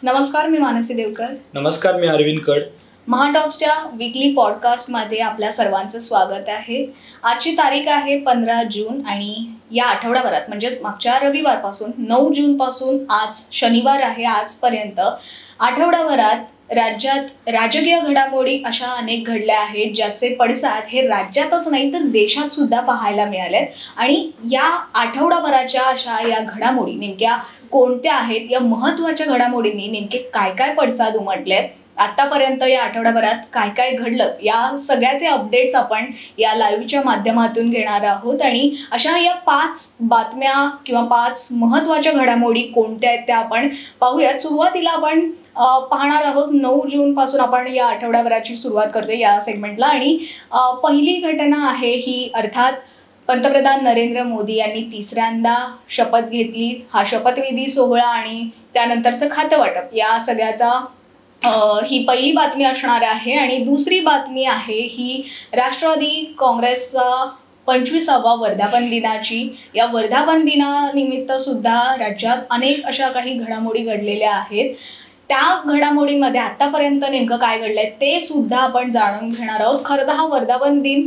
नमस्कार, मी मानसी देवकर. नमस्कार, मी अरविंद कड. महाटॉक्सच्या वीकली पॉडकास्टमध्ये आपल्या सर्वांचं स्वागत आहे. आजची तारीख आहे 15 जून आणि या आठवड्याभरात म्हणजेच मागच्या रविवारपासून 9 जूनपासून आज शनिवार आहे आजपर्यंत आठवड्याभरात राज्यात राजकीय घडामोडी अशा अनेक घडल्या आहेत ज्याचे पडसाद हे राज्यातच नाही तर देशात सुद्धा पाहायला मिळालेत. आणि या आठवड्याभराच्या अशा या घडामोडी नेमक्या कोणत्या आहेत, या महत्त्वाच्या घडामोडींनी नेमके काय काय पडसाद उमटलेत, आतापर्यंत या आठवड्याभरात काय काय घडलं, या सगळ्याचे अपडेट्स आपण या लाईव्हच्या माध्यमातून घेणार आहोत. आणि अशा या 5 बातम्या किंवा 5 महत्त्वाच्या घडामोडी कोणत्या आहेत त्या आपण पाहूयात. सुरुवातीला आपण पाहणार आहोत 9 जूनपासून आपण या आठवड्याभराची सुरुवात करतोय या सेगमेंटला. आणि पहिली घटना आहे ही अर्थात पंतप्रधान नरेंद्र मोदी यांनी तिसऱ्यांदा शपथ घेतली. हा शपथविधी सोहळा आणि त्यानंतरचं खातं वाटप या सगळ्याचा ही पहिली बातमी असणार आहे. आणि दुसरी बातमी आहे ही राष्ट्रवादी काँग्रेसचा 25वा वर्धापन दिनाची. या वर्धापन दिनानिमित्त सुद्धा राज्यात अनेक अशा काही घडामोडी घडलेल्या आहेत. त्या घडामोडींमध्ये आतापर्यंत नेमकं काय घडलंय ते सुद्धा आपण जाणून घेणार आहोत. खरं तर हा वर्धापन दिन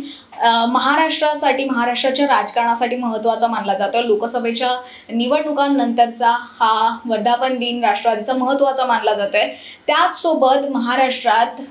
महाराष्ट्रासाठी, महाराष्ट्राच्या राजकारणासाठी महत्त्वाचा मानला जातो. लोकसभेच्या निवडणुकांनंतरचा हा वर्धापन दिन राष्ट्रवादीचा महत्त्वाचा मानला जातोय. त्याचसोबत महाराष्ट्रात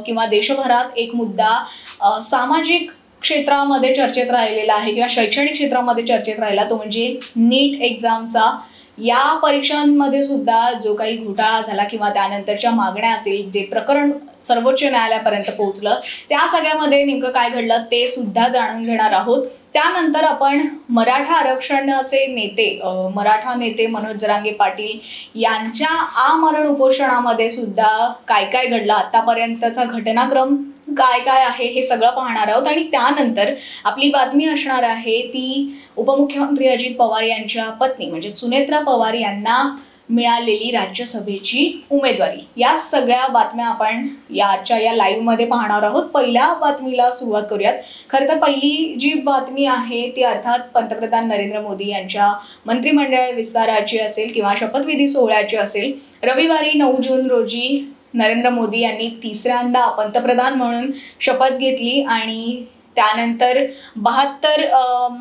किंवा देशभरात एक मुद्दा सामाजिक क्षेत्रामध्ये चर्चेत राहिलेला आहे किंवा शैक्षणिक क्षेत्रामध्ये चर्चेत राहिला, तो म्हणजे नीट एक्झामचा. या परीक्षांमध्ये सुद्धा जो काही घोटाळा झाला किंवा त्यानंतरच्या मागण्या असेल, जे प्रकरण सर्वोच्च न्यायालयापर्यंत पोहोचलं, त्या सगळ्यामध्ये नेमकं काय घडलं ते सुद्धा जाणून घेणार आहोत. त्यानंतर आपण मराठा आरक्षणाचे नेते, मराठा नेते मनोज जरांगे पाटील यांच्या आमरण उपोषणामध्ये सुद्धा काय काय घडलं, आतापर्यंतचा घटनाक्रम काय काय आहे हे सगळं पाहणार आहोत. आणि त्यानंतर आपली बातमी असणार आहे ती उपमुख्यमंत्री अजित पवार यांच्या पत्नी म्हणजे सुनेत्रा पवार यांना मिळालेली राज्यसभेची उमेदवारी. या सगळ्या बातम्या आपण याच्या या लाईव्हमध्ये पाहणार आहोत. पहिल्या बातमीला सुरुवात करूयात. खरं तर पहिली जी बातमी आहे ती अर्थात पंतप्रधान नरेंद्र मोदी यांच्या मंत्रिमंडळ विस्ताराची असेल किंवा शपथविधी सोहळ्याची असेल. रविवारी 9 जून रोजी नरेंद्र मोदी यांनी तिसऱ्यांदा पंतप्रधान म्हणून शपथ घेतली आणि त्यानंतर 72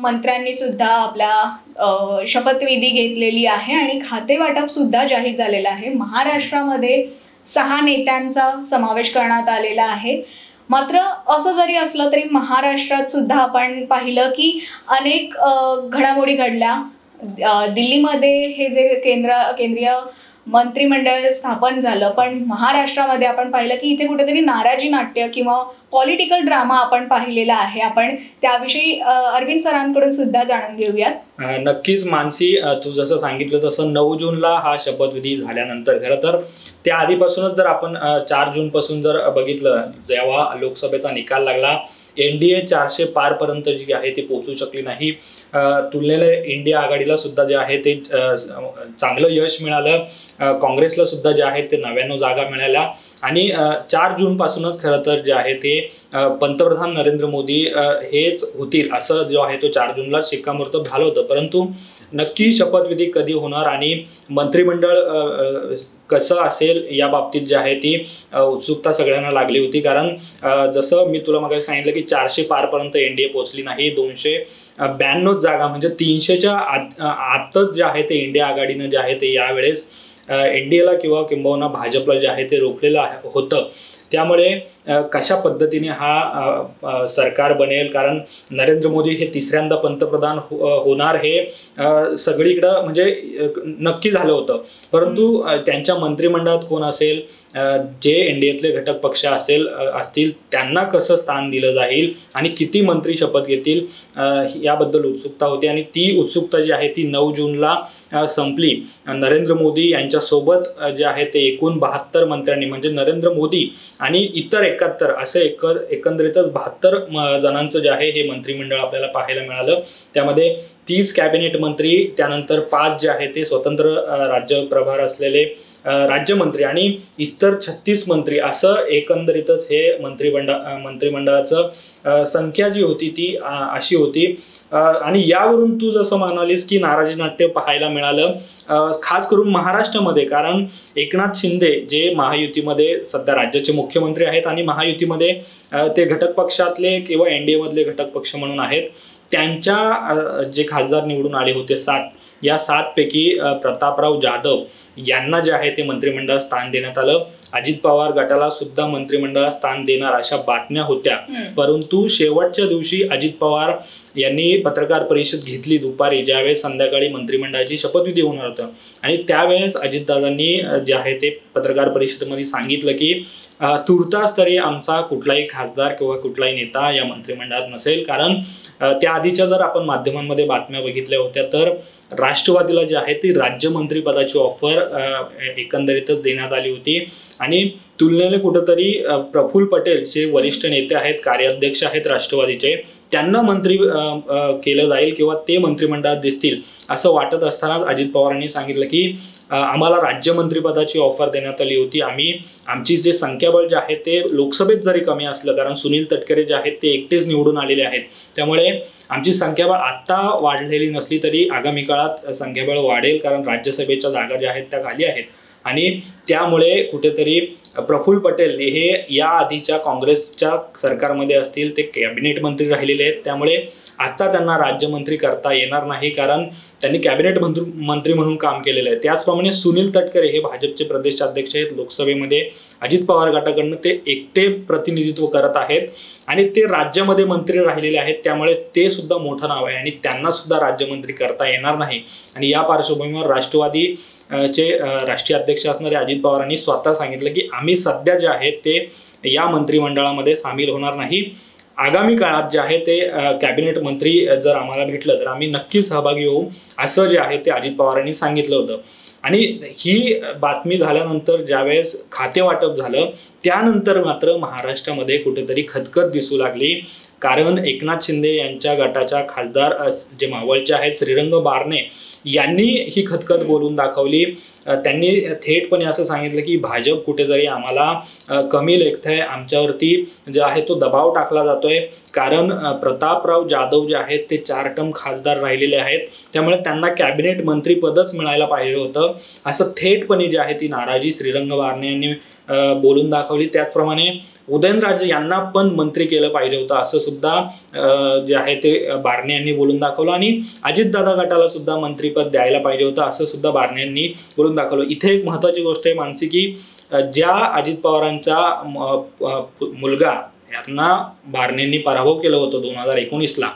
मंत्र्यांनी सुद्धा आपल्या शपथविधी घेतलेली आहे आणि खातेवाटप सुद्धा जाहीर झालेलं आहे. महाराष्ट्रामध्ये 6 नेत्यांचा समावेश करण्यात आलेला आहे. मात्र असं जरी असलं तरी महाराष्ट्रात सुद्धा आपण पाहिलं की अनेक घडामोडी घडल्या. दिल्लीमध्ये हे जे केंद्रीय मंत्रिमंडळ स्थापन झालं, पण महाराष्ट्रामध्ये आपण पाहिलं की इथे कुठेतरी नाराजी नाट्य किंवा पॉलिटिकल ड्रामा आपण पाहिलेला आहे. आपण त्याविषयी अरविंद सरांकडून सुद्धा जाणून घेऊयात. नक्कीच मानसी, तू जसं सांगितलं तसं 9 जूनला हा शपथविधी झाल्यानंतर खरं तर त्या आधीपासूनच जर आपण 4 जूनपासून जर बघितलं, जेव्हा लोकसभेचा निकाल लागला, NDA 400 पारपर्यंत जी आहे ती पोहोचू शकली नाही. तुलनेने इंडिया आघाडीला सुद्धा जे आहे ते चांगलं यश मिळालं. काँग्रेसला सुद्धा जे आहे ते 99 जागा मिळाल्या. आणि 4 जूनपासूनच खरं तर जे आहे ते पंतप्रधान नरेंद्र मोदी हेच होतील असं जो आहे तो 4 जूनला शिक्कामोर्तब झालं होतं. परंतु नक्की शपथविधी कधी होणार आणि मंत्रिमंडळ कसं असेल या बाबतीत जी आहे ती उत्सुकता सगळ्यांना लागली होती. कारण जसं मी तुला मग सांगितलं की 400 पारपर्यंत NDA पोहोचली नाही. 292 जागा म्हणजे 300च्या आतच जे आहे ते इंडिया आघाडीनं जे आहे ते यावेळेस NDAला किंबहुना भाजपला जे आहे ते रोखलेलं होतं. त्यामुळे कशा पद्धतीने हा सरकार बनेल, कारण नरेंद्र मोदी हे तिसऱ्यांदा पंतप्रधान होणार हे सगळीकडं म्हणजे नक्की झालं होतं. परंतु त्यांच्या मंत्रिमंडळात कोण असेल, जे NDAतले घटक पक्ष असतील त्यांना कसं स्थान दिलं जाईल आणि किती मंत्री शपथ घेतील याबद्दल उत्सुकता होती. आणि ती उत्सुकता जी आहे ती 9 जूनला संपली. नरेंद्र मोदी यांच्यासोबत जे आहे ते एकूण 72 मंत्र्यांनी म्हणजे नरेंद्र मोदी आणि इतर 71 असे एकंदरीतच 72 जणांचं जे आहे हे मंत्रिमंडळ आपल्याला पाहायला मिळालं. त्यामध्ये 30 कॅबिनेट मंत्री, त्यानंतर 5 जे आहे ते स्वतंत्र राज्यप्रभार असलेले राज्यमंत्री आणि इतर 36 मंत्री असं एकंदरीतच हे मंत्रिमंडळाचं संख्या जी होती ती अशी होती. आणि यावरून तू जसं म्हणालीस की नाराजी नाट्य पाहायला मिळालं खास करून महाराष्ट्रामध्ये, कारण एकनाथ शिंदे जे महायुतीमध्ये सध्या राज्याचे मुख्यमंत्री आहेत आणि महायुतीमध्ये ते घटक पक्षातले किंवा NDA मधले घटक पक्ष म्हणून आहेत, त्यांच्या जे खासदार निवडून आले होते 7, या 7 पैकी प्रतापराव जाधव यांना जे आहे ते मंत्रिमंडळात स्थान देण्यात आलं. अजित पवार गटाला सुद्धा मंत्रिमंडळात स्थान देणार अशा बातम्या होत्या, परंतु शेवटच्या दिवशी अजित पवार यांनी पत्रकार परिषद घेतली दुपारी, ज्यावेळेस संध्याकाळी मंत्रिमंडळाची शपथविधी होणार होतं आणि त्यावेळेस अजितदादांनी जे आहे ते पत्रकार परिषदेमध्ये सांगितलं की तुर्तास तरी आमचा कुठलाही खासदार किंवा कुठलाही नेता या मंत्रिमंडळात नसेल, कारण त्या आधीच्या जर आपण माध्यमांमध्ये बातम्या बघितल्या होत्या तर राष्ट्रवादीला जे आहे ती राज्यमंत्री पदाची ऑफर एकंदरीतच देण्यात आली होती आणि तुलनेने कुठंतरी प्रफुल्ल पटेल जे वरिष्ठ नेते आहेत, कार्याध्यक्ष आहेत राष्ट्रवादीचे, त्यांना मंत्री केलं जाईल किंवा ते मंत्रिमंडळात दिसतील असं वाटत असतानाच अजित पवारांनी सांगितलं की आम्हाला राज्यमंत्री पदाची ऑफर देण्यात आली होती. आमची जे संख्याबळ जे आहे ते लोकसभेत जरी कमी असलं, कारण सुनील तटकरे जे आहेत ते एकटेच निवडून आलेले आहेत, त्यामुळे आमची संख्याबळ आत्ता वाढलेली नसली तरी आगामी काळात संख्याबळ वाढेल, कारण राज्यसभेच्या जागा ज्या आहेत त्या खाली आहेत आणि त्यामुळे कुठेतरी प्रफुल्ल पटेल हे या आधीच्या काँग्रेसच्या सरकारमध्ये असतील, ते कॅबिनेट मंत्री राहिलेले आहेत, त्यामुळे आता त्यांना राज्यमंत्री करता येणार नाही, कारण त्यांनी कॅबिनेट मंत्री म्हणून काम केलेलं आहे. त्याचप्रमाणे सुनील तटकरे हे भाजपचे प्रदेशाध्यक्ष आहेत लोकसभेमध्ये, अजित पवार गटाकडनं ते एकटे प्रतिनिधित्व करत आहेत आणि ते राज्यामध्ये मंत्री राहिलेले आहेत, त्यामुळे ते सुद्धा मोठं नाव आहे आणि त्यांना सुद्धा राज्यमंत्री करता येणार नाही. आणि या पार्श्वभूमीवर राष्ट्रवादी चे राष्ट्रीय अध्यक्ष असणारे अजित पवारांनी स्वतः सांगितलं की आम्ही सध्या जे आहे ते या मंत्रिमंडळामध्ये सामील होणार नाही. आगामी काळात जे आहे ते कॅबिनेट मंत्री जर आम्हाला भेटलं तर आम्ही नक्की सहभागी होऊ, असं जे आहे ते अजित पवारांनी सांगितलं होतं. आणि ही बातमी झाल्यानंतर ज्यावेळेस खाते वाटप झालं त्यानंतर मात्र महाराष्ट्रामध्ये कुठेतरी खतखत दिसू लागली, कारण एकनाथ शिंदे यांच्या गटाच्या खासदार जे मावळचे आहेत श्रीरंग बारणे यांनी ही खतखत बोलून दाखवली. त्यांनी थेटपणे असं सांगितलं की भाजप कुठेतरी आम्हाला कमी लेखतंय, आमच्यावरती जे आहे तो दबाव टाकला जातोय, कारण प्रतापराव जाधव जे आहेत ते 4 टर्म खासदार राहिलेले आहेत, त्यामुळे त्यांना कॅबिनेट मंत्रीपदच मिळायला पाहिजे होतं, असं थेटपणे जे आहे ती नाराजी श्रीरंग बारणे यांनी बोलून दाखवली. त्याचप्रमाणे उदयनराजे यांना पण मंत्री केलं पाहिजे होतं असं सुद्धा जे आहे ते बारणे यांनी बोलून दाखवलं आणि अजितदादा गटाला सुद्धा मंत्रीपद द्यायला पाहिजे होतं असं सुद्धा बारणे यांनी बोलून दाखवलं. इथे एक महत्त्वाची गोष्ट आहे मानसी, की ज्या अजित पवारांचा मुलगा यांना बारणेंनी पराभव केलं होतं 2019ला,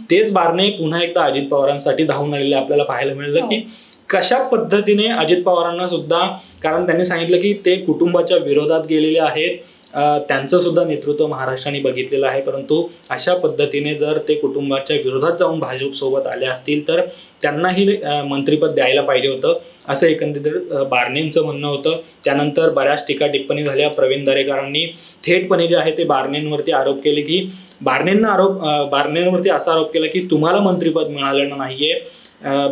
तेच बारणे पुन्हा एकदा अजित पवारांसाठी धावून आलेले आपल्याला पाहायला मिळालं की कशा पद्धतीने अजित पवारांना सुद्धा, कारण त्यांनी सांगितलं की ते कुटुंबाच्या विरोधात गेलेले आहेत, त्यांचं सुद्धा नेतृत्व महाराष्ट्राने बघितलेलं आहे, परंतु अशा पद्धतीने जर ते कुटुंबाच्या विरोधात जाऊन भाजपसोबत आले असतील तर त्यांनाही मंत्रिपद द्यायला पाहिजे होतं असं एकंदरीत बारणेंचं म्हणणं होतं. त्यानंतर बऱ्याच टीका टिप्पणी झाल्या. प्रवीण दरेकरांनी थेटपणे जे आहे ते बारणेंवरती आरोप केले की बारणेंवरती असा आरोप केला की तुम्हाला मंत्रिपद मिळालेलं नाहीये,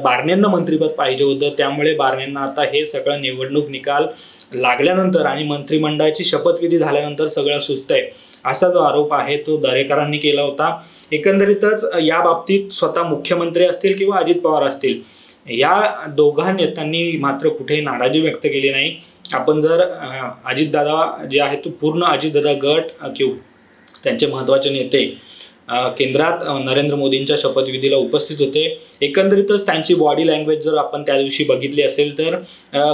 बारणेंना मंत्रिपद पाहिजे होतं, त्यामुळे बारणेंना आता हे सगळं निवडणूक निकाल लागल्यानंतर आणि मंत्रिमंडळाची शपथविधी झाल्यानंतर सगळं सुचतंय असा जो आरोप आहे तो दरेकरांनी केला होता. एकंदरीतच या बाबतीत स्वतः मुख्यमंत्री असतील किंवा अजित पवार असतील, या दोघा नेत्यांनी मात्र कुठेही नाराजी व्यक्त केली नाही. आपण जर अजितदादा जे आहे तो पूर्ण अजितदादा गट किंवा त्यांचे महत्त्वाचे नेते केंद्रात नरेंद्र मोदींच्या शपथविधीला उपस्थित होते. एकंदरीतच त्यांची बॉडी लँग्वेज जर आपण त्या दिवशी बघितली असेल तर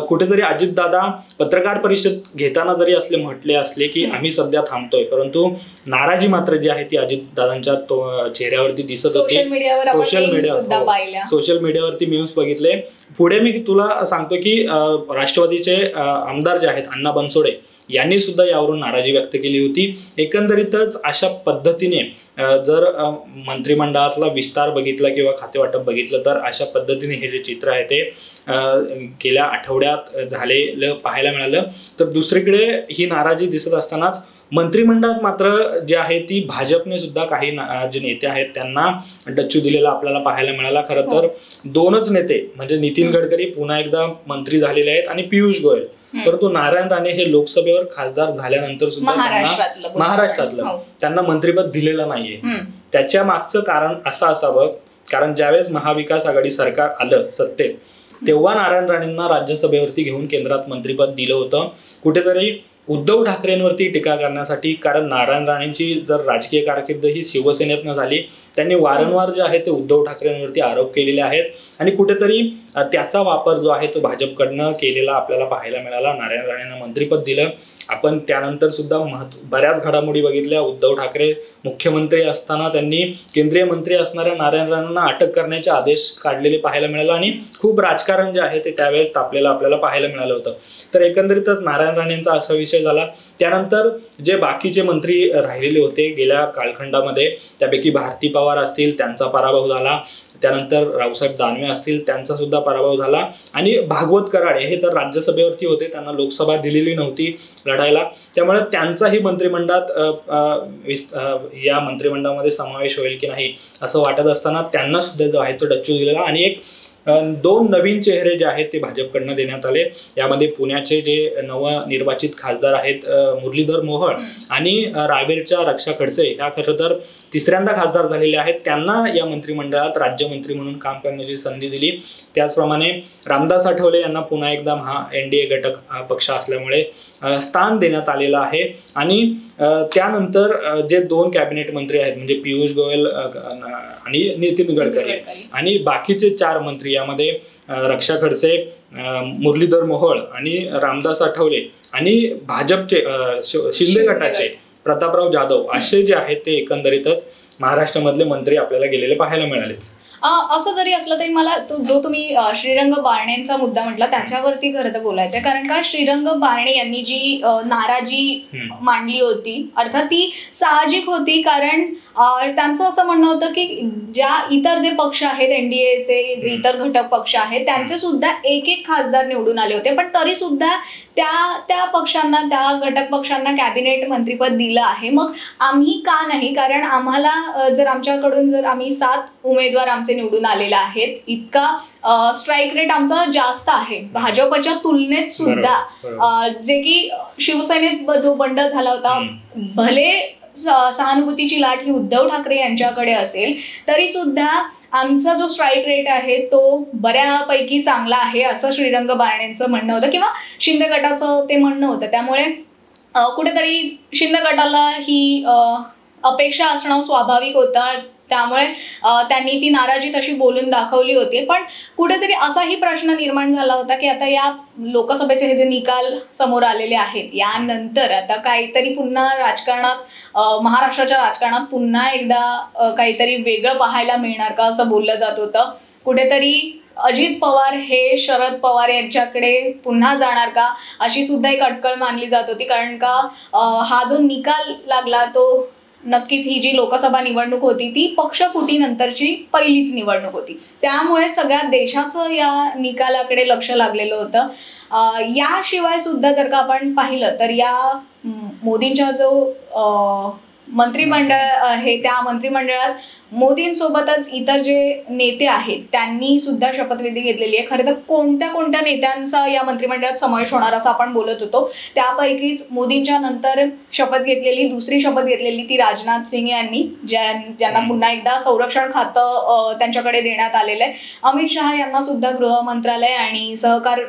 कुठेतरी अजितदादा पत्रकार परिषद घेताना जरी म्हटले असले की आम्ही सध्या थांबतोय, परंतु नाराजी मात्र जी आहे ती अजितदादांच्या चेहऱ्यावरती दिसत होती. सोशल मीडियावरती मीम्स बघितले. पुढे मी तुला सांगतो की राष्ट्रवादीचे आमदार जे आहेत अण्णा बनसोडे यांनी सुद्धा यावरून नाराजी व्यक्त केली होती. एकंदरीतच अशा पद्धतीने जर मंत्रिमंडळातला विस्तार बघितला किंवा खातेवाटप बघितलं तर अशा पद्धतीने हे जे चित्र आहे ते गेल्या आठवड्यात झालेलं पाहायला मिळालं. तर दुसरीकडे ही नाराजी दिसत असतानाच मंत्रिमंडळात मात्र जे आहे ती भाजपने सुद्धा काही जे नेते आहेत त्यांना डच्चू दिलेला आपल्याला पाहायला मिळाला. खरं तर 2च नेते म्हणजे नितीन गडकरी पुन्हा एकदा मंत्री झालेले आहेत आणि पियुष गोयल परंतु नारायण राणे हे लोकसभेवर खासदार झाल्यानंतर सुद्धा महाराष्ट्रातलं त्यांना मंत्रिपद दिलेलं नाहीये. त्याच्या मागचं कारण असं असावं, कारण ज्यावेळेस महाविकास आघाडी सरकार आलं सत्तेत तेव्हा नारायण राणेंना राज्यसभेवरती घेऊन केंद्रात मंत्रिपद दिलं होतं, कुठेतरी उद्धव ठाकरेंवरती टीका करण्यासाठी. कारण नारायण राणेंची जर राजकीय कारकीर्द ही शिवसेनेतनं झाली, त्यांनी वारंवार जे आहे ते उद्धव ठाकरेंवरती आरोप केलेले आहेत आणि कुठेतरी त्याचा वापर जो आहे तो भाजपकडनं केलेला आपल्याला पाहायला मिळाला. नारायण राणेंना मंत्रिपद दिलं. आपण त्यानंतर सुद्धा बऱ्याच घडामोडी बघितल्या. उद्धव ठाकरे मुख्यमंत्री असताना त्यांनी केंद्रीय मंत्री असणाऱ्या नारायण राणेंना अटक करण्याचे आदेश काढलेले पाहायला मिळाले आणि खूप राजकारण जे आहे ते त्यावेळेस तापलेलं आपल्याला पाहायला मिळालं होतं. तर एकंदरीतच नारायण राणेंचा असा विषय झाला. त्यानंतर जे बाकीचे मंत्री राहिलेले होते गेल्या कालखंडामध्ये, त्यापैकी भारती पवार असतील त्यांचा पराभव झाला, त्यानंतर रावसाहेब दानवे असतील त्यांचा सुद्धा पराभव झाला आणि भागवत कराड हे तर राज्यसभेवरती होते, त्यांना लोकसभा दिलेली नव्हती लढायला, त्यामुळे त्यांचाही मंत्रिमंडळात या मंत्रिमंडळामध्ये समावेश होईल की नाही असं वाटत असताना त्यांना सुद्धा जो आहे तो डच्चू दिलेला आणि एक 2 नवीन चेहरे जे आहेत ते भाजपकडनं देण्यात आले. यामध्ये पुण्याचे जे नवनिर्वाचित खासदार आहेत मुरलीधर मोहोळ आणि रावेरच्या रक्षा खडसे, ह्या खरं तर तिसऱ्यांदा खासदार झालेले आहेत, त्यांना या मंत्रिमंडळात राज्यमंत्री म्हणून काम करण्याची संधी दिली. त्याचप्रमाणे रामदास आठवले यांना पुन्हा एकदा NDA घटक पक्ष असल्यामुळे स्थान देण्यात आलेलं आहे. आणि त्यानंतर जे 2 कॅबिनेट मंत्री आहेत म्हणजे पियुष गोयल आणि नितीन गडकरी आणि बाकीचे 4 मंत्री, यामध्ये रक्षा खडसे, मुरलीधर मोहोळ आणि रामदास आठवले आणि भाजपचे शिंदे गटाचे प्रतापराव जाधव असे जे आहेत ते एकंदरीतच महाराष्ट्रामधले मंत्री आपल्याला गेलेले पाहायला मिळाले. असं जरी असलं तरी मला जो तुम्ही श्रीरंग बारणेंचा मुद्दा म्हटला त्याच्यावरती खरं तर बोलायचं आहे. कारण का श्रीरंग बारणे यांनी जी नाराजी मांडली होती, अर्थात ती साहजिक होती, कारण त्यांचं असं म्हणणं होतं की ज्या इतर जे पक्ष आहेत NDAचे जे इतर घटक पक्ष आहेत त्यांचे सुद्धा एक खासदार निवडून आले होते, पण तरी सुद्धा त्या पक्षांना, त्या घटक पक्षांना कॅबिनेट मंत्रिपद दिलं आहे. मग आम्ही का नाही? कारण आम्हाला जर आमच्याकडून जर आम्ही 7 उमेदवार आमचे निवडून आलेले आहेत, इतका स्ट्राईक रेट आमचा जास्त आहे भाजपच्या तुलनेत सुद्धा. जे की शिवसेनेत जो बंड झाला होता, भले सहानुभूतीची लाट ही उद्धव ठाकरे यांच्याकडे असेल तरी सुद्धा आमचा जो स्ट्राईक रेट आहे तो बऱ्यापैकी चांगला आहे असं श्रीरंग बारणेंचं म्हणणं होतं किंवा शिंदे गटाचं ते म्हणणं होतं. त्यामुळे कुठेतरी शिंदे गटाला ही अपेक्षा असणं स्वाभाविक होतं, त्यामुळे त्यांनी ती नाराजी तशी बोलून दाखवली होती. पण कुठेतरी असाही प्रश्न निर्माण झाला होता की आता या लोकसभेचे हे जे निकाल समोर आलेले आहेत यानंतर आता काहीतरी पुन्हा राजकारणात, महाराष्ट्राच्या राजकारणात पुन्हा एकदा काहीतरी वेगळं पाहायला मिळणार का असं बोललं जात होतं. कुठेतरी अजित पवार हे शरद पवार यांच्याकडे पुन्हा जाणार का अशी सुद्धा एक अटकळ मानली जात होती. कारण का हा जो निकाल लागला तो नक्कीच ही जी लोकसभा निवडणूक होती ती पक्षफुटीनंतरची पहिलीच निवडणूक होती, त्यामुळे सगळ्या देशाचं या निकालाकडे लक्ष लागलेलं होतं. याशिवाय सुद्धा जर का आपण पाहिलं तर या मोदींचा जो मंत्रिमंडळ आहे त्या मंत्रिमंडळात मोदींसोबतच इतर जे नेते आहेत त्यांनी सुद्धा शपथविधी घेतलेली आहे. खरं तर कोणत्या नेत्यांचा या मंत्रिमंडळात समावेश होणार असं आपण बोलत होतो, त्यापैकीच मोदींच्या नंतर शपथ घेतलेली दुसरी शपथ घेतलेली ती राजनाथ सिंग यांनी, ज्यांना पुन्हा एकदा संरक्षण खातं त्यांच्याकडे देण्यात आलेलं आहे. अमित शहा यांना सुद्धा गृह मंत्रालय आणि सहकार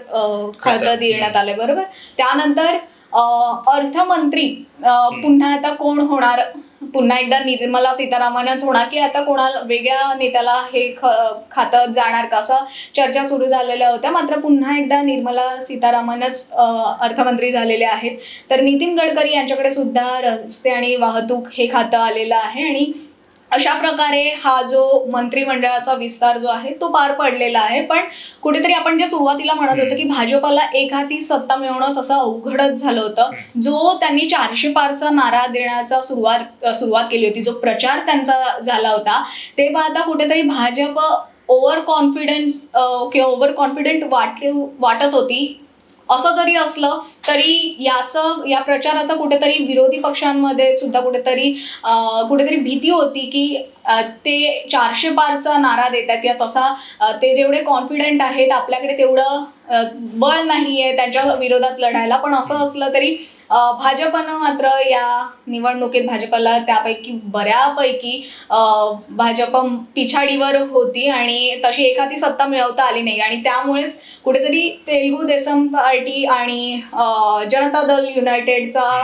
खातं देण्यात आलंय, बरोबर. त्यानंतर अर्थमंत्री पुन्हा आता कोण होणार, पुन्हा एकदा निर्मला सीतारामनच होणार की आता कोणाला वेगळ्या नेत्याला हे खातं जाणार का असं चर्चा सुरू झालेल्या होत्या. मात्र पुन्हा एकदा निर्मला सीतारामनच अर्थमंत्री झालेले आहेत. तर नितीन गडकरी यांच्याकडे सुद्धा रस्ते आणि वाहतूक हे खातं आलेलं आहे आणि अशा प्रकारे हा जो मंत्रिमंडळाचा विस्तार जो आहे तो पार पडलेला आहे. पण कुठेतरी आपण जे सुरुवातीला म्हणत होतो की भाजपला एक हाती सत्ता मिळवणं तसं अवघडच झालं होतं. जो त्यांनी 400 पारचा नारा देण्याचा सुरुवात केली होती, जो प्रचार त्यांचा झाला होता, ते पाहता कुठेतरी भाजप ओव्हर कॉन्फिडंट वाटत होती. असं जरी असलं तरी या प्रचाराचा कुठेतरी विरोधी पक्षांमध्ये सुद्धा कुठेतरी भीती होती की ते 400 पारचा नारा देतात किंवा तसा ते जेवढे कॉन्फिडंट आहेत आपल्याकडे तेवढं बळ नाहीये त्यांच्या विरोधात लढायला. पण असं असलं तरी भाजपनं मात्र या निवडणुकीत भाजपला त्यापैकी बऱ्यापैकी भाजप पिछाडीवर होती आणि तशी एखादी सत्ता मिळवता आली नाही. आणि त्यामुळेच कुठेतरी तेलुगू देसम पार्टी आणि जनता दल युनायटेडचा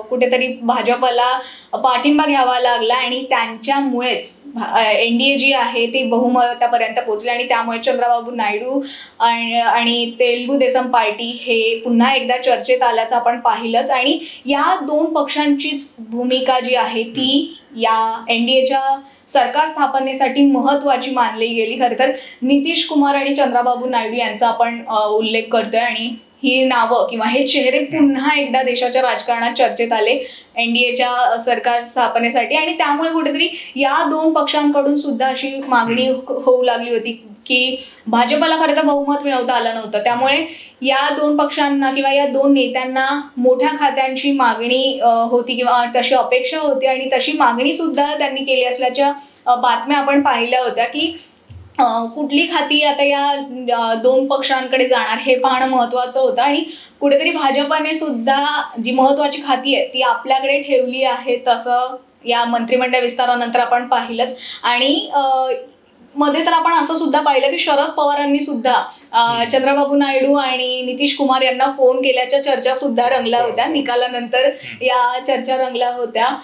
कुठेतरी भाजपला पाठिंबा घ्यावा लागला आणि त्यांच्यामुळेच NDA जी आहे ती बहुमतापर्यंत पोहोचली आणि त्यामुळे चंद्राबाबू नायडू आणि तेलुगू देसम पार्टी हे पुन्हा एकदा चर्चेत आल्याचं आपण पाहिलंच. आणि या दोन पक्षांचीच भूमिका जी आहे ती या NDAच्या सरकार स्थापनेसाठी महत्वाची मानली गेली. खरं तर नितीश कुमार आणि चंद्राबाबू नायडू यांचा आपण उल्लेख करतोय आणि ही नावं किंवा हे चेहरे पुन्हा एकदा देशाच्या राजकारणात चर्चेत आले NDAच्या सरकार स्थापनेसाठी. आणि त्यामुळे कुठेतरी या दोन पक्षांकडून सुद्धा अशी मागणी होऊ लागली होती की भाजपला खरं तर बहुमत मिळवता आलं नव्हतं. त्यामुळे या दोन पक्षांना किंवा या दोन नेत्यांना मोठ्या खात्यांची मागणी होती किंवा तशी अपेक्षा होती आणि तशी मागणी सुद्धा त्यांनी केली असल्याच्या बातम्या आपण पाहिल्या होत्या की कुठली खाती आता या दोन पक्षांकडे जाणार हे पाहणं महत्वाचं होतं. आणि कुठेतरी भाजपने सुद्धा जी महत्वाची खाती आहेत ती आपल्याकडे ठेवली आहेत असं या मंत्रिमंडळ विस्तारानंतर आपण पाहिलंच. आणि मध्ये तर आपण असं सुद्धा पाहिलं की शरद पवारांनी सुद्धा चंद्राबाबू नायडू आणि नितीश कुमार यांना फोन केल्याच्या चर्चा सुद्धा रंगल्या होत्या. निकालानंतर या चर्चा रंगल्या होत्या.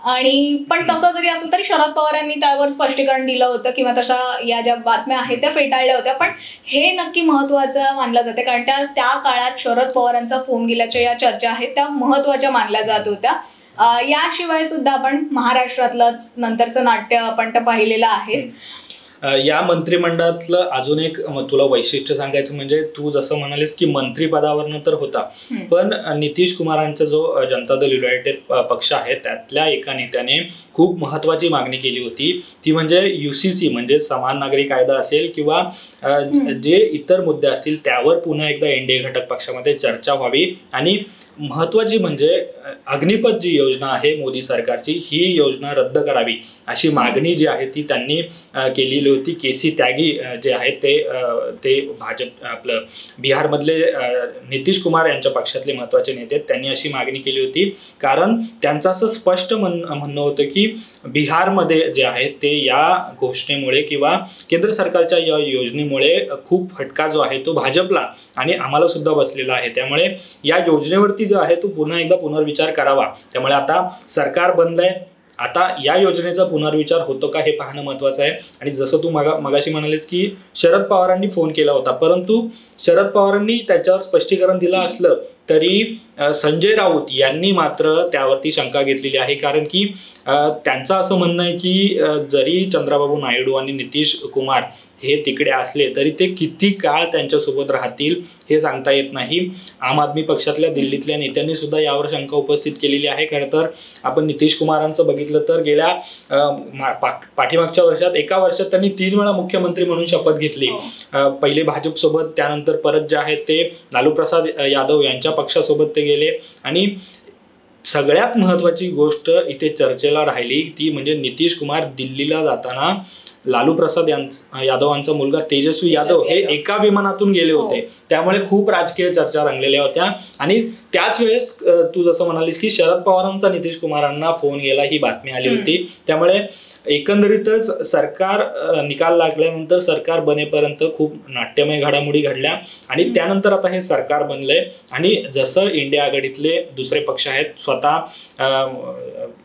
आणि पण तसं जरी असलं तरी शरद पवारांनी त्यावर स्पष्टीकरण दिलं होतं किंवा तशा या ज्या बातम्या आहेत त्या फेटाळल्या होत्या. पण हे नक्की महत्वाचं मानलं जाते कारण त्या काळात शरद पवारांचा फोन गेल्याच्या या चर्चा आहेत त्या महत्वाच्या मानल्या जात होत्या. याशिवाय सुद्धा आपण महाराष्ट्रातलंच नंतरचं नाट्य आपण तर पाहिलेलं आहेच. या मंत्रिमंडळातलं अजून एक तुला वैशिष्ट्य सांगायचं म्हणजे तू जसं म्हणालीस की मंत्रिपदावरनं तर होता पण नितीश कुमारांचा जो जनता दल युनायटेड पक्ष आहे त्यातल्या एका नेत्याने खूप महत्वाची मागणी केली होती. ती म्हणजे UCC म्हणजे समान नागरी कायदा असेल किंवा जे इतर मुद्दे असतील त्यावर पुन्हा एकदा NDA घटक पक्षामध्ये चर्चा व्हावी. आणि महत्वाची म्हणजे अग्निपथ जी योजना आहे मोदी सरकारची ही योजना रद्द करावी अशी मागणी जी आहे ती त्यांनी केलेली होती. KC त्यागी जे आहेत ते भाजप आपलं बिहारमधले नितीश कुमार यांच्या पक्षातले महत्वाचे नेते त्यांनी अशी मागणी केली होती. कारण त्यांचं असं स्पष्ट म्हणणं होतं की बिहारमध्ये जे आहे ते या घोषणेमुळे किंवा केंद्र सरकारच्या या योजनेमुळे खूप फटका जो आहे तो भाजपला आणि आम्हाला सुद्धा बसलेला आहे. त्यामुळे या योजनेवरती जो आहे तो पुन्हा एकदा पुनर्विचार करावा. त्यामुळे आता सरकार बनलंय आता या योजनेचा पुनर्विचार होतो का हे पाहणं महत्वाचं आहे. आणि जसं तू मगाशी म्हणालीस की शरद पवारांनी फोन केला होता परंतु शरद पवारांनी त्याच्यावर स्पष्टीकरण दिलं असलं तरी संजय राऊत यांनी मात्र त्यावरती शंका घेतलेली आहे. कारण की त्यांचं असं म्हणणं आहे की जरी चंद्राबाबू नायडू आणि नितीश कुमार हे तिकडे असले तरी ते किती काळ त्यांच्यासोबत राहतील हे सांगता येत नाही. आम आदमी पक्षातल्या दिल्लीतल्या नेत्यांनी सुद्धा यावर शंका उपस्थित केलेली आहे. खरं तर आपण नितीश कुमारांचं बघितलं तर गेल्या पाठीमागच्या वर्षात एका वर्षात त्यांनी 3 वेळा मुख्यमंत्री म्हणून शपथ घेतली. पहिले भाजपसोबत त्यानंतर परत जे आहेत ते लालू प्रसाद यादव यांच्या पक्षासोबत ते गेले. आणि सगळ्यात महत्वाची गोष्ट इथे चर्चेला राहिली ती म्हणजे नितीश कुमार दिल्लीला जाताना लालू प्रसाद यादवांचा मुलगा तेजस्वी यादव हे एका विमानातून गेले होते. त्यामुळे खूप राजकीय चर्चा रंगलेल्या होत्या. आणि त्याच वेळेस तू जसं म्हणालीस की शरद पवारांचा नितीश कुमारांना फोन गेला ही बातमी आली होती. त्यामुळे एकंदरीतच सरकार निकाल लागल्यानंतर सरकार बनेपर्यंत खूप नाट्यमय घडामोडी घडल्या आणि त्यानंतर आता हे सरकार बनलंय. आणि जसं इंडिया आघाडीतले दुसरे पक्ष आहेत स्वतः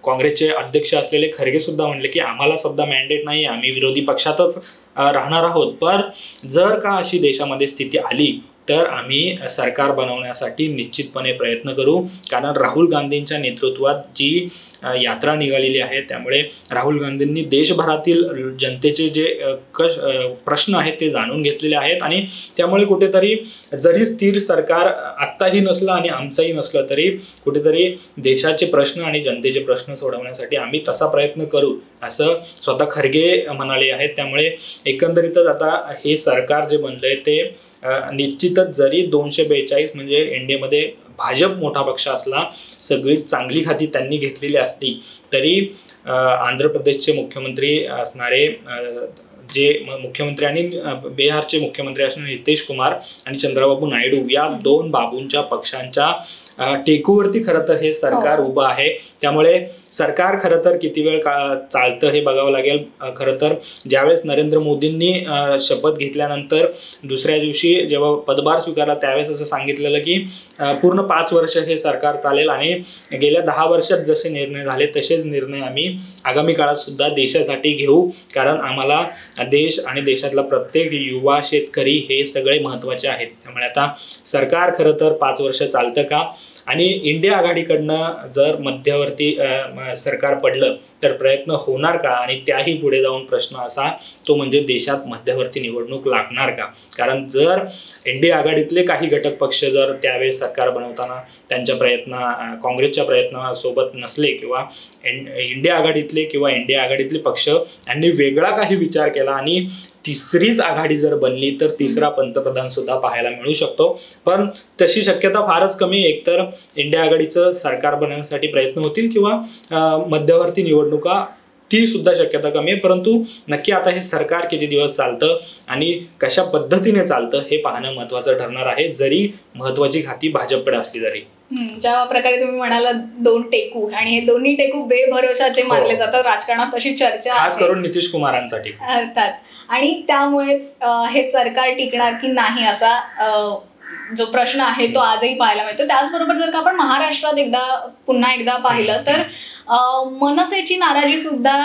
काँग्रेसचे अध्यक्ष असलेले खरगे सुद्धा म्हणले की आम्हाला सुद्धा मॅन्डेट नाही आम्ही विरोधी पक्षातच राहणार आहोत. पण जर का अशी देशामध्ये स्थिती आली तर आम्ही सरकार बनवण्यासाठी निश्चितपणे प्रयत्न करू. कारण राहुल गांधींच्या नेतृत्वात जी यात्रा निघालेली आहे त्यामुळे राहुल गांधींनी देशभरातील जनतेचे जे प्रश्न आहेत ते जाणून घेतलेले आहेत. आणि त्यामुळे कुठेतरी जरी स्थिर सरकार आत्ताही नसलं आणि आमचंही नसलं तरी कुठेतरी देशाचे प्रश्न आणि जनतेचे प्रश्न सोडवण्यासाठी आम्ही तसा प्रयत्न करू असं स्वतः खरगे म्हणाले आहेत. त्यामुळे एकंदरीतच आता हे सरकार जे बनलंय ते निश्चितच जरी 242 म्हणजे NDAमध्ये भाजप मोठा पक्ष असला सगळी चांगली खाती त्यांनी घेतलेली असती तरी आंध्र प्रदेशचे मुख्यमंत्री असणारे जे मुख्यमंत्री आणि बिहारचे मुख्यमंत्री असणारे नितीश कुमार आणि चंद्रबाबू नायडू या दोन बाबूंच्या पक्षांच्या टेकूवरती खरं तर हे सरकार उभं आहे. त्यामुळे सरकार खरं तर किती वेळ चालतं हे बघावं लागेल. खरं तर ज्यावेळेस नरेंद्र मोदींनी शपथ घेतल्यानंतर दुसऱ्या दिवशी जेव्हा पदभार स्वीकारला त्यावेळेस असं सांगितलेलं की पूर्ण 5 वर्ष हे सरकार चालेल आणि गेल्या 10 वर्षात जसे निर्णय झाले तसेच निर्णय आम्ही आगामी काळात सुद्धा देशासाठी घेऊ, कारण आम्हाला देश आणि देशातला प्रत्येक युवा शेतकरी हे सगळे महत्त्वाचे आहेत. त्यामुळे आता सरकार खरं तर 5 वर्ष चालतं का आणि इंडिया आघाडीकडनं जर मध्यवर्ती सरकार पडलं तर प्रयत्न होणार का, आणि त्याही पुढे जाऊन प्रश्न असा तो म्हणजे देशात मध्यवर्ती निवडणूक लागणार का. कारण जर इंडिया आघाडीतले काही घटक पक्ष जर त्यावेळेस सरकार बनवताना त्यांच्या काँग्रेसच्या प्रयत्नासोबत नसले किंवा इंडिया आघाडीतले पक्ष यांनी वेगळा काही विचार केला आणि तिसरीच आघाडी जर बनली तर तिसरा पंतप्रधान सुद्धा पाहायला मिळू शकतो. पण तशी शक्यता फारच कमी. एकतर इंडिया आघाडीचं सरकार बनवण्यासाठी प्रयत्न होतील किंवा मध्यवर्ती निवडणुका ती सुद्धा शक्यता कमी आहे. परंतु नक्की आता हे सरकार किती दिवस चालतं आणि कशा पद्धतीने चालतं हे पाहणं महत्त्वाचं ठरणार आहे, जरी महत्त्वाची खाती भाजपकडे असली तरी. ज्या प्रकारे तुम्ही म्हणाला 2 टेकू, आणि हे दोन्ही टेकू बेभरोशाचे मानले जातात राजकारणात, अशी चर्चा खास करून नितीश कुमारांसाठी अर्थात. आणि त्यामुळेच हे सरकार टिकणार की नाही असा जो प्रश्न आहे तो आजही पाहायला मिळतो. त्याचबरोबर जर का आपण महाराष्ट्रात पुन्हा एकदा पाहिलं तर मनसेची नाराजी सुद्धा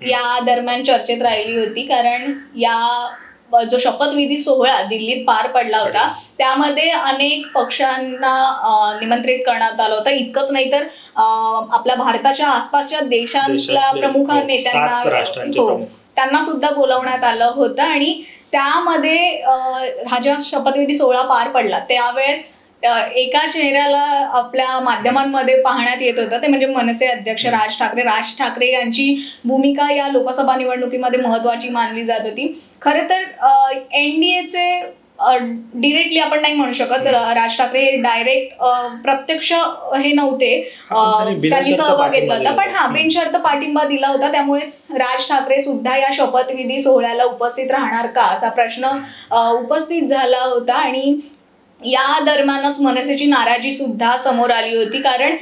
या दरम्यान चर्चेत राहिली होती. कारण जो शपथविधी सोहळा दिल्लीत पार पडला होता त्यामध्ये अनेक पक्षांना निमंत्रित करण्यात आलं होतं. इतकंच नाही तर आपल्या भारताच्या आसपासच्या देशांतल्या प्रमुख नेत्यांना त्यांना सुद्धा बोलवण्यात आलं होतं. आणि त्यामध्ये हा जेव्हा शपथविधी सोहळा पार पडला त्यावेळेस एका चेहऱ्याला आपल्या माध्यमांमध्ये पाहण्यात येत होतं, ते म्हणजे मनसे अध्यक्ष राज ठाकरे यांची भूमिका या लोकसभा निवडणुकीमध्ये महत्वाची मानली जात होती. खरं तर एनडीएचे डिरेक्टली आपण नाही म्हणू शकत, राज ठाकरे हे डायरेक्ट प्रत्यक्ष हे नव्हते, त्यांनी सहभाग घेतला होता, पण बिनशर्त पाठिंबा दिला होता. त्यामुळेच राज ठाकरे सुद्धा या शपथविधी सोहळ्याला उपस्थित राहणार का असा प्रश्न उपस्थित झाला होता. आणि या दरम्यानच मनसेची नाराजी सुद्धा समोर आली होती. कारण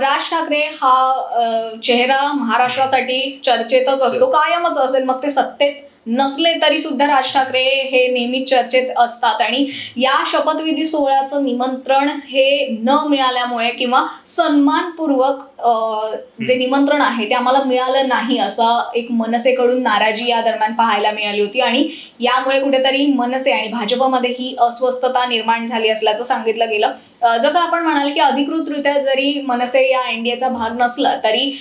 राज ठाकरे हा चेहरा महाराष्ट्रासाठी चर्चेतच असतो, कायमच असेल, मग ते सत्तेत नसले तरी सुद्धा राज ठाकरे हे नेहमी चर्चेत असतात. आणि या शपथविधी सोहळ्याचं निमंत्रण हे न मिळाल्यामुळे किंवा सन्मानपूर्वक जे निमंत्रण आहे ते आम्हाला मिळालं नाही असं एक मनसेकडून नाराजी या दरम्यान पाहायला मिळाली होती. आणि यामुळे कुठेतरी मनसे आणि भाजपमध्ये ही अस्वस्थता निर्माण झाली असल्याचं सांगितलं गेलं. जसं आपण म्हणाल की अधिकृतरित्या जरी मनसे या एनडीएचा भाग नसला तरी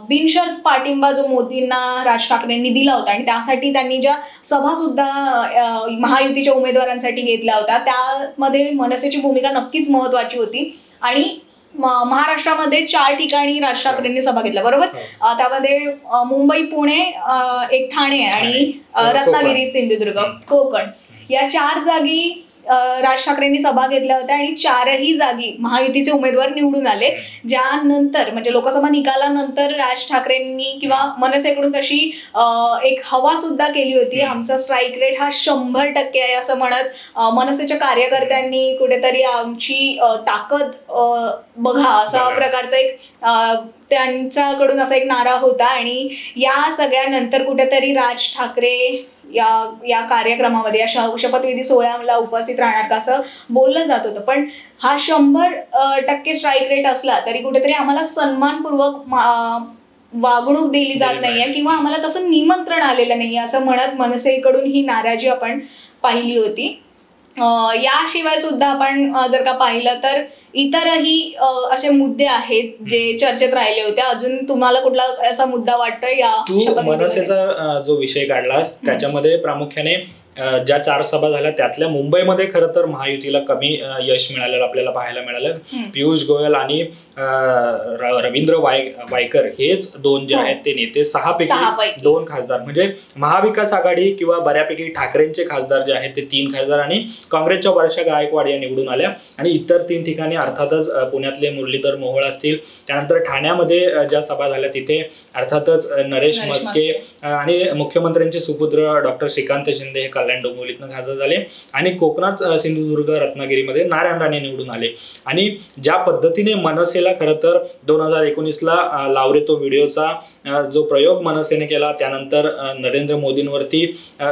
बिनशर्त पाठिंबा जो मोदींना राज ठाकरेंनी दिला होता आणि त्यासाठी त्यांनी ज्या सभा सुद्धा महायुतीच्या उमेदवारांसाठी घेतल्या होत्या त्यामध्ये मनसेची भूमिका नक्कीच महत्वाची होती. आणि महाराष्ट्रामध्ये 4 ठिकाणी राज ठाकरेंनी सभा घेतल्या, बरोबर. त्यामध्ये मुंबई, पुणे, एक ठाणे आणि रत्नागिरी, सिंधुदुर्ग, कोकण या 4 जागी राज ठाकरेंनी सभा घेतल्या होत्या आणि 4ही जागी महायुतीचे उमेदवार निवडून आले. ज्यानंतर म्हणजे लोकसभा निकालानंतर राज ठाकरेंनी किंवा मनसेकडून तशी एक हवा सुद्धा केली होती, आमचा स्ट्राईक रेट हा 100% आहे असं म्हणत मनसेच्या कार्यकर्त्यांनी कुठेतरी आमची ताकद बघा असा प्रकारचा एक त्यांच्याकडून असा एक नारा होता. आणि या सगळ्यानंतर कुठेतरी राज ठाकरे या कार्यक्रमामध्ये या शपथविधी सोहळ्याला उपस्थित राहणार का असं बोललं जात होतं. पण हा 100% स्ट्राईक रेट असला तरी कुठेतरी आम्हाला सन्मानपूर्वक वागणूक दिली जात नाहीये किंवा आम्हाला तसं निमंत्रण आलेलं नाहीये असं म्हणत मनसेकडून ही नाराजी आपण पाहिली होती. याशिवाय सुद्धा आपण जर का पाहिलं तर इतरही असे मुद्दे आहेत जे चर्चेत राहिले होते. अजून तुम्हाला कुठला असा मुद्दा वाटतोय या तू मनसेचा जो विषय काढलास त्याच्यामध्ये प्रामुख्याने ज्या 4 सभा झाल्या त्यातल्या मुंबईमध्ये खरं तर महायुतीला कमी यश मिळालेलं आपल्याला पाहायला मिळालं. पियुष गोयल आणि रवींद्र वायकर हेच 2 जे आहेत ते नेते 6 पैकी 2 खासदार म्हणजे महाविकास आघाडी किंवा बऱ्यापैकी ठाकरेंचे खासदार जे आहेत ते 3 खासदार आणि काँग्रेसच्या वर्षा गायकवाड या निवडून आल्या आणि इतर 3 ठिकाणी अर्थातच पुण्यातले मुरलीधर मोहोळ असतील, त्यानंतर ठाण्यामध्ये ज्या सभा झाल्या तिथे अर्थातच नरेश मस्के आणि मुख्यमंत्र्यांचे सुपुत्र डॉक्टर श्रीकांत शिंदे हे कल्याण डोंबिवलीतनं खासदार झाले आणि कोकणात सिंधुदुर्ग रत्नागिरीमध्ये नारायण राणे निवडून आले. आणि ज्या पद्धतीने मनसेला खरं तर 2019ला लावरे तो व्हिडिओचा जो प्रयोग मनसेने केला, त्यानंतर नरेंद्र मोदींवरती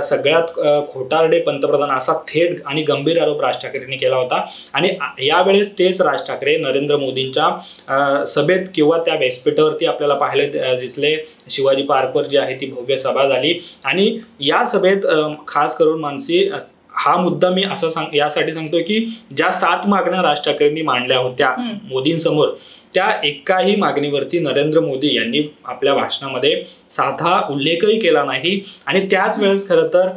सगळ्यात खोटारडे पंतप्रधान असा थेट आणि गंभीर आरोप राज ठाकरेंनी केला होता. आणि यावेळेस तेच राज ठाकरे नरेंद्र मोदींच्या सभेत किंवा त्या व्यासपीठावरती आपल्याला पाहायला दिसले. शिवाजी पार्कवर जी आहे ती भव्य सभा झाली आणि या सभेत खास करून मानसी हा मुद्दा मी असं यासाठी सांगतोय की ज्या 7 मागण्या राज ठाकरेंनी मांडल्या होत्या मोदींसमोर, त्या एकाही मागणीवरती नरेंद्र मोदी यांनी आपल्या भाषणामध्ये साधा उल्लेखही केला नाही. आणि त्याच वेळेस खरं तर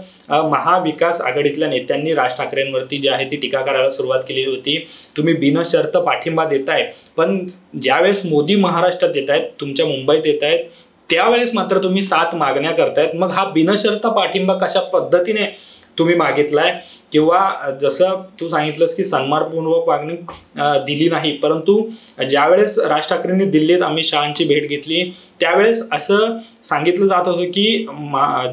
महाविकास आघाडीतल्या नेत्यांनी राज ठाकरेंवरती जी आहे ती टीका करायला सुरुवात केली होती. तुम्ही बिनशर्त पाठिंबा देताय, पण ज्यावेळेस मोदी महाराष्ट्रात येत आहेत, तुमच्या मुंबईत येत आहेत, त्यावेळेस मात्र तुम्ही 7 मागण्या करतायत. मग हा बिनशर्त पाठिंबा कशा पद्धतीने तुम्ही मागितलाय? किंवा जसं तू सांगितलंस की सन्मानपूर्वक मागणी दिली नाही, परंतु ज्यावेळेस राज ठाकरेंनी दिल्लीत अमित शहांची भेट घेतली त्यावेळेस असं सांगितलं जात होतं की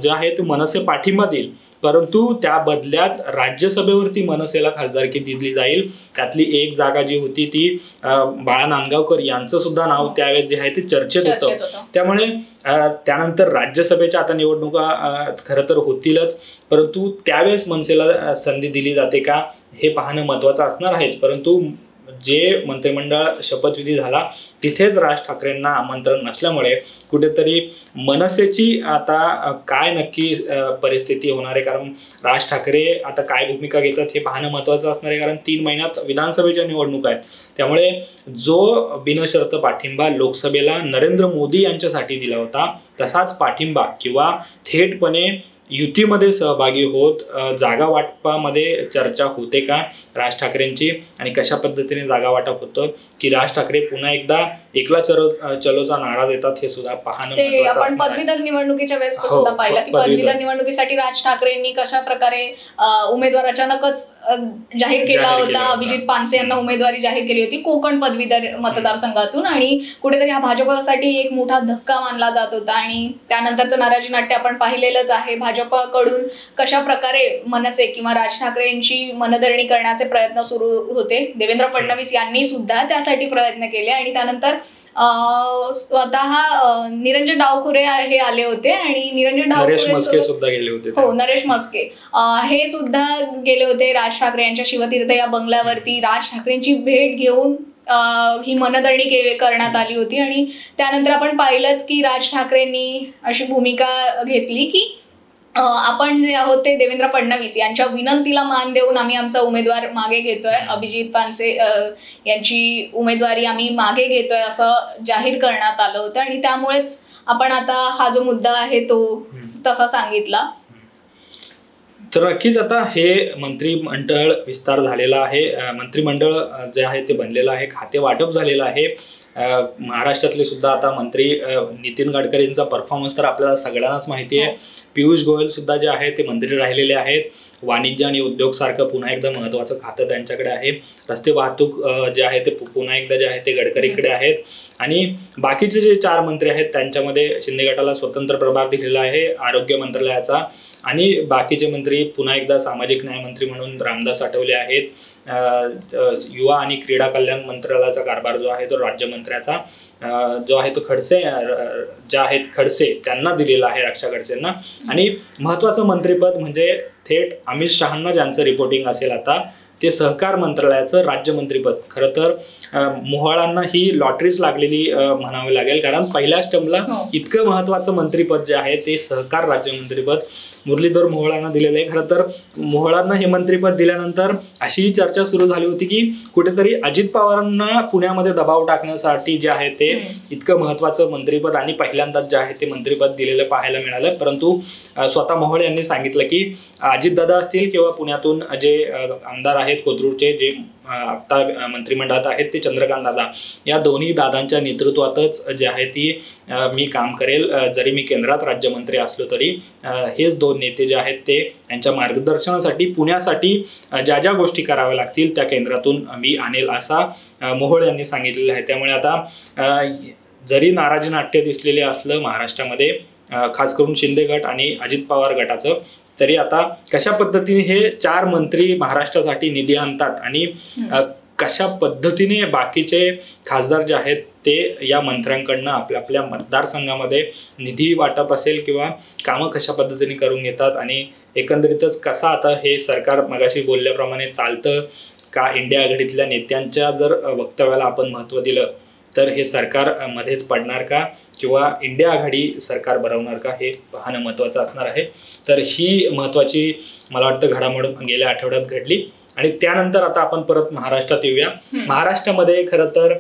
जे आहे ते मनसे पाठिंबा देईल, परंतु त्या बदल्यात राज्यसभेवरती मनसेला खासदारकी दिली जाईल. त्यातली एक जागा जी होती ती बाळा नांदगावकर यांचं सुद्धा नाव त्यावेळेस जे आहे ते चर्चेत होतं. त्यामुळे त्यानंतर राज्यसभेच्या आता निवडणुका खरं तर होतीलच, परंतु त्यावेळेस मनसेला संधी दिली जाते का हे पाहणं महत्त्वाचं असणार आहेच. परंतु जे मंत्रिमंडळ शपथविधी झाला तिथेच राज ठाकरेंना आमंत्रण नसल्यामुळे कुठेतरी मनसेची आता काय नक्की परिस्थिती होणार आहे, कारण राज ठाकरे आता काय भूमिका घेतात हे पाहणं महत्त्वाचं असणार आहे. कारण 3 महिन्यात विधानसभेच्या निवडणुका आहेत, त्यामुळे जो बिनशर्त पाठिंबा लोकसभेला नरेंद्र मोदी यांच्यासाठी दिला होता तसाच पाठिंबा किंवा थेटपणे युतीमध्ये सहभागी होत जागा वाटपामध्ये चर्चा होते का राज ठाकरेंची, आणि कशा पद्धतीने जागा वाटप होतं, की राज ठाकरे पुन्हा एकदा एकला चलोचा नारा देतात हे सुद्धा पाहणं महत्त्वाचं. आपण पदवीधर निवडणुकीच्या वेळेस सुद्धा पाहिलं की पदवीधर निवडणुकीसाठी राज ठाकरेंनी कशा प्रकारे उमेदवार अचानकच जाहीर केला होता. अभिजित पानसे यांना उमेदवारी जाहीर केली होती कोकण पदवीधर मतदारसंघातून, आणि कुठेतरी हा भाजपसाठी एक मोठा धक्का मानला जात होता. आणि त्यानंतरचं नाराजी नाट्य आपण पाहिलेलंच आहे. भाजपकडून कशा प्रकारे मनसे किंवा राज ठाकरेंची मनधरणी करण्याचे प्रयत्न सुरू होते. देवेंद्र फडणवीस यांनी सुद्धा त्यासाठी प्रयत्न केले आणि त्यानंतर स्वतः निरंजन डावखुरे हे आले होते आणि निरंजन डावखुरे सुद्धा गेले होते. हो, नरेश मस्के हे सुद्धा गेले होते राज ठाकरे यांच्या शिवतीर्थ या बंगल्यावरती. राज ठाकरेंची भेट घेऊन ही मनधरणी करण्यात आली होती. आणि त्यानंतर आपण पाहिलंच की राज ठाकरेंनी अशी भूमिका घेतली की आपण जे आहोत ते देवेंद्र फडणवीस यांच्या विनंतीला मान देऊन आम्ही आमचा उमेदवार मागे घेतोय, अभिजित पानसे यांची उमेदवारी आम्ही मागे घेतोय असं जाहीर करण्यात आलं होतं. आणि त्यामुळेच आपण आता हा जो मुद्दा आहे तो तसा सांगितला. तर नक्कीच आता हे मंत्रिमंडळ विस्तार झालेला आहे, मंत्रिमंडळ जे आहे ते बनलेलं आहे, खाते वाटप झालेलं आहे. महाराष्ट्रातले सुद्धा आता मंत्री नितीन गडकरींचा परफॉर्मन्स तर आपल्याला सगळ्यांनाच माहिती आहे. पियुष गोयल सुद्धा जे आहे ते मंत्री राहिलेले आहेत. वाणिज्य आणि उद्योग सारखं पुन्हा एकदा महत्त्वाचं खातं त्यांच्याकडे आहे. रस्ते वाहतूक जे आहे ते पुन्हा एकदा जे आहे ते गडकरींकडे आहेत. आणि बाकीचे जे 4 मंत्री आहेत त्यांच्यामध्ये शिंदे गटाला स्वतंत्र प्रभार दिलेला आहे आरोग्य मंत्रालयाचा, आणि बाकीचे मंत्री पुन्हा एकदा सामाजिक न्याय मंत्री म्हणून रामदास आठवले आहेत. युवा आणि क्रीडा कल्याण मंत्रालयाचा कारभार जो आहे तो राज्यमंत्र्याचा जो आहे तो खडसे जे आहेत खडसे त्यांना दिलेला आहे, रक्षा खडसेंना. आणि महत्त्वाचं मंत्रिपद म्हणजे थेट अमित शहांना ज्यांचं रिपोर्टिंग असेल आता ते सहकार मंत्रालयाचं राज्यमंत्रीपद. खरं तर मोहोळांना ही लॉटरीच लागलेली म्हणावी लागेल, कारण पहिल्याच टर्मला इतकं महत्त्वाचं मंत्रिपद जे आहे ते सहकार राज्यमंत्रीपद मुरलीधर मोहोळांना दिलेलं आहे. खरं तर मोहोळांना हे मंत्रिपद दिल्यानंतर अशी चर्चा सुरू झाली होती की कुठेतरी अजित पवारांना पुण्यामध्ये दबाव टाकण्यासाठी जे आहे ते इतकं महत्त्वाचं मंत्रिपद आणि पहिल्यांदाच जे आहे ते मंत्रिपद दिलेलं पाहायला मिळालं. परंतु स्वतः मोहोळ यांनी सांगितलं की अजितदादा असतील किंवा पुण्यातून जे आमदार आहेत कोथरूडचे जे आता मंत्रिमंडळात आहेत ते चंद्रकांत दादा, या दोन्ही दादांच्या नेतृत्वातच जे आहे ती मी काम करेल. जरी मी केंद्रात राज्यमंत्री असलो तरी हेच दोन नेते जे आहेत ते यांच्या मार्गदर्शनासाठी पुण्यासाठी ज्या ज्या गोष्टी कराव्या लागतील त्या केंद्रातून मी आणेल असा मोहोळ यांनी सांगितलेलं आहे. त्यामुळे आता जरी नाराजी नाट्य दिसलेले असलं महाराष्ट्रामध्ये खास करून शिंदे गट आणि अजित पवार गटाचं, तरी आता कशा पद्धतीने हे 4 मंत्री महाराष्ट्रासाठी निधी आणतात आणि कशा पद्धतीने बाकीचे खासदार जे आहेत ते या मंत्र्यांकडनं आपल्या आपल्या मतदारसंघामध्ये निधी वाटप असेल किंवा कामं कशा पद्धतीने करून घेतात आणि एकंदरीतच कसं आता हे सरकार मगाशी बोलल्याप्रमाणे चालतं का, इंडिया आघाडीतल्या नेत्यांच्या जर वक्तव्याला आपण महत्त्व दिलं तर हे सरकार मध्येच पडणार का किंवा इंडिया आघाडी सरकार बनवणार का, हे पाहणं महत्त्वाचं असणार आहे. तर ही महत्त्वाची मला वाटतं घडामोड गेल्या आठवड्यात घडली. आणि त्यानंतर आता आपण परत महाराष्ट्रात येऊया. महाराष्ट्रामध्ये खरं तर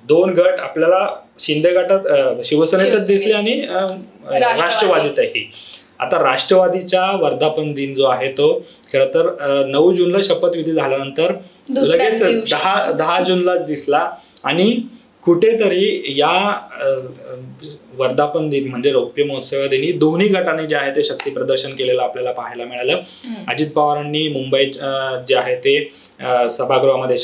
2 गट आपल्याला शिंदे गटात शिवसेनेतच दिसले आणि राष्ट्रवादीतही. आता राष्ट्रवादीच्या वर्धापन दिन जो आहे तो खरं तर 9 जूनला शपथविधी झाल्यानंतर लगेच 10 जूनला दिसला आणि कुठेतरी या वर्धापन दिन म्हणजे रौप्य महोत्सव दिनी दोन्ही गटाने जे आहे ते शक्ती प्रदर्शन केलेलं आपल्याला पाहायला मिळालं. अजित पवारांनी मुंबईत जे आहे ते सभागृहामध्ये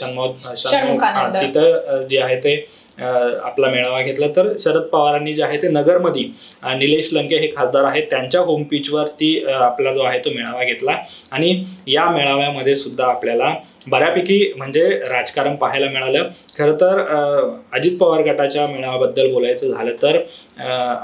तिथं जे आहे ते आपला मेळावा घेतला. तर शरद पवारांनी जे आहे ते नगरमध्ये निलेश लंके हे खासदार आहेत त्यांच्या होम पिचवरती आपला जो आहे तो मेळावा घेतला आणि या मेळाव्यामध्ये सुद्धा आपल्याला बऱ्यापैकी म्हणजे राजकारण पाहायला मिळालं. खरं तर अजित पवार गटाच्या मेळाव्याबद्दल बोलायचं झालं तर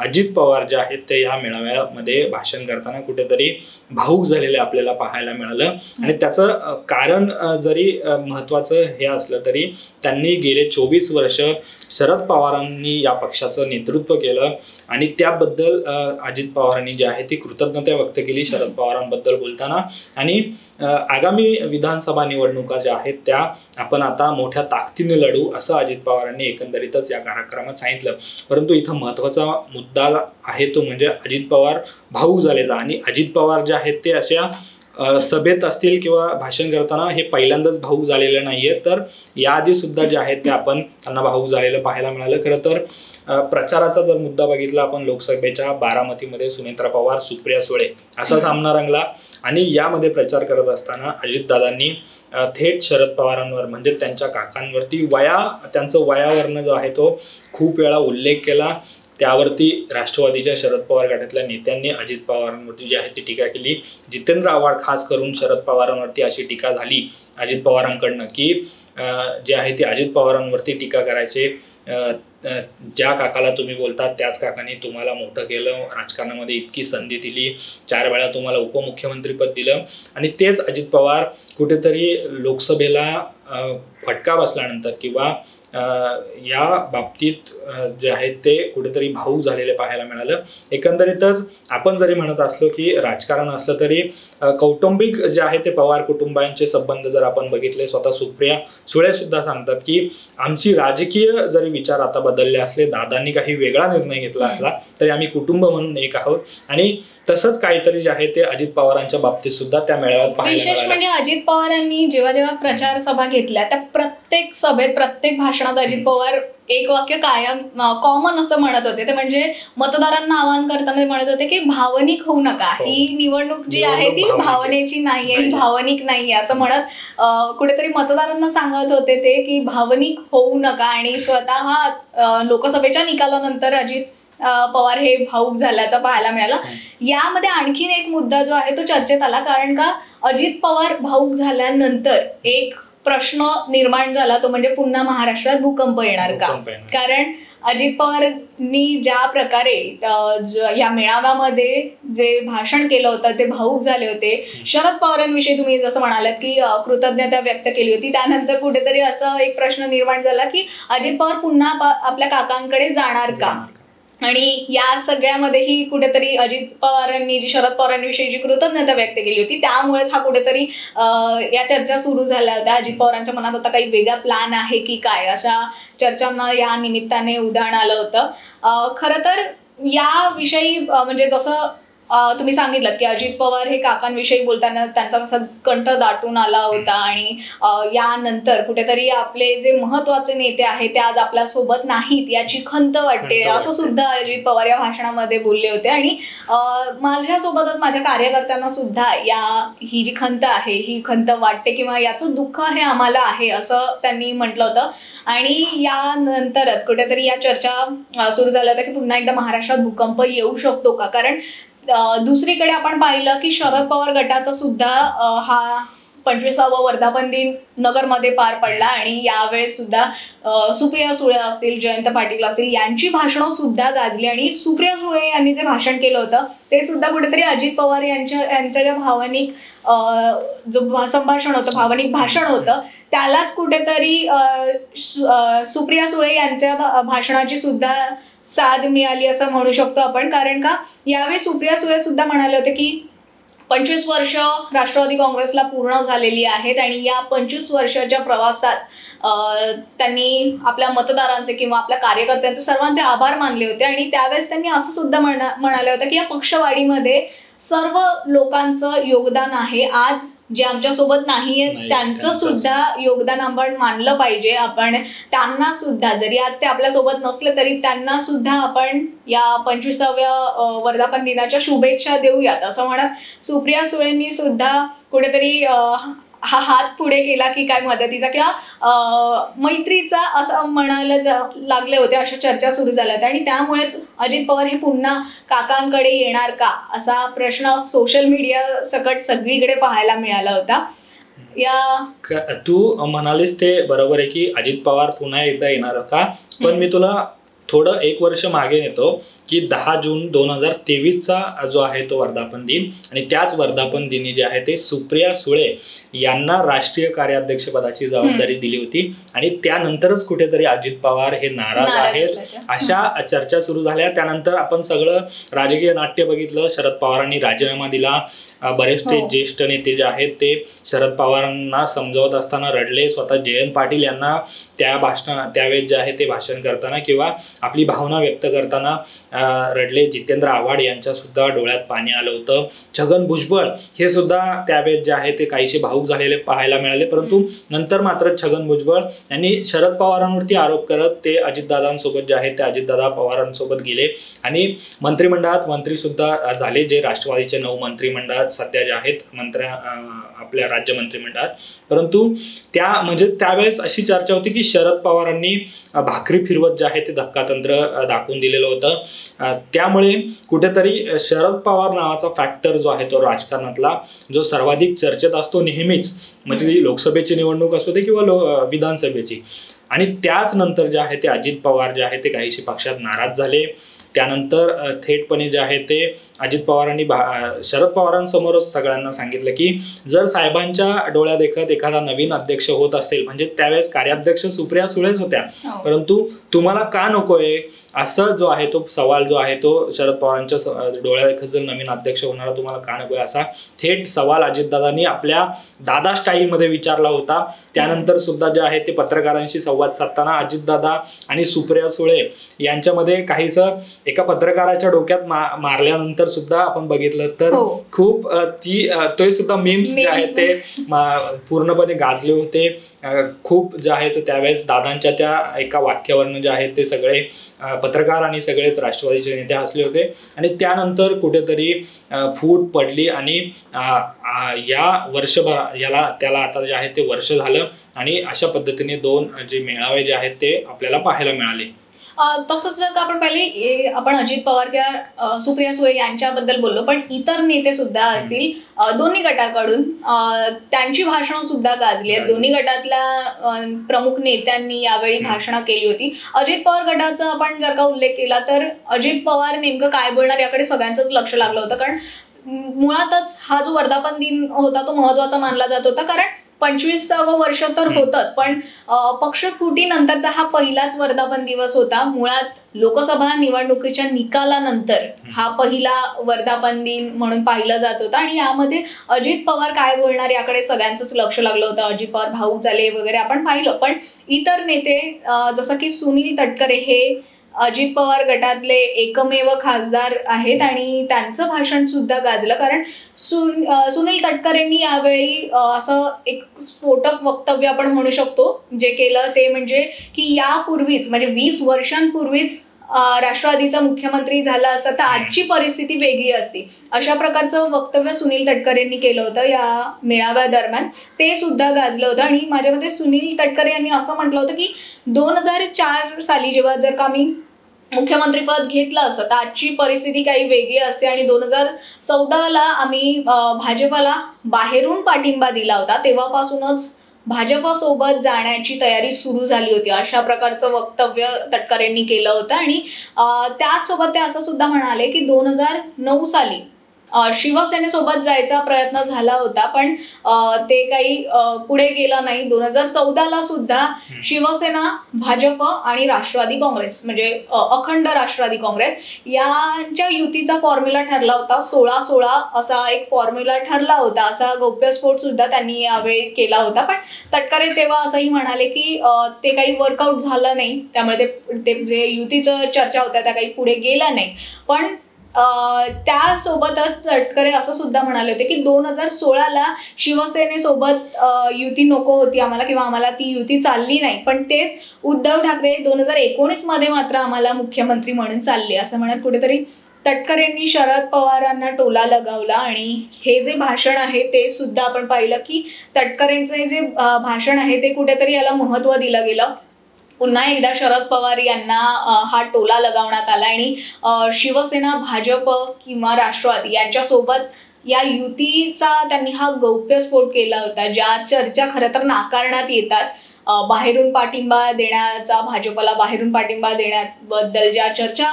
अजित पवार जे आहेत ते या मेळाव्यामध्ये भाषण करताना कुठेतरी भावूक झालेले आपल्याला पाहायला मिळालं. आणि त्याचं कारण जरी महत्त्वाचं हे असलं तरी त्यांनी गेले 24 वर्ष शरद पवारांनी या पक्षाचं नेतृत्व केलं आणि त्याबद्दल अजित पवारांनी जे आहे ती कृतज्ञता व्यक्त केली शरद पवारांबद्दल बोलताना. आणि आगामी विधानसभा निवडणुका ज्या आहेत त्या आपण आता मोठ्या ताकदीने लढू असं अजित पवारांनी एकंदरीतच या कार्यक्रमात सांगितलं. परंतु इथं महत्त्वाचा मुद्दा आहे तो म्हणजे अजित पवार भावूक झालेला. आणि अजित पवार जे आहेत ते अशा सभेत असतील किंवा भाषण करताना हे पहिल्यांदाच भावूक झालेलं नाहीये, तर याआधी सुद्धा जे आहेत ते आपण त्यांना भावूक झालेलं पाहायला मिळालं. खरं तर प्रचाराचा जर मुद्दा बघितला आपण लोकसभेच्या बारामतीमध्ये सुनेत्रा पवार सुप्रिया सुळे असा सामना रंगला आणि यामध्ये प्रचार करत असताना अजितदादांनी थेट शरद पवारांवर म्हणजे त्यांच्या काकांवरती त्यांचं वयावरनं जो आहे तो खूप वेळा उल्लेख केला. त्यावरती राष्ट्रवादीच्या शरद पवार गटातल्या नेत्यांनी अजित पवारांवरती जी आहे ती टीका केली. जितेंद्र आव्हाड खास करून शरद पवारांवरती अशी टीका झाली अजित पवारांकडनं की जे आहे ते अजित पवारांवरती टीका करायचे, ज्या काकाला तुम्ही बोलतात त्याच काकांनी तुम्हाला मोठं केलं, राजकारणामध्ये इतकी संधी दिली, 4 वेळा तुम्हाला उपमुख्यमंत्रीपद दिलं. आणि तेच अजित पवार कुठेतरी लोकसभेला फटका बसल्यानंतर किंवा या बाबतीत जे आहेत ते कुठेतरी भावूक झालेले पाहायला मिळालं. एकंदरीतच आपण जरी म्हणत असलो की राजकारण असलं तरी कौटुंबिक जे आहे ते पवार कुटुंबांचे संबंध जर आपण बघितले, स्वतः सुप्रिया सुळे सुद्धा सांगतात की आमची राजकीय जरी विचार आता बदलले असले, दादांनी काही वेगळा निर्णय घेतला असला तरी आम्ही कुटुंब म्हणून एक आहोत. आणि तसंच काहीतरी जे आहे ते अजित पवारांच्या बाबतीत सुद्धा त्या मेळाव्यात पाहायला मिळालं. विशेष म्हणजे अजित पवारांनी जेव्हा जेव्हा प्रचार सभा घेतल्या त्या प्रत्येक सभेत प्रत्येक भाषणात अजित पवार एक वाक्य कायम कॉमन असं म्हणत होते, ते म्हणजे मतदारांना आवाहन करताना म्हणत होते की भावनिक होऊ नका, ही निवडणूक जी आहे ती भावनेची नाहीये, ही भावनिक नाहीये असं म्हणत कुठेतरी मतदारांना सांगत होते ते की भावनिक होऊ नका. आणि स्वतः लोकसभेच्या निकालानंतर अजित पवार हे भावूक झाल्याचं पाहायला मिळालं. यामध्ये आणखीन एक मुद्दा जो आहे तो चर्चेत आला, कारण का अजित पवार भावूक झाल्यानंतर एक प्रश्न निर्माण झाला, तो म्हणजे पुन्हा महाराष्ट्रात भूकंप येणार का. कारण अजित पवारांनी ज्या प्रकारे या मेळाव्यामध्ये जे भाषण केलं होतं ते भावूक झाले होते. शरद पवारांविषयी तुम्ही जसं म्हणालात की कृतज्ञता व्यक्त केली होती, त्यानंतर कुठेतरी असा एक प्रश्न निर्माण झाला की अजित पवार पुन्हा आपल्या काकांकडे जाणार का. आणि या सगळ्यामध्येही कुठेतरी अजित पवारांनी जी शरद पवारांविषयी जी कृतज्ञता व्यक्त केली होती त्यामुळेच हा कुठेतरी या चर्चा सुरू झाल्या होत्या. अजित पवारांच्या मनात आता काही वेगळा प्लॅन आहे की काय, अशा चर्चांना या निमित्ताने उधाण आलं होतं. खरं तर याविषयी म्हणजे जसं तुम्ही सांगितलं की अजित पवार हे काकांविषयी बोलताना त्यांचा कसा कंठ दाटून आला होता आणि यानंतर कुठेतरी आपले जे महत्वाचे नेते आहेत ते आज आपल्या सोबत नाहीत याची खंत वाटते असं सुद्धा अजित पवार या भाषणामध्ये बोलले होते. आणि माझ्यासोबतच माझ्या कार्यकर्त्यांना सुद्धा ही जी खंत आहे ही खंत वाटते किंवा याचं दुःख हे आम्हाला आहे असं त्यांनी म्हटलं होतं. आणि यानंतरच कुठेतरी या चर्चा सुरू झाल्या होत्या की पुन्हा एकदा महाराष्ट्रात भूकंप येऊ शकतो का. कारण दुसरीकडे आपण पाहिलं की शरद पवार गटाचा सुद्धा हा 25वा वर्धापन दिन नगरमध्ये पार पडला आणि यावेळेस सुद्धा सुप्रिया सुळे असतील, जयंत पाटील असतील यांची भाषणं सुद्धा गाजली. आणि सुप्रिया सुळे यांनी जे भाषण केलं होतं ते सुद्धा कुठेतरी अजित पवार यांच्या ज्या भावनिक जो संभाषण होतं, भावनिक भाषण होतं त्यालाच कुठेतरी सुप्रिया सुळे यांच्या भाषणाची सुद्धा साथ मिळाली असं म्हणू शकतो आपण. कारण का यावेळी सुप्रिया सुळे सुद्धा म्हणाले होते की 25 वर्ष राष्ट्रवादी काँग्रेसला पूर्ण झालेली आहेत आणि या 25 वर्षाच्या प्रवासात त्यांनी आपल्या मतदारांचे किंवा आपल्या कार्यकर्त्यांचे सर्वांचे आभार मानले होते. आणि त्यावेळेस त्यांनी असं सुद्धा म्हणाले होते की या पक्षवाढीमध्ये सर्व लोकांचं योगदान आहे. आज जे आमच्यासोबत नाहीये त्यांचं सुद्धा योगदान आपण मानलं पाहिजे. आपण त्यांना सुद्धा जरी आज ते आपल्यासोबत नसले तरी त्यांना सुद्धा आपण या 25व्या वर्धापन दिनाच्या शुभेच्छा देऊयात असं म्हणत सुप्रिया सुळेंनी सुद्धा कुठेतरी हा हात पुढे केला की काय मदतीचा किंवा मैत्रीचा असं म्हणायला लागले होते. अशा चर्चा सुरू झाल्या होत्या आणि त्यामुळेच अजित पवार हे पुन्हा काकांकडे येणार का असा प्रश्न सोशल मीडिया सकट सगळीकडे पाहायला मिळाला होता. तू म्हणालीस ते बरोबर आहे की अजित पवार पुन्हा एकदा येणार का. पण मी तुला थोडं 1 वर्ष मागे नेतो की 10 जून 2023चा जो आहे तो वर्धापन दिन आणि त्याच वर्धापन दिनी जे आहे ते सुप्रिया सुळे यांना राष्ट्रीय कार्याध्यक्षपदाची जबाबदारी दिली होती आणि त्यानंतरच कुठेतरी अजित पवार हे नाराज आहेत अशा चर्चा सुरू झाल्या. त्यानंतर आपण सगळं राजकीय नाट्य बघितलं. शरद पवारांनी राजीनामा दिला. बरेचसे ज्येष्ठ नेते जे आहेत ते शरद पवारांना समजावत असताना रडले. स्वतः जयंत पाटील यांना त्यावेळेस जे आहे ते भाषण करताना किंवा आपली भावना व्यक्त करताना रडले. जितेंद्र आव्हाड यांच्या सुद्धा डोळ्यात पाणी आलं होतं. छगन भुजबळ हे सुद्धा त्यावेळेस जे आहे ते काहीसे भावूक झालेले पाहायला मिळाले. परंतु नंतर मात्र छगन भुजबळ यांनी शरद पवारांवरती आरोप करत ते अजितदादांसोबत जे आहे ते अजितदादा पवारांसोबत गेले आणि मंत्रिमंडळात मंत्री सुद्धा झाले. जे राष्ट्रवादीचे 9 मंत्रिमंडळात सध्या जे आहेत आपल्या राज्य मंत्रिमंडळात. परंतु त्यावेळेस अशी चर्चा होती की शरद पवारांनी भाकरी फिरवत जे आहे ते धक्कातंत्र दाखवून दिलेलं होतं. त्यामुळे कुठेतरी शरद पवार नावाचा फॅक्टर जो आहे तो राजकारणातला जो सर्वाधिक चर्चेत असतो नेहमीच, म्हणजे लोकसभेची निवडणूक असू दे किंवा विधानसभेची. आणि त्याच नंतर जे आहे ते अजित पवार जे आहे ते काहीशी पक्षात नाराज झाले. त्यानंतर थेटपणे जे आहे ते अजित पवारांनी शरद पवारांसमोरच सगळ्यांना सांगितलं की जर साहेबांच्या डोळ्या देखत एखादा नवीन अध्यक्ष होत असेल, म्हणजे त्यावेळेस कार्याध्यक्ष सुप्रिया सुळेच होत्या, परंतु तुम्हाला का नकोय असं जो आहे तो सवाल जो आहे तो शरद पवारांच्या डोळ्या देखत जर नवीन अध्यक्ष होणारा तुम्हाला का नकोय असा थेट सवाल अजितदादांनी आपल्या दादा स्टाईलमध्ये विचारला होता. त्यानंतर सुद्धा जे आहे ते पत्रकारांशी संवाद साधताना अजितदादा आणि सुप्रिया सुळे यांच्यामध्ये काहीसं एका पत्रकाराच्या डोक्यात मारल्यानंतर सुद्धा आपण बघितलं तर खूप ते सुद्धा मीम्स जे आहेत ते पूर्णपणे गाजले होते. खूप जे आहे तो त्यावेळेस दादांच्या त्या एका वाक्यावरनं जे आहे ते सगळे पत्रकार आणि सगळेच राष्ट्रवादीचे नेते हसले होते. आणि त्यानंतर कुठेतरी फूट पडली आणि या वर्षभर त्याला आता जे आहे ते वर्ष झालं आणि अशा पद्धतीने 2 जे मेळावे जे आहेत ते आपल्याला पाहायला मिळाले. तसंच जर का आपण पहिले आपण अजित पवार किंवा सुप्रिया सुळे यांच्याबद्दल बोललो, पण इतर नेते सुद्धा असतील दोन्ही गटाकडून त्यांची भाषणं सुद्धा गाजली आहेत. दोन्ही गटातल्या प्रमुख नेत्यांनी यावेळी भाषणं केली होती. अजित पवार गटाचा आपण जर का उल्लेख केला तर अजित पवार नेमकं काय बोलणार याकडे सगळ्यांचंच लक्ष लागलं होतं. कारण मुळातच हा जो वर्धापन दिन होता तो महत्वाचा मानला जात होता. कारण 25वं वर्ष तर होतच, पण पक्षफुटीनंतरचा हा पहिलाच वर्धापन दिवस होता. मुळात लोकसभा निवडणुकीच्या निकालानंतर हा पहिला वर्धापन दिन म्हणून पाहिलं जात होतं आणि यामध्ये अजित पवार काय बोलणार याकडे सगळ्यांचंच लक्ष लागलं होतं. अजित पवार भाऊक झाले वगैरे आपण पाहिलं, पण इतर नेते जसं की सुनील तटकरे हे अजित पवार गटातले एकमेव खासदार आहेत आणि त्यांचं भाषण सुद्धा गाजलं. कारण सुनील तटकरेंनी यावेळी असं एक स्फोटक वक्तव्य आपण म्हणू शकतो जे केलं ते म्हणजे की यापूर्वीच म्हणजे 20 वर्षांपूर्वीच राष्ट्रवादीचा मुख्यमंत्री झाला असता तर आजची परिस्थिती वेगळी असती, अशा प्रकारचं वक्तव्य सुनील तटकरेंनी केलं होतं या मेळाव्या दरम्यान. ते सुद्धा गाजलं होतं. आणि माझ्या मते सुनील तटकरे यांनी असं म्हटलं होतं की 2004 साली जेव्हा जर का मी मुख्यमंत्रीपद घेतलं असतं तर आजची परिस्थिती काही वेगळी असते. आणि 2014ला आम्ही भाजपाला बाहेरून पाठिंबा दिला होता, तेव्हापासूनच भाजपसोबत जाण्याची तयारी सुरू झाली होती, अशा प्रकारचं वक्तव्य तटकरेंनी केलं होतं. आणि त्याचसोबत ते असं सुद्धा म्हणाले की 2009 साली शिवसेनेसोबत जायचा प्रयत्न झाला होता पण ते काही पुढे गेलं नाही. 2014ला सुद्धा शिवसेना, भाजप आणि राष्ट्रवादी काँग्रेस म्हणजे अखंड राष्ट्रवादी काँग्रेस यांच्या युतीचा फॉर्म्युला ठरला होता. 16-16 असा एक फॉर्म्युला ठरला होता, असा गौप्यस्फोट सुद्धा त्यांनी यावेळी केला होता. पण तटकरे तेव्हा असंही म्हणाले की ते काही वर्कआउट झालं नाही, त्यामुळे ते जे युतीचं चर्चा होत्या त्या काही पुढे गेल्या नाही. पण त्यासोबतच तटकरे असं सुद्धा म्हणाले होते की 2016ला शिवसेनेसोबत युती नको होती आम्हाला किंवा आम्हाला ती युती चालली नाही, पण तेच उद्धव ठाकरे 2019 मध्ये मात्र आम्हाला मुख्यमंत्री म्हणून चालले, असं म्हणत कुठेतरी तटकरेंनी शरद पवारांना टोला लगावला. आणि हे जे भाषण आहे ते सुद्धा आपण पाहिलं की तटकरेंचे जे भाषण आहे ते कुठेतरी याला महत्त्व दिलं गेलं. पुन्हा एकदा शरद पवार यांना हा टोला लगावण्यात आला आणि शिवसेना, भाजप किंवा राष्ट्रवादी यांच्यासोबत या युतीचा त्यांनी हा गौप्यस्फोट केला होता. ज्या चर्चा खरं तर नाकारण्यात येतात, बाहेरून पाठिंबा देण्याचा, भाजपला बाहेरून पाठिंबा देण्याबद्दल ज्या चर्चा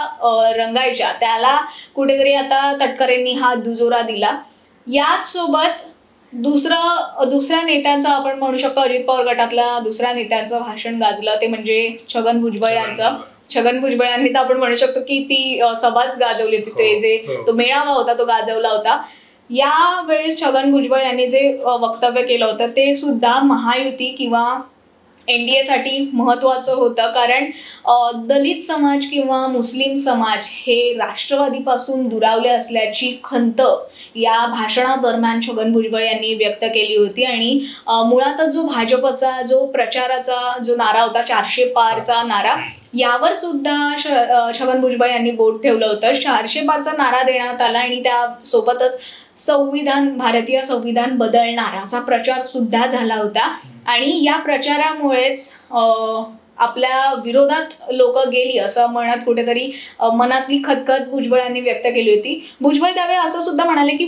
रंगायच्या त्याला कुठेतरी आता तटकरेंनी हा दुजोरा दिला. याचसोबत दुसऱ्या नेत्यांचं आपण म्हणू शकतो, अजित पवार गटातल्या दुसऱ्या नेत्यांचं भाषण गाजलं ते म्हणजे छगन भुजबळ यांचं. छगन भुजबळ यांनी तर आपण म्हणू शकतो की ती सभाच गाजवली होती, ते जे तो मेळावा होता तो गाजवला होता. यावेळेस छगन भुजबळ यांनी जे वक्तव्य केलं होतं ते सुद्धा महायुती किंवा NDA साठी महत्त्वाचं होतं. कारण दलित समाज किंवा मुस्लिम समाज हे राष्ट्रवादीपासून दुरावले असल्याची खंत या भाषणादरम्यान छगन भुजबळ यांनी व्यक्त केली होती. आणि मुळातच जो भाजपचा जो प्रचाराचा जो नारा होता 400 पारचा नारा, यावर सुद्धा छगन भुजबळ यांनी बोट ठेवलं होतं. 400 पारचा नारा देण्यात आला आणि त्यासोबतच भारतीय संविधान बदलणार असा प्रचार सुद्धा झाला होता. आणि या प्रचारामुळेच आपल्या विरोधात लोक गेली असं म्हणत कुठेतरी मनातली खतखत भुजबळ यांनी व्यक्त केली होती. भुजबळ त्यावेळी असं सुद्धा म्हणाले की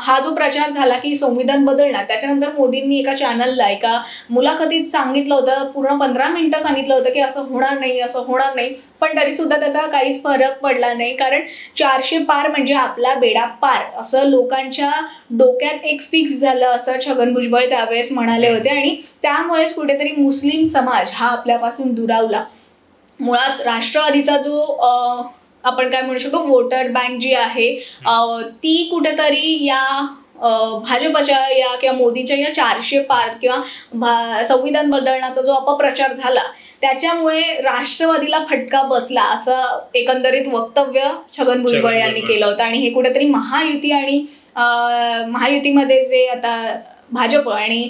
हा जो प्रचार झाला की संविधान बदलणार, त्याच्यानंतर मोदींनी एका चॅनलला एका मुलाखतीत सांगितलं होतं, पूर्ण 15 मिनिटं सांगितलं होतं की असं होणार नाही, असं होणार नाही. पण तरी सुद्धा त्याचा काहीच फरक पडला नाही. कारण 400 पार म्हणजे आपला बेडा पार असं लोकांच्या डोक्यात एक फिक्स झालं असं छगन भुजबळ त्यावेळेस म्हणाले होते. आणि त्यामुळेच कुठेतरी मुस्लिम समाज हा आपल्यापासून दुरावला. मुळात राष्ट्रवादीचा जो आपण काय म्हणू शकतो वोटर बँक जी आहे ती कुठेतरी या भाजपच्या या किंवा मोदीच्या या 400 पार किंवा संविधान बदलण्याचा जो अपप्रचार झाला त्याच्यामुळे राष्ट्रवादीला फटका बसला असं एकंदरीत वक्तव्य छगन भुजबळ यांनी केलं होतं. आणि हे कुठेतरी महायुती आणि महायुतीमध्ये जे आता भाजप आणि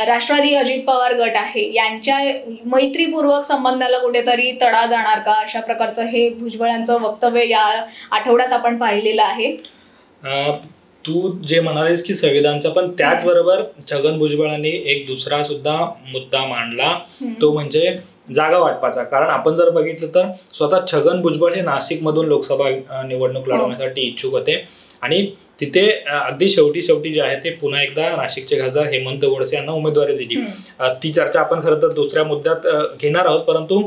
राष्ट्रवादी अजित पवार गट आहे यांच्या मैत्रीपूर्वक संबंधाला कुठेतरी तडा जाणार का, अशा प्रकारचं हे भुजबळांचं वक्तव्य या आठवड्यात आपण पाहिलेलं आहे. तू जे म्हणालीस की संविधानचा, पण त्याचबरोबर छगन भुजबळांनी एक दुसरा सुद्धा मुद्दा मांडला, तो म्हणजे जागा वाटपाचा. कारण आपण जर बघितलं तर स्वतः छगन भुजबळ हे नाशिकमधून लोकसभा निवडणूक लढवण्यासाठी इच्छुक होते आणि तिथे अगदी शेवटी जे आहे ते पुन्हा एकदा नाशिकचे खासदार हेमंत गोडसे यांना उमेदवारी दिली. ती चर्चा आपण खरं तर दुसऱ्या मुद्द्यात घेणार आहोत, परंतु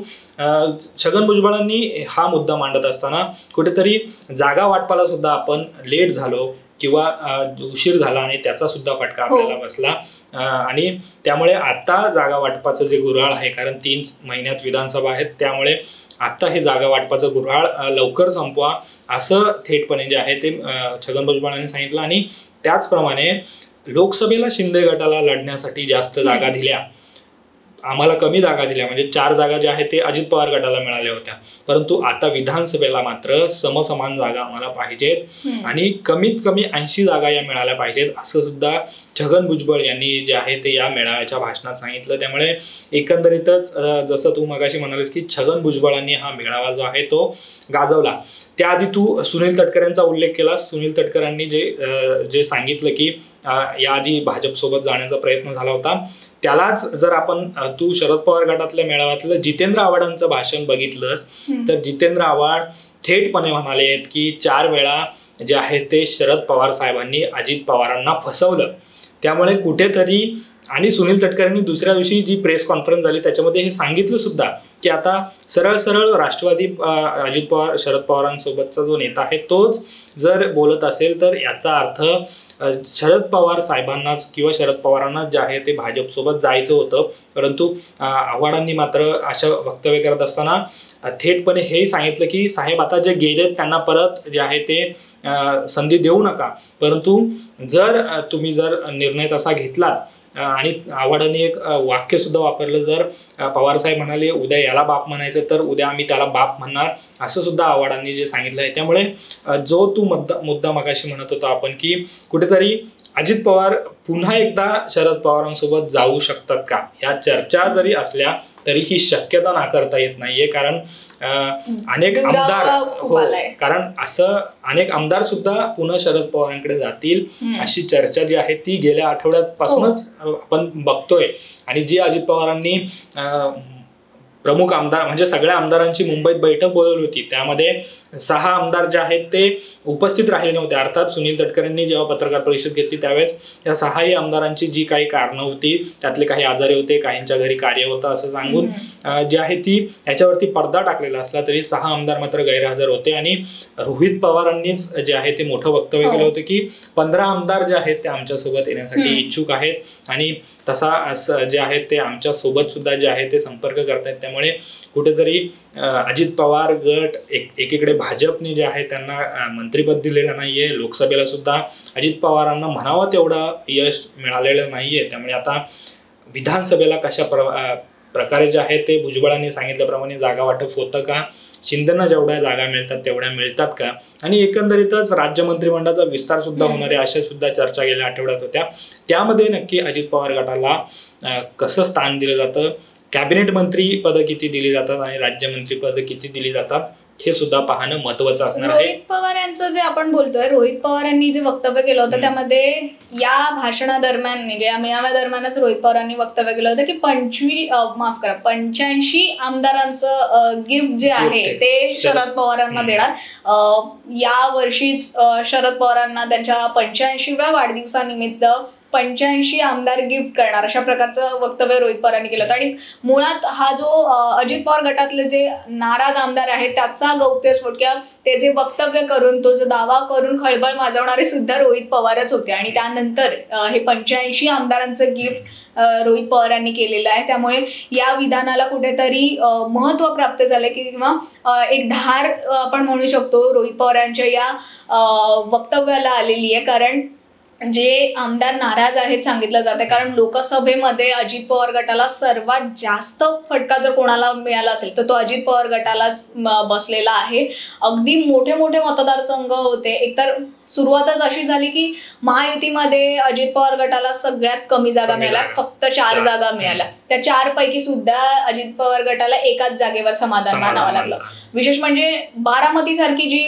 छगन भुजबळांनी हा मुद्दा मांडत असताना कुठेतरी जागा वाटपाला सुद्धा आपण लेट झालो किंवा उशीर झाला आणि त्याचा सुद्धा फटका आपल्याला बसला. आणि त्यामुळे आता जागा वाटपाचं जे गुऱ्हाळ आहे, कारण 3 महिन्यात विधानसभा आहेत, त्यामुळे आता हे जागा वाटपाचं गुऱ्हाळ लवकर संपवा असं थेटपणे जे आहे ते छगन भुजबळांनी सांगितलं. आणि त्याचप्रमाणे लोकसभेला शिंदे गटाला लढण्यासाठी जास्त जागा दिल्या आम्हाला कमी जागा दिल्या, म्हणजे 4 जागा ज्या आहेत ते अजित पवार गटाला मिळाल्या होत्या, परंतु आता विधानसभेला मात्र समसमान जागा आम्हाला पाहिजेत आणि कमीत कमी 80 जागा या मिळाल्या पाहिजेत, असं सुद्धा छगन भुजबळ यांनी जे आहे ते या मेळाव्याच्या भाषणात सांगितलं. त्यामुळे एकंदरीतच जसं तू मगाशी म्हणालीस की छगन भुजबळांनी हा मेळावा जो आहे तो गाजवला. त्याआधी तू सुनील तटकरेंचा उल्लेख केला. सुनील तटकरांनी जे सांगितलं की याआधी भाजपसोबत जाण्याचा प्रयत्न झाला होता, त्यालाच जर आपण तू शरद पवार गटातल्या मेळाव्यातलं जितेंद्र आव्हाडांचं भाषण बघितलंस तर जितेंद्र आव्हाड थेटपणे म्हणाले की 4 वेळा जे आहे ते शरद पवार साहेबांनी अजित पवारांना फसवलं. त्यामुळे कुठेतरी आणि सुनील तटकरेंनी दुसऱ्या दिवशी जी प्रेस कॉन्फरन्स झाली त्याच्यामध्ये हे सांगितलं सुद्धा की आता सरळ सरळ राष्ट्रवादी अजित पवार शरद पवारांसोबतचा जो नेता आहे तोच जर बोलत असेल तर याचा अर्थ शरद पवार साहेबांनाच किंवा शरद पवारांनाच जे आहे ते भाजपसोबत जायचं होतं. परंतु आव्हाडांनी मात्र अशा वक्तव्य करत असताना थेटपणे हेही सांगितलं की साहेब आता जे गेलेत त्यांना परत जे आहे ते संधी देऊ नका, परंतु जर तुम्ही निर्णय तसा घेतलात आणि आव्हाडांनी एक वाक्य सुद्धा वापरलं, जर पवारसाहेब म्हणाले उद्या याला बाप म्हणायचं तर उद्या आम्ही त्याला बाप म्हणणार, असं सुद्धा आव्हाडांनी जे सांगितलं आहे. त्यामुळे जो तू मुद्दा मगाशी म्हणत होता आपण की कुठेतरी अजित पवार पुन्हा एकदा शरद पवारांसोबत जाऊ शकतात का, या चर्चा जरी असल्या तरी ही शक्यता नाकारता येत नाहीये. कारण अनेक आमदार कारण असं अनेक आमदार सुद्धा पुन्हा शरद पवारांकडे जातील अशी चर्चा जी आहे ती गेल्या आठवड्यापासूनच आपण बघतोय. आणि जी अजित पवारांनी प्रमुख आमदार म्हणजे सगळ्या आमदारांची मुंबईत बैठक बोलवली होती, त्यामध्ये 6 आमदार जे आहेत ते उपस्थित राहिले नव्हते. अर्थात सुनील तटकरेंनी जेव्हा पत्रकार परिषद घेतली त्यावेळेस या 6ही आमदारांची जी काही कारणं होती, त्यातले काही आजारी होते, काहींच्या घरी कार्य होतं असं सांगून जी आहे ती याच्यावरती पडदा टाकलेला असला तरी 6 आमदार मात्र गैरहजर होते. आणि रोहित पवारांनीच जे आहे ते मोठं वक्तव्य केलं होतं की 15 आमदार जे आहेत ते आमच्यासोबत येण्यासाठी इच्छुक आहेत आणि तसा जे आहे ते आमच्या सोबत सुद्धा जे आहे ते संपर्क करतायत. त्यामुळे कुठेतरी अजित पवार गट एकीकडे भाजपने जे आहे त्यांना मंत्रिपद दिलेलं नाहीये, लोकसभेला सुद्धा अजित पवारांना म्हणावं तेवढं यश मिळालेलं नाहीये. त्यामुळे आता विधानसभेला कशा प्रकारे जे आहे ते भुजबळांनी सांगितल्याप्रमाणे जागा वाटप होतं का, शिंदेना जेवढ्या जागा मिळतात तेवढ्या मिळतात का, आणि एकंदरीतच राज्य मंत्रिमंडळाचा विस्तार सुद्धा होणार आहे अशा सुद्धा चर्चा गेल्या आठवड्यात होत्या. त्यामध्ये नक्की अजित पवार गटाला कसं स्थान दिलं जातं, कॅबिनेट मंत्री पद किती दिली जातात आणि राज्यमंत्री पद किती दिली जातात हे सुद्धा पाहणं महत्वाचं असणार आहे. रोहित पवार यांचं जे आपण बोलतोय, रोहित पवारांनी जे वक्तव्य केलं होतं त्यामध्ये या भाषणादरम्यान म्हणजे या मेळाव्यादरम्यानच रोहित पवारांनी वक्तव्य केलं होतं की 85 आमदारांचं गिफ्ट जे आहे ते शरद पवारांना देणार. या वर्षीच शरद पवारांना त्यांच्या 85व्या वाढदिवसानिमित्त 85 आमदार गिफ्ट करणार अशा प्रकारचं वक्तव्य रोहित पवारांनी केलं होतं. आणि मुळात हा जो अजित पवार गटातले जे नाराज आमदार आहेत त्याचा गौप्यस्फोट किंवा ते जे वक्तव्य करून तो जो दावा करून खळबळ माजवणारे सुद्धा रोहित पवारच होते. आणि त्यानंतर हे 85 आमदारांचं गिफ्ट रोहित पवारांनी केलेलं आहे. त्यामुळे या विधानाला कुठेतरी महत्त्व प्राप्त झालं किंवा एक धार आपण म्हणू शकतो रोहित पवारांच्या या वक्तव्याला आलेली आहे. कारण जे आमदार नाराज आहेत सांगितलं जाते, कारण लोकसभेमध्ये अजित पवार गटाला सर्वात जास्त फटका जर कोणाला मिळाला असेल तर तो अजित पवार गटालाच बसलेला आहे. अगदी मोठे मोठे मतदारसंघ होते. एकतर सुरुवातच अशी झाली की महायुतीमध्ये अजित पवार गटाला सगळ्यात कमी जागा मिळाल्या, फक्त 4 जागा मिळाल्या. त्या 4 पैकी सुद्धा अजित पवार गटाला एकाच जागेवर समाधान मानावं लागलं. विशेष म्हणजे बारामती सारखी जी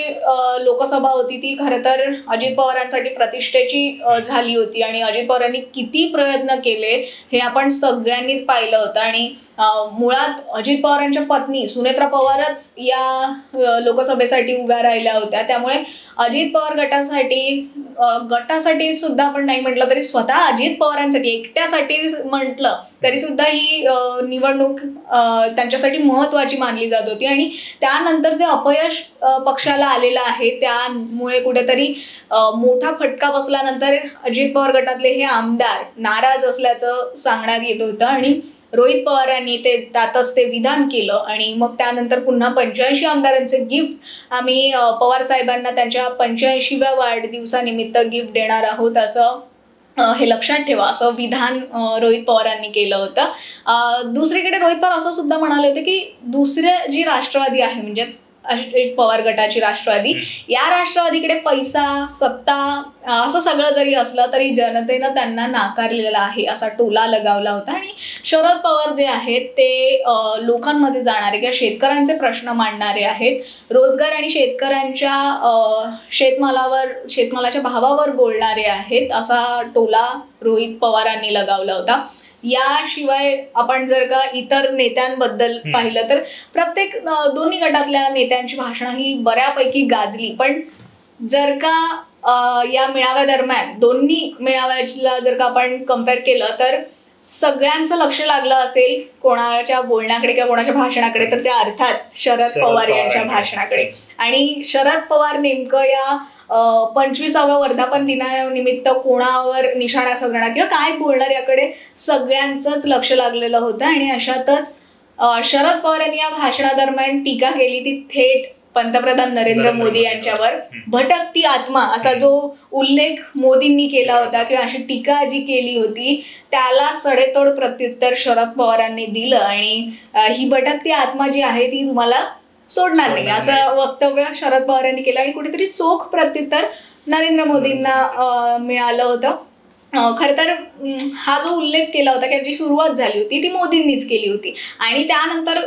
लोकसभा होती ती खरं तर अजित पवारांसाठी प्रतिष्ठेची झाली होती आणि अजित पवारांनी किती प्रयत्न केले हे आपण सगळ्यांनीच पाहिलं होतं. आणि मुळात अजित पवारांच्या पत्नी सुनेत्रा पवारच या लोकसभेसाठी उभ्या राहिल्या होत्या. त्यामुळे अजित पवार गटासाठी सुद्धा आपण नाही म्हटलं तरी स्वतः अजित पवारांसाठी एकट्यासाठी म्हटलं तरी सुद्धा ही निवडणूक त्यांच्यासाठी महत्वाची मानली जात होती. आणि त्यानंतर जे अपयश पक्षाला आलेलं आहे त्यामुळे कुठेतरी मोठा फटका बसल्यानंतर अजित पवार गटातले हे आमदार नाराज असल्याचं सांगण्यात येत होतं. आणि रोहित पवारांनी त्यातच ते विधान केलं आणि मग त्यानंतर पुन्हा 85 आमदारांचे गिफ्ट आम्ही पवार साहेबांना त्यांच्या 85व्या वाढदिवसानिमित्त गिफ्ट देणार आहोत असं हे लक्षात ठेवा असं विधान रोहित पवारांनी केलं होतं. दुसरीकडे रोहित पवार असं सुद्धा म्हणाले होते की दुसऱ्या जी राष्ट्रवादी आहे म्हणजेच पवार गटाची राष्ट्रवादी, या राष्ट्रवादीकडे पैसा सत्ता असं सगळं जरी असलं तरी जनतेनं त्यांना नाकारलेला आहे असा टोला लगावला होता. आणि शरद पवार जे आहेत ते लोकांमध्ये जाणारे किंवा शेतकऱ्यांचे प्रश्न मांडणारे आहेत, रोजगार आणि शेतकऱ्यांच्या शेतमालाच्या भावावर बोलणारे आहेत असा टोला रोहित पवारांनी लगावला होता. याशिवाय आपण जर का इतर नेत्यांबद्दल पाहिलं तर प्रत्येक दोन्ही गटातल्या नेत्यांची भाषणं ही बऱ्यापैकी गाजली. पण जर का या मेळाव्यादरम्यान दोन्ही मेळाव्याला जर का आपण कम्पेअर केलं तर सगळ्यांचं लक्ष लागलं असेल कोणाच्या बोलण्याकडे किंवा कोणाच्या भाषणाकडे, तर त्या अर्थात शरद पवार यांच्या भाषणाकडे. आणि शरद पवार नेमकं या 25व्या वर्धापन दिनानिमित्त कोणावर निशाणा साधणार किंवा काय बोलणार याकडे सगळ्यांचंच लक्ष लागलेलं होतं. आणि अशातच शरद पवार यांनी या भाषणादरम्यान टीका केली ती थेट पंतप्रधान नरेंद्र मोदी यांच्यावर. भटकती आत्मा असा जो उल्लेख मोदींनी केला होता किंवा अशी टीका जी केली होती त्याला सडेतोड प्रत्युत्तर शरद पवारांनी दिलं. आणि ही भटकती आत्मा जी आहे ती तुम्हाला सोडणार नाही असं वक्तव्य शरद पवार यांनी केलं. आणि कुठेतरी चोख प्रत्युत्तर नरेंद्र मोदींना मिळालं होतं. खरं तर हा जो उल्लेख केला होता की जी सुरुवात झाली होती ती मोदींनीच केली होती आणि त्यानंतर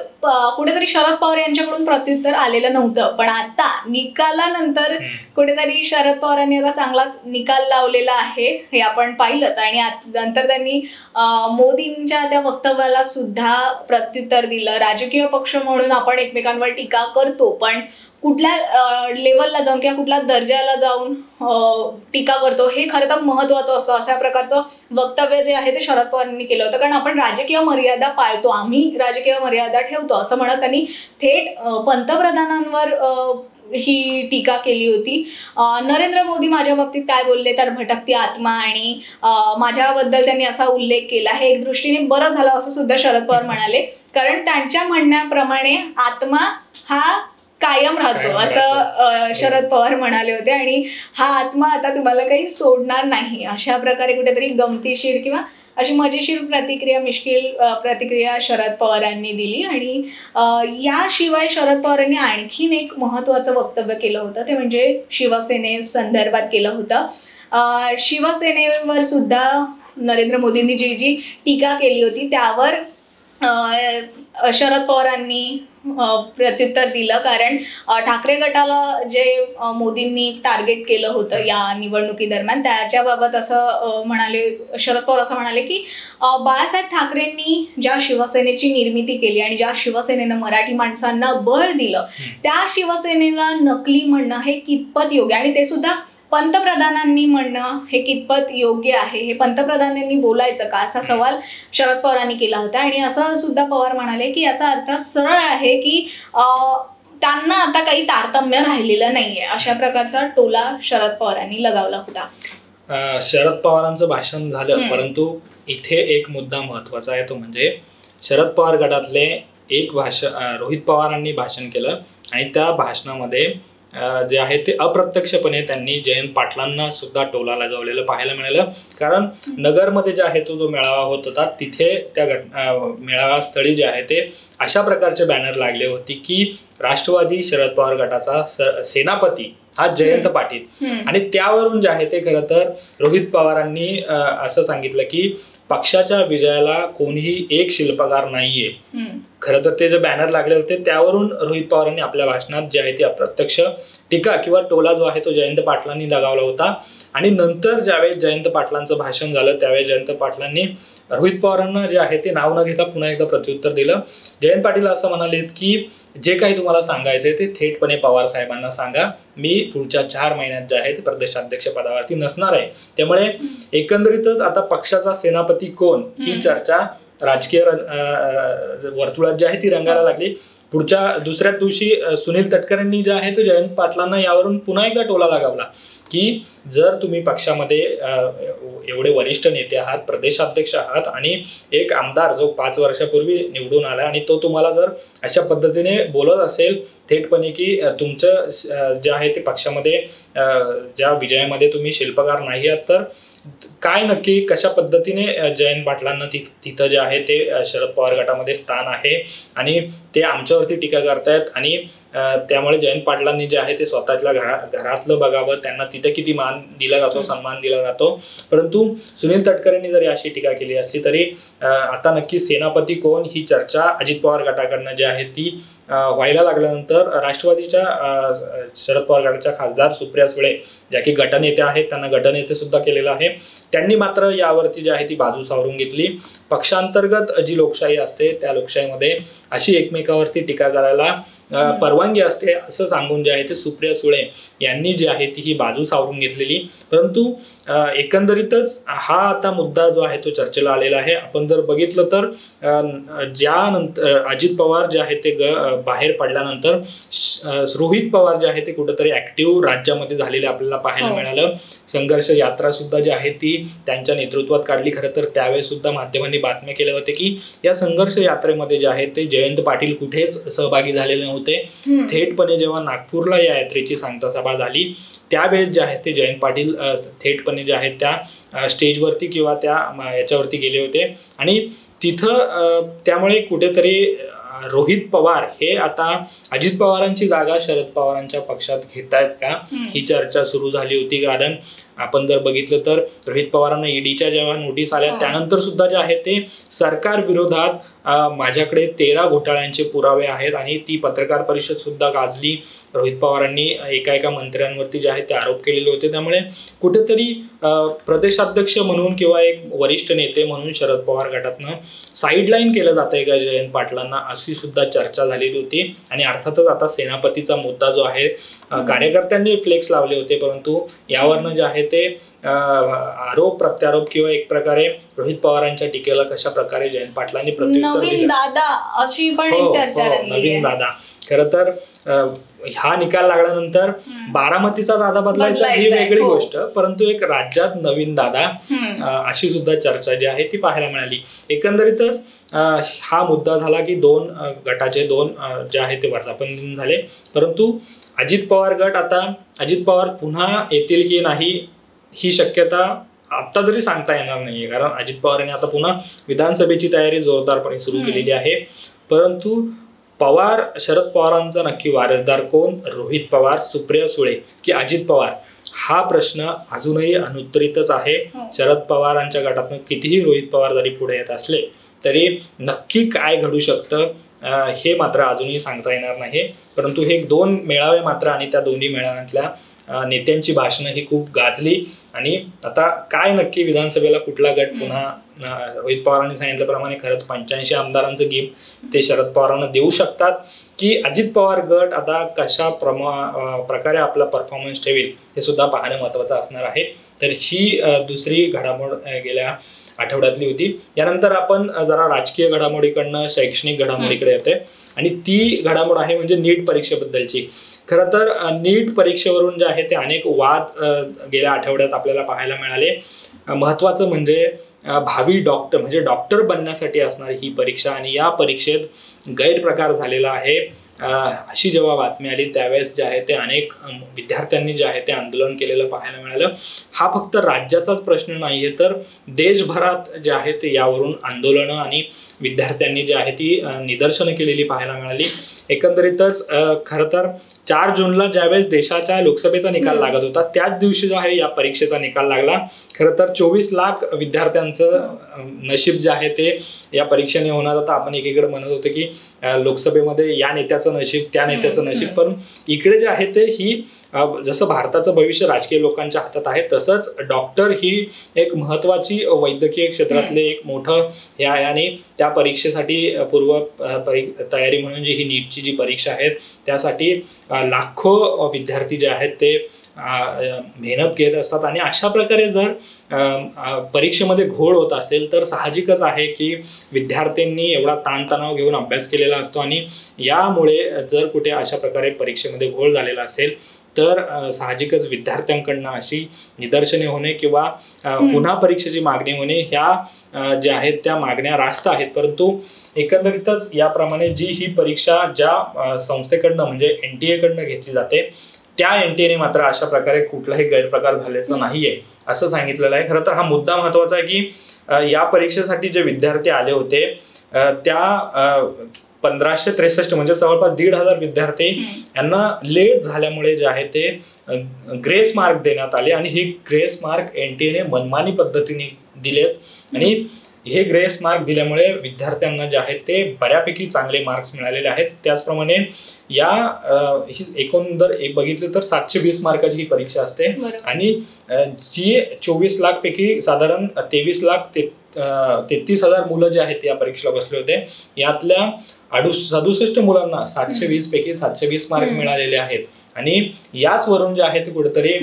कुठेतरी शरद पवार यांच्याकडून प्रत्युत्तर आलेलं नव्हतं. पण आता निकालानंतर कुठेतरी शरद पवारांनी आता चांगलाच निकाल लावलेला आहे हे आपण पाहिलंच. आणि नंतर त्यांनी मोदींच्या त्या वक्तव्याला सुद्धा प्रत्युत्तर दिलं. राजकीय पक्ष म्हणून आपण एकमेकांवर टीका करतो पण कुठल्या लेवलला जाऊन किंवा कुठल्या दर्जाला जाऊन टीका करतो हे खरं तर महत्त्वाचं असतं. अशा प्रकारचं वक्तव्य जे आहे ते शरद पवारांनी केलं होतं. कारण आपण राजकीय मर्यादा पाळतो, आम्ही राजकीय मर्यादा ठेवतो असं म्हणत त्यांनी थेट पंतप्रधानांवर ही टीका केली होती. नरेंद्र मोदी माझ्या बाबतीत काय बोलले तर भटकती आत्मा आणि माझ्याबद्दल त्यांनी असा उल्लेख केला हे एक दृष्टीने बरं झालं असं सुद्धा शरद पवार म्हणाले. कारण त्यांच्या म्हणण्याप्रमाणे आत्मा हा कायम राहतो असं शरद पवार म्हणाले होते. आणि हा आत्मा आता तुम्हाला काही सोडणार नाही अशा प्रकारे कुठेतरी गमतीशीर किंवा अशी मजेशीर प्रतिक्रिया मिश्किल प्रतिक्रिया शरद पवारांनी दिली. आणि याशिवाय शरद पवारांनी आणखीन एक महत्त्वाचं वक्तव्य केलं होतं ते म्हणजे शिवसेनेसंदर्भात केलं होतं. शिवसेनेवर सुद्धा नरेंद्र मोदींनी जी टीका केली होती त्यावर शरद पवारांनी प्रत्युत्तर दिलं. कारण ठाकरे गटाला जे मोदींनी टार्गेट केलं होतं या निवडणुकीदरम्यान त्याच्याबाबत असं म्हणाले शरद पवार असं म्हणाले की बाळासाहेब ठाकरेंनी ज्या शिवसेनेची निर्मिती केली आणि ज्या शिवसेनेनं मराठी माणसांना बळ दिलं त्या शिवसेनेला नकली म्हणणं हे कितपत योग्य आणि ते सुद्धा पंतप्रधानांनी म्हणणं हे कितपत योग्य आहे हे पंतप्रधानांनी बोलायचं का असा सवाल शरद पवारांनी केला होता. आणि असं सुद्धा पवार म्हणाले की याचा अर्थ सरळ आहे की त्यांना आता काही तारतम्य राहिलेलं नाहीये अशा प्रकारचा टोला शरद पवारांनी लगावला होता. शरद पवारांचं भाषण झालं परंतु इथे एक मुद्दा महत्वाचा आहे तो म्हणजे शरद पवार गटातले एक रोहित पवारांनी भाषण केलं आणि त्या भाषणामध्ये जे आहे ते अप्रत्यक्षपणे त्यांनी जयंत पाटलांना सुद्धा टोला लगावलेलं पाहायला मिळालं. कारण नगरमध्ये जे आहे तो जो मेळावा होत होता तिथे त्या मेळावा स्थळी जे आहे ते अशा प्रकारचे बॅनर लागले होते की राष्ट्रवादी शरद पवार गटाचा सेनापती हा जयंत पाटील आणि त्यावरून जे आहे ते खरं तर रोहित पवारांनी असं सांगितलं की पक्षाच्या विजयाला कोणीही एक शिल्पकार नाहीये. खरं तर ते जे बॅनर लागले होते त्यावरून रोहित पवारांनी आपल्या भाषणात जे आहे ते अप्रत्यक्ष टीका किंवा टोला जो आहे तो जयंत पाटलांनी लगावला होता. आणि नंतर ज्यावेळेस जयंत पाटलांचं भाषण झालं त्यावेळेस जयंत पाटलांनी रोहित पवारांना जे आहे ते नाव न घेता पुन्हा एकदा प्रत्युत्तर दिलं. जयंत पाटील असं म्हणालेत की जे काही तुम्हाला सांगायचंय ते थेटपणे पवार साहेबांना सांगा, मी पुढच्या 4 महिन्यात जे आहे ते प्रदेशाध्यक्ष पदावरती नसणार आहे. त्यामुळे एकंदरीतच आता पक्षाचा सेनापती कोण ही चर्चा राजकीय वर्तुळात जी आहे ती रंगायला लागली. दुसऱ्या दिवशी सुनील तटकरेंनी जे आहे तो जयंत पाटलांना यावरून पुन्हा एकदा टोला लगावला की जर तुम्ही पक्षामध्ये एवढे वरिष्ठ नेते आहात, प्रदेशाध्यक्ष आहात आणि एक आमदार जो 5 वर्षापूर्वी निवडून आला आणि तो तुम्हाला जर अशा पद्धतीने बोलत असेल थेटपणे की तुमचं जे आहे ते पक्षामध्ये ज्या विजयामध्ये तुम्ही शिल्पकार नाही आहात तर काय नक्की कशा पद्धतीने जयंत पाटलांना तिथं जे आहे ते शरद पवार गटामध्ये स्थान आहे आणि ते आमच्यावरती टीका करतायत आणि त्यामुळे जयंत पाटलांनी जे आहे ते स्वतःच्या घरातलं बघावं, त्यांना तिथे किती मान दिला जातो, सन्मान दिला जातो. परंतु सुनील तटकरेंनी जरी अशी टीका केली असली तरी आता नक्की सेनापती कोण ही चर्चा अजित पवार गटाकडनं जी आहे ती व्हायला लागल्यानंतर राष्ट्रवादीच्या शरद पवार गटाच्या खासदार सुप्रिया सुळे ज्या की गटनेते आहेत, त्यांना गटनेते सुद्धा केलेलं आहे, त्यांनी मात्र यावरती जी आहे ती बाजू सावरून घेतली. पक्षांतर्गत जी लोकशाही असते त्या लोकशाहीमध्ये अशी एकमेकावरती टीका करायला परवानगी असते असं सांगून जे आहे ते सुप्रिया सुळे यांनी जी आहे ती ही बाजू सावरून घेतलेली. परंतु एकंदरीतच हा आता मुद्दा जो आहे तो चर्चेला आलेला आहे. आपण जर बघितलं तर ज्यानंतर अजित पवार जे आहे ते बाहेर पडल्यानंतर रोहित पवार जे आहे ते कुठेतरी ऍक्टिव्ह राज्यामध्ये झालेले आपल्याला पाहायला मिळालं. संघर्ष यात्रा सुद्धा जी आहे ती त्यांच्या नेतृत्वात काढली. खरं तर त्यावेळेस सुद्धा माध्यमांनी बातम्या केल्या होत्या की या संघर्ष यात्रेमध्ये जे आहे ते जयंत पाटील कुठेच सहभागी झालेले नव्हते. थेटपणे जेव्हा नागपूरला या यात्रेची सांगता सभा झाली त्यावेळेस जे आहे ते जयंत पाटील थेटपणे जे आहेत त्या स्टेजवरती किंवा त्या याच्यावरती गेले होते आणि तिथं त्यामुळे कुठेतरी रोहित पवार हे आता अजित पवारांची जागा शरद पवारांच्या पक्षात घेत आहेत का ही चर्चा सुरू झाली होती. कारण आपण जर बघितलं तर रोहित पवारांना ईडीच्या जेव्हा नोटीस आल्या त्यानंतर सुद्धा जे आहे ते सरकार विरोधात माझ्याकडे 13 घोटाळ्यांचे पुरावे आहेत आणि ती पत्रकार परिषद सुद्धा गाजली. रोहित पवारांनी एका मंत्र्यांवरती जे आहे ते आरोप केलेले होते. त्यामुळे कुठेतरी प्रदेशाध्यक्ष म्हणून किंवा एक वरिष्ठ नेते म्हणून शरद पवार गटातनं साईडलाईन केलं जातंय का जयंत पाटलांना अशी सुद्धा चर्चा झालेली होती. आणि अर्थातच आता सेनापतीचा मुद्दा जो आहे कार्यकर्त्यांनी फ्लेक्स लावले होते, परंतु यावरनं जे आहे ते आरोप प्रत्यारोप किंवा एक प्रकारे रोहित पवारांच्या टीकेला कशा प्रकारे जयंत पाटलांनी प्रत्युत्तर दिलं. दादा अशी पण एक चर्चा नवीन दादा. खरं तर हा निकाल लागल्यानंतर बारामतीचा दादा बदलायचा ही वेगळी गोष्ट, परंतु एक राज्यात नवीन दादा अशी सुद्धा चर्चा जी आहे ती पाहायला मिळाली. एकंदरीतच हा मुद्दा झाला की दोन गटाचे दोन जे आहे ते वर्धापन दिन झाले. परंतु अजित पवार गट आता अजित पवार पुन्हा येतील की नाही ही शक्यता आता तरी सांगता येणार नाहीये. कारण अजित पवार यांनी आता पुन्हा विधानसभेची तयारी जोरदारपणे सुरू केलेली आहे. परंतु पवार शरद पवारांचा नक्की वारसदार कोण, रोहित पवार, सुप्रिया सुळे की अजित पवार, हा प्रश्न अजूनही अनुत्तरितच आहे. शरद पवारांच्या गटातून कितीही रोहित पवार जरी पुढे येत असले तरी नक्की काय घडू शकतं हे मात्र अजूनही सांगता येणार नाही. परंतु हे 2 मेळावे मात्र आणि त्या दोन्ही मेळाव्यातल्या नेत्यांची भाषणं ही खूप गाजली. आणि आता काय नक्की विधानसभेला कुठला गट पुन्हा रोहित पवारांनी सांगितल्याप्रमाणे खरंच 85 आमदारांचं गिफ्ट ते शरद पवारांना देऊ शकतात की अजित पवार गट आता कशा प्रकारे आपला परफॉर्मन्स ठेवेल हे सुद्धा पाहणं महत्त्वाचं असणार आहे. तर ही दुसरी घडामोड गेल्या आठवड्यातली होती. यानंतर आपण जरा राजकीय घडामोडीकडनं शैक्षणिक घडामोडीकडे येतोय आणि ती घडामोड आहे म्हणजे नीट परीक्षेबद्दलची. खरं तर नीट परीक्षेवरून जे आहे ते अनेक वाद गेल्या आठवड्यात आपल्याला पाहायला मिळाले. महत्त्वाचं म्हणजे भावी डॉक्टर म्हणजे डॉक्टर बनण्यासाठी असणारी ही परीक्षा आणि या परीक्षेत गैरप्रकार झालेला आहे अशी जेव्हा बातमी आली त्यावेळेस जे आहे ते अनेक विद्यार्थ्यांनी जे आहे ते आंदोलन केलेलं पाहायला मिळालं. हा फक्त राज्याचाच प्रश्न नाहीये तर देशभरात जे आहे ते यावरून आंदोलनं आणि विद्यार्थ्यांनी जे आहे ती निदर्शनं केलेली पाहायला मिळाली. एकंदरीतच खरं तर 4 जूनला ज्यावेळेस देशाच्या लोकसभेचा निकाल लागत होता त्याच दिवशी जो आहे या परीक्षेचा निकाल लागला. खरं तर 24 लाख विद्यार्थ्यांचं नशीब जे आहे ते या परीक्षेने होणार होतं. आपण एकीकडे म्हणत होतो की लोकसभेमध्ये या नेत्याचं नशीब त्या नेत्याचं नशीब, पण इकडे जे आहे ते ही जसं भारताचं भविष्य राजकीय लोकांच्या हातात आहे तसंच डॉक्टर ही एक महत्त्वाची वैद्यकीय क्षेत्रातले एक मोठं हे आहे आणि त्या परीक्षेसाठी पूर्व तयारी म्हणून जी ही नीटची जी परीक्षा आहे त्यासाठी लाखो विद्यार्थी जे आहेत ते मेहनत घेत असतात. आणि अशा प्रकारे जर परीक्षेमध्ये घोळ होत असेल तर साहजिकच आहे की विद्यार्थ्यांनी एवढा ताणतणाव घेऊन अभ्यास केलेला असतो आणि यामुळे जर कुठे अशा प्रकारे परीक्षेमध्ये घोळ झालेला असेल तर साहजिकच विद्यार्थ्यांकडनं अशी निदर्शने होणे किंवा पुन्हा परीक्षेची मागणी होणे ह्या ज्या आहेत त्या मागण्या रास्त आहेत. परंतु एकंदरीतच याप्रमाणे जी ही परीक्षा ज्या संस्थेकडनं म्हणजे NTA कडनं घेतली जाते त्या NTA ने मात्र अशा प्रकारे कुठलाही गैरप्रकार झाल्याचं नाहीये असं सांगितलेलं आहे. खरं तर हा मुद्दा महत्वाचा आहे की या परीक्षेसाठी जे विद्यार्थी आले होते त्या 1563 म्हणजे जवळपास 1,500 विद्यार्थी यांना लेट झाल्यामुळे जे आहे ते ग्रेस मार्क देण्यात आले आणि ही ग्रेस मार्क NTA ने मनमानी पद्धतीने दिलेत आणि हे ग्रेस मार्क दिल्यामुळे विद्यार्थ्यांना जे आहेत ते बऱ्यापैकी चांगले मार्क्स मिळालेले आहेत. त्याचप्रमाणे या एकंदर बघितलं तर 720 मार्काची ही परीक्षा असते आणि जी 24 लाख पैकी साधारण 33,000 मुलं जे आहेत या परीक्षेला बसले होते. यातल्या 67 मुलांना 720 पैकी 720 मार्क मिळालेले आहेत आणि याच वरून जे आहे ते कुठेतरी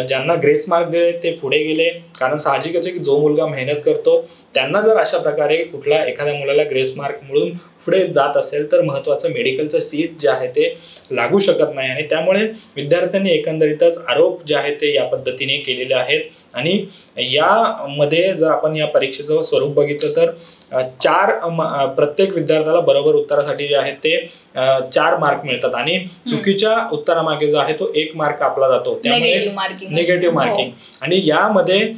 ज्यांना ग्रेस मार्क दिले ते पुढे गेले. कारण साहजिकच आहे की जो मुलगा मेहनत करतो त्यांना जर अशा प्रकारे कुठल्या एखाद्या मुलाला ग्रेस मार्क मिळून पुढे जात असेल तर महत्वाचं मेडिकलचं सीट जे आहे ते लागू शकत नाही आणि त्यामुळे विद्यार्थ्यांनी एकंदरीतच आरोप जे आहेत ते या पद्धतीने केलेले आहेत. आणि यामध्ये जर आपण या परीक्षेचं स्वरूप बघितलं तर प्रत्येक विद्यार्थ्याला बरोबर उत्तरासाठी जे आहेत ते 4 मार्क मिळतात आणि चुकीच्या उत्तरामागे जो आहे तो 1 मार्क कापला जातो. त्यामुळे निगेटिव्ह मार्किंग आणि यामध्ये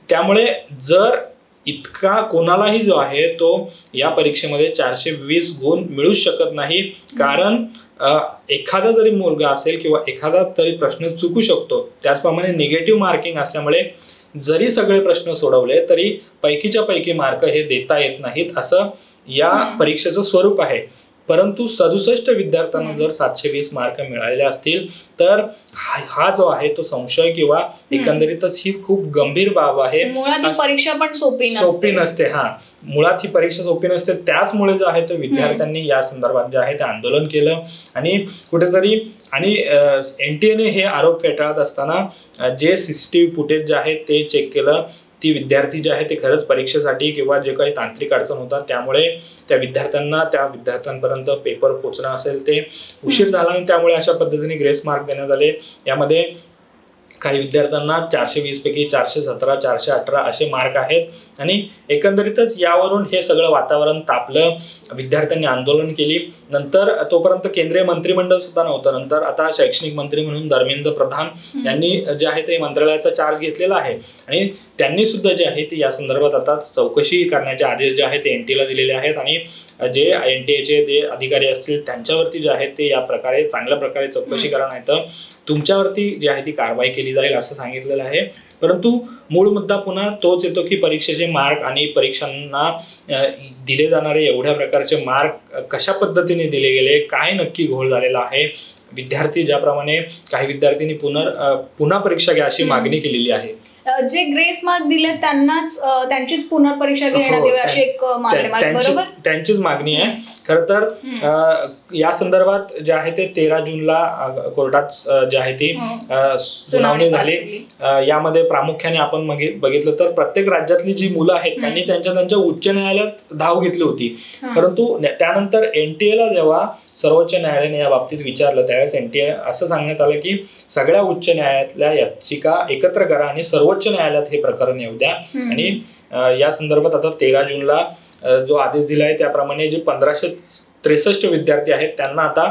त्यामुळे जर इतका कोणालाही जो आहे तो या परीक्षेमध्ये 420 गुण मिळू शकत नाही. कारण एखादा जरी मुलगा असेल किंवा एखादा तरी प्रश्न चुकू शकतो. त्याचप्रमाणे निगेटिव्ह मार्किंग असल्यामुळे जरी सगळे प्रश्न सोडवले तरी पैकीच्या पैकी मार्क हे देता येत नाहीत असं या परीक्षेचं स्वरूप आहे. परंतु 67 विद्यार्थ्यांना जर 720 मार्क मिळालेले असतील तर हा जो आहे तो संशय किंवा एकंदरीतच ही खूप गंभीर बाब आहे. मुळात ही परीक्षा पण सोपी नसते. मुळात ही परीक्षा सोपी नसते. त्याचमुळे जे आहे तो विद्यार्थ्यांनी या संदर्भात जे आहे ते आंदोलन केलं आणि कुठेतरी आणि NTA ने हे आरोप फेटाळत असताना जे CCTV फुटेज जे आहे ते चेक केलं. ती विद्यार्थी जे आहे ते खरंच परीक्षेसाठी किंवा जे काही तांत्रिक अडचण होता त्यामुळे त्या विद्यार्थ्यांपर्यंत पेपर पोहोचणं असेल ते उशीर झाला आणि त्यामुळे अशा पद्धतीने ग्रेस मार्क देण्यात आले. यामध्ये काही विद्यार्थ्यांना 420 पैकी 417, 418 असे मार्क आहेत आणि एकंदरीतच यावरून हे सगळं वातावरण तापलं. विद्यार्थ्यांनी आंदोलन केली. नंतर तोपर्यंत केंद्रीय मंत्रिमंडळ सुद्धा नव्हतं. नंतर आता शैक्षणिक मंत्री म्हणून धर्मेंद्र प्रधान यांनी जे आहे ते मंत्रालयाचा चार्ज घेतलेला आहे आणि त्यांनी सुद्धा जे आहे ते या संदर्भात आता चौकशी करण्याचे आदेश जे आहेत ते NTA ला दिलेले आहेत आणि जे NTA जे अधिकारी असतील त्यांच्यावरती जे आहे ते या प्रकारे चांगल्या प्रकारे चौकशी करा नाही तर तुमच्यावरती जी आहे ती कारवाई केली जाईल असं सांगितलेलं आहे. परंतु मूळ मुद्दा पुन्हा तोच येतो की परीक्षेचे मार्क आणि परीक्षांना दिले जाणारे एवढ्या प्रकारचे मार्क कशा पद्धतीने दिले गेले, काय नक्की घोळ झालेला आहे. विद्यार्थी ज्याप्रमाणे काही विद्यार्थ्यांनी पुन्हा परीक्षा घ्या अशी मागणी केलेली आहे. जे ग्रेस मार्क दिले त्यांचीच पुनर्परीक्षा घेण्यात यावी अशी एक मागणी बरोबर त्यांचीच मागणी आहे. खरं तर या संदर्भात जे आहे ते 13 जूनला कोर्टात जे आहे ती सुनावणी झाली. यामध्ये प्रामुख्याने आपण बघितलं तर प्रत्येक राज्यातली जी मुलं आहेत त्यांनी त्यांच्या उच्च न्यायालयात धाव घेतली होती. परंतु त्यानंतर NTA ला जेव्हा सर्वोच्च न्यायालयाने या बाबतीत विचारलं त्यावेळेस NTA असं सांगण्यात आलं की सगळ्या उच्च न्यायालयातल्या याचिका एकत्र करा आणि सर्वोच्च न्यायालयात हे प्रकरण येऊ द्या. आणि या संदर्भात आता 13 जूनला जो आदेश दिला आहे त्याप्रमाणे जे 1563 विद्यार्थी आहेत त्यांना आता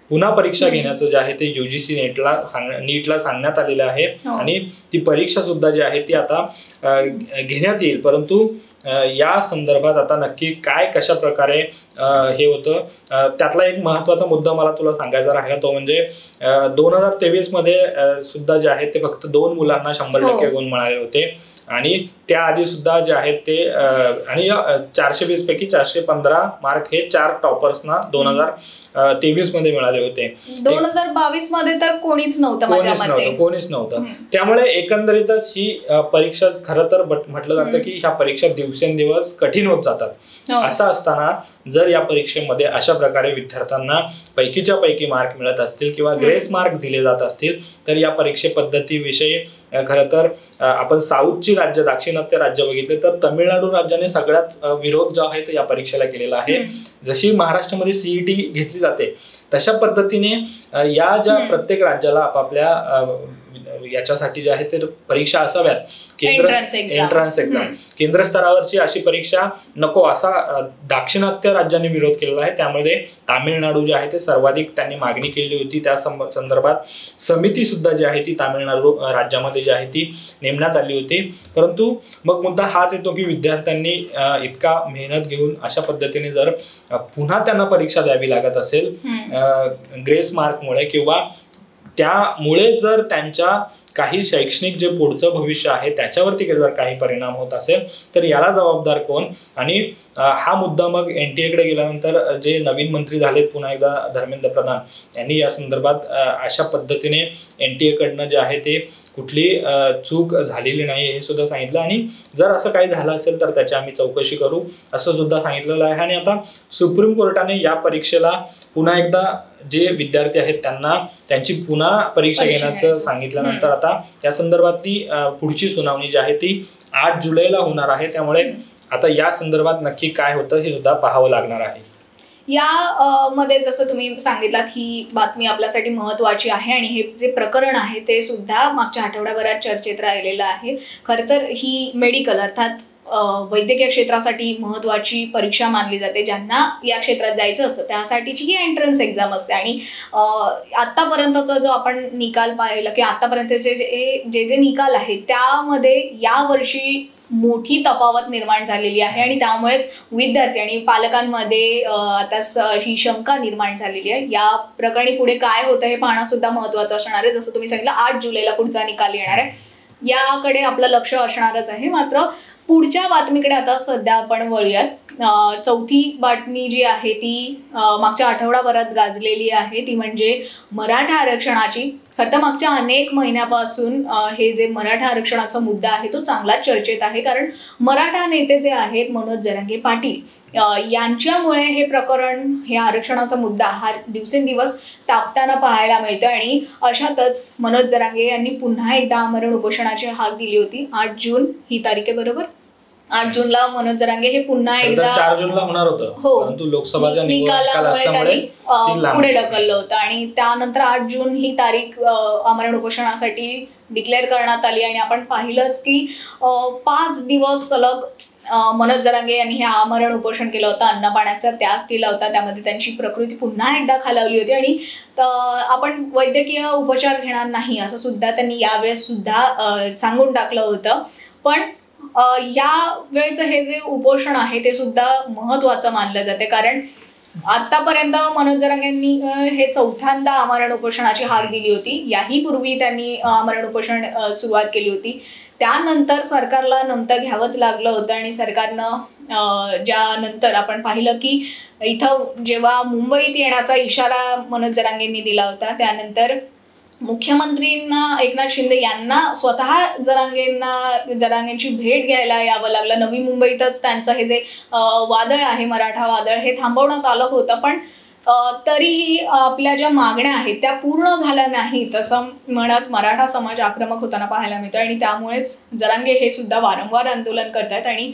पुन्हा परीक्षा घेण्याचं जे आहे ते UGC नीटला सांगण्यात आलेलं आहे आणि ती परीक्षा सुद्धा जी आहे ती आता घेण्यात येईल. परंतु या संदर्भात आता नक्की काय कशा प्रकारे हे होतं त्यातला एक महत्वाचा मुद्दा मला तुला सांगायचा राहिला तो म्हणजे 2023 मध्ये सुद्धा जे आहे ते फक्त 2 मुलांना 100% गुण मिळाले होते आणि त्याआधी सुद्धा जे आहेत ते आणि 420 पैकी 415 मार्क हे 4 टॉपर्सना 2023 मध्ये मिळाले होते. 2022 मध्ये तर कोणीच नव्हतं. त्यामुळे एकंदरीतच ही परीक्षा खरं तर म्हटलं जातं की ह्या परीक्षा दिवसेंदिवस कठीण होत जातात. असं असताना जर या परीक्षेमध्ये अशा प्रकारे विद्यार्थ्यांना पैकीच्या पैकी मार्क मिळत असतील किंवा ग्रेस मार्क दिले जात असतील तर या परीक्षे पद्धतीविषयी खरं तर आपण साऊथची राज्य दाक्षिणात्य राज्य बघितले तर तमिळनाडू राज्याने सगळ्यात विरोध जो आहे तो या परीक्षेला केलेला आहे. जशी महाराष्ट्रामध्ये CET घेतली जाते तशा पद्धतीने या ज्या प्रत्येक राज्याला आपापल्या याच्यासाठी जे आहे ते परीक्षा असाव्यात, एंट्रन्स एक्झाम केंद्र स्तरावरची अशी परीक्षा नको असा दाक्षिणात्य राज्यांनी विरोध केलेला आहे. त्यामध्ये तामिळनाडू जे आहे ते सर्वाधिक त्यांनी मागणी केली होती. त्या संदर्भात समिती सुद्धा जी आहे ती तामिळनाडू राज्यामध्ये जी आहे ती नेमण्यात आली होती. परंतु मग मुद्दा हाच येतो की विद्यार्थ्यांनी इतका मेहनत घेऊन अशा पद्धतीने जर पुन्हा त्यांना परीक्षा द्यावी लागत असेल ग्रेस मार्कमुळे किंवा त्यामुळे जर त्यांच्या काही शैक्षणिक जे पुढचं भविष्य आहे त्याच्यावरती जर काही परिणाम होत असेल तर याला जबाबदार कोण? आणि हा मुद्दा मग NTA कडे गेल्यानंतर जे नवीन मंत्री झालेत पुन्हा एकदा धर्मेंद्र प्रधान यांनी या संदर्भात अशा पद्धतीने NTA कडनं जे आहे ते कुठली चूक झालेली नाही हे सुद्धा सांगितलं आणि जर असं काही झालं असेल तर त्याची आम्ही चौकशी करू असं सुद्धा सांगितलेलं आहे. आणि आता सुप्रीम कोर्टाने या परीक्षेला पुन्हा एकदा जे विद्यार्थी आहेत त्यांना त्यांची पुन्हा परीक्षा घेण्याचं सांगितल्यानंतर आता त्या संदर्भातली पुढची सुनावणी जी आहे ती 8 जुलैला होणार आहे. त्यामुळे आता या संदर्भात नक्की काय होतं हे सुद्धा पाहावं लागणार आहे. या मध्ये जसं तुम्ही सांगितलात ही बातमी आपल्यासाठी महत्त्वाची आहे आणि हे जे प्रकरण आहे ते सुद्धा मागच्या आठवड्याभरात चर्चेत राहिलेलं आहे. खरं तर ही मेडिकल अर्थात वैद्यकीय क्षेत्रासाठी महत्त्वाची परीक्षा मानली जाते. ज्यांना या क्षेत्रात जायचं असतं त्यासाठीची ही एंट्रन्स एक्झाम असते आणि आत्तापर्यंतचा जो आपण निकाल पाहिला की आत्तापर्यंतचे जे निकाल आहेत त्यामध्ये यावर्षी मोठी तफावत निर्माण झालेली आहे आणि त्यामुळेच विद्यार्थी आणि पालकांमध्ये आता ही शंका निर्माण झालेली आहे. या प्रकरणी पुढे काय होतं हे पाहणं सुद्धा महत्त्वाचं असणार आहे. जसं तुम्ही सांगितलं 8 जुलैला पुढचा निकाल येणार आहे, याकडे आपलं लक्ष असणारच आहे. मात्र पुढच्या बातमीकडे आता सध्या आपण वळूयात. चौथी बातमी जी आहे ती मागच्या आठवडाभरात गाजलेली आहे ती म्हणजे मराठा आरक्षणाची. खरं तर मागच्या अनेक महिन्यापासून हे जे मराठा आरक्षणाचा मुद्दा आहे तो चांगलाच चर्चेत आहे. कारण मराठा नेते जे आहेत मनोज जरांगे पाटील यांच्यामुळे हे प्रकरण हे आरक्षणाचा मुद्दा हा दिवसेंदिवस तापताना पाहायला मिळतो आणि अशातच मनोज जरांगे यांनी पुन्हा एकदा आमरण उपोषणाची हाक दिली होती. 8 जून ही तारीख आहे बरोबर. 8 जूनला मनोज जरांगे हे पुन्हा एकदा 4 जूनला होणार होतं, परंतु लोकसभाच्या निकालामुळे त्यांनी पुढे ढकललं होतं आणि त्यानंतर 8 जून ही तारीख आमरण उपोषणासाठी डिक्लेअर करण्यात आली. आणि आपण पाहिलंच की 5 दिवस सलग मनोज जरांगे यांनी हे आमरण उपोषण केलं होतं, अन्न पाण्याचा त्याग केला होता. त्यामध्ये त्यांची प्रकृती पुन्हा एकदा खालावली होती आणि आपण वैद्यकीय उपचार घेणार नाही असं सुद्धा त्यांनी यावेळेस सुद्धा सांगून टाकलं होतं. पण या वेळचं हे जे उपोषण आहे ते सुद्धा महत्त्वाचं मानलं जाते कारण आतापर्यंत मनोज जरांगेंनी हे चौथ्यांदा आमरण उपोषणाची हाक दिली होती. याही पूर्वी त्यांनी आमरण उपोषण सुरुवात केली होती. त्यानंतर सरकारला नमतं घ्यावंच लागलं होतं आणि सरकारनं ज्यानंतर आपण पाहिलं की इथं जेव्हा मुंबईत येण्याचा इशारा मनोज जरांगेंनी दिला होता त्यानंतर मुख्यमंत्रींना एकनाथ शिंदे यांना स्वतः जरांगेंची भेट घ्यायला यावं लागलं. नवी मुंबईतच त्यांचं हे जे वादळ आहे मराठा वादळ हे थांबवण्यात आलं होतं. पण तरीही आपल्या ज्या मागण्या आहेत त्या पूर्ण झाल्या नाहीत असं म्हणत मराठा समाज आक्रमक होताना पाहायला मिळतो आणि त्यामुळेच जरांगे हे सुद्धा वारंवार आंदोलन करतात आणि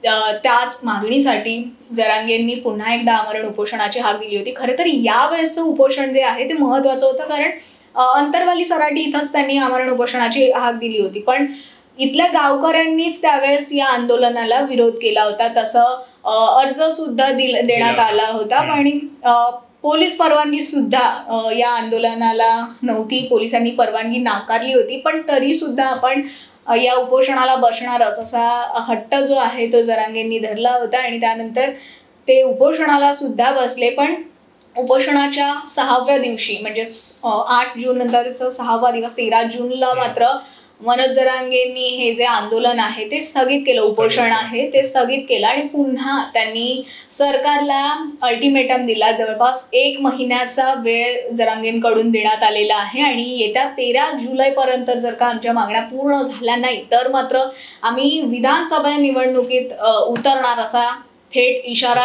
त्याच मागणीसाठी जरांगेंनी पुन्हा एकदा आमरण उपोषणाची हाक दिली होती. खरं तर यावेळेसचं उपोषण जे आहे ते महत्त्वाचं होतं कारण अंतरवाली सराटी इथंच त्यांनी आमरण उपोषणाची हाक दिली होती. पण इथल्या गावकऱ्यांनीच त्यावेळेस या आंदोलनाला विरोध केला होता. तसं अर्ज सुद्धा देण्यात आला होता आणि पोलीस परवानगी सुद्धा या आंदोलनाला नव्हती. पोलिसांनी परवानगी नाकारली होती. पण तरी सुद्धा आपण या उपोषणाला बसणारच असा हट्ट जो आहे तो जरांगेंनी धरला होता आणि त्यानंतर ते उपोषणाला सुद्धा बसले. पण उपोषणाच्या 6व्या दिवशी म्हणजेच 8 जून नंतरचा 6वा दिवस 13 जूनला मात्र मनोज जरांगेंनी हे जे आंदोलन आहे ते स्थगित केलं, उपोषण आहे ते स्थगित केलं आणि पुन्हा त्यांनी सरकारला अल्टिमेटम दिला. जवळपास 1 महिन्याचा वेळ जरांगेंकडून देण्यात आलेला आहे आणि येत्या 13 जुलैपर्यंत जर का आमच्या मागण्या पूर्ण झाल्या नाही तर मात्र आम्ही विधानसभा निवडणुकीत उतरणार असा थेट इशारा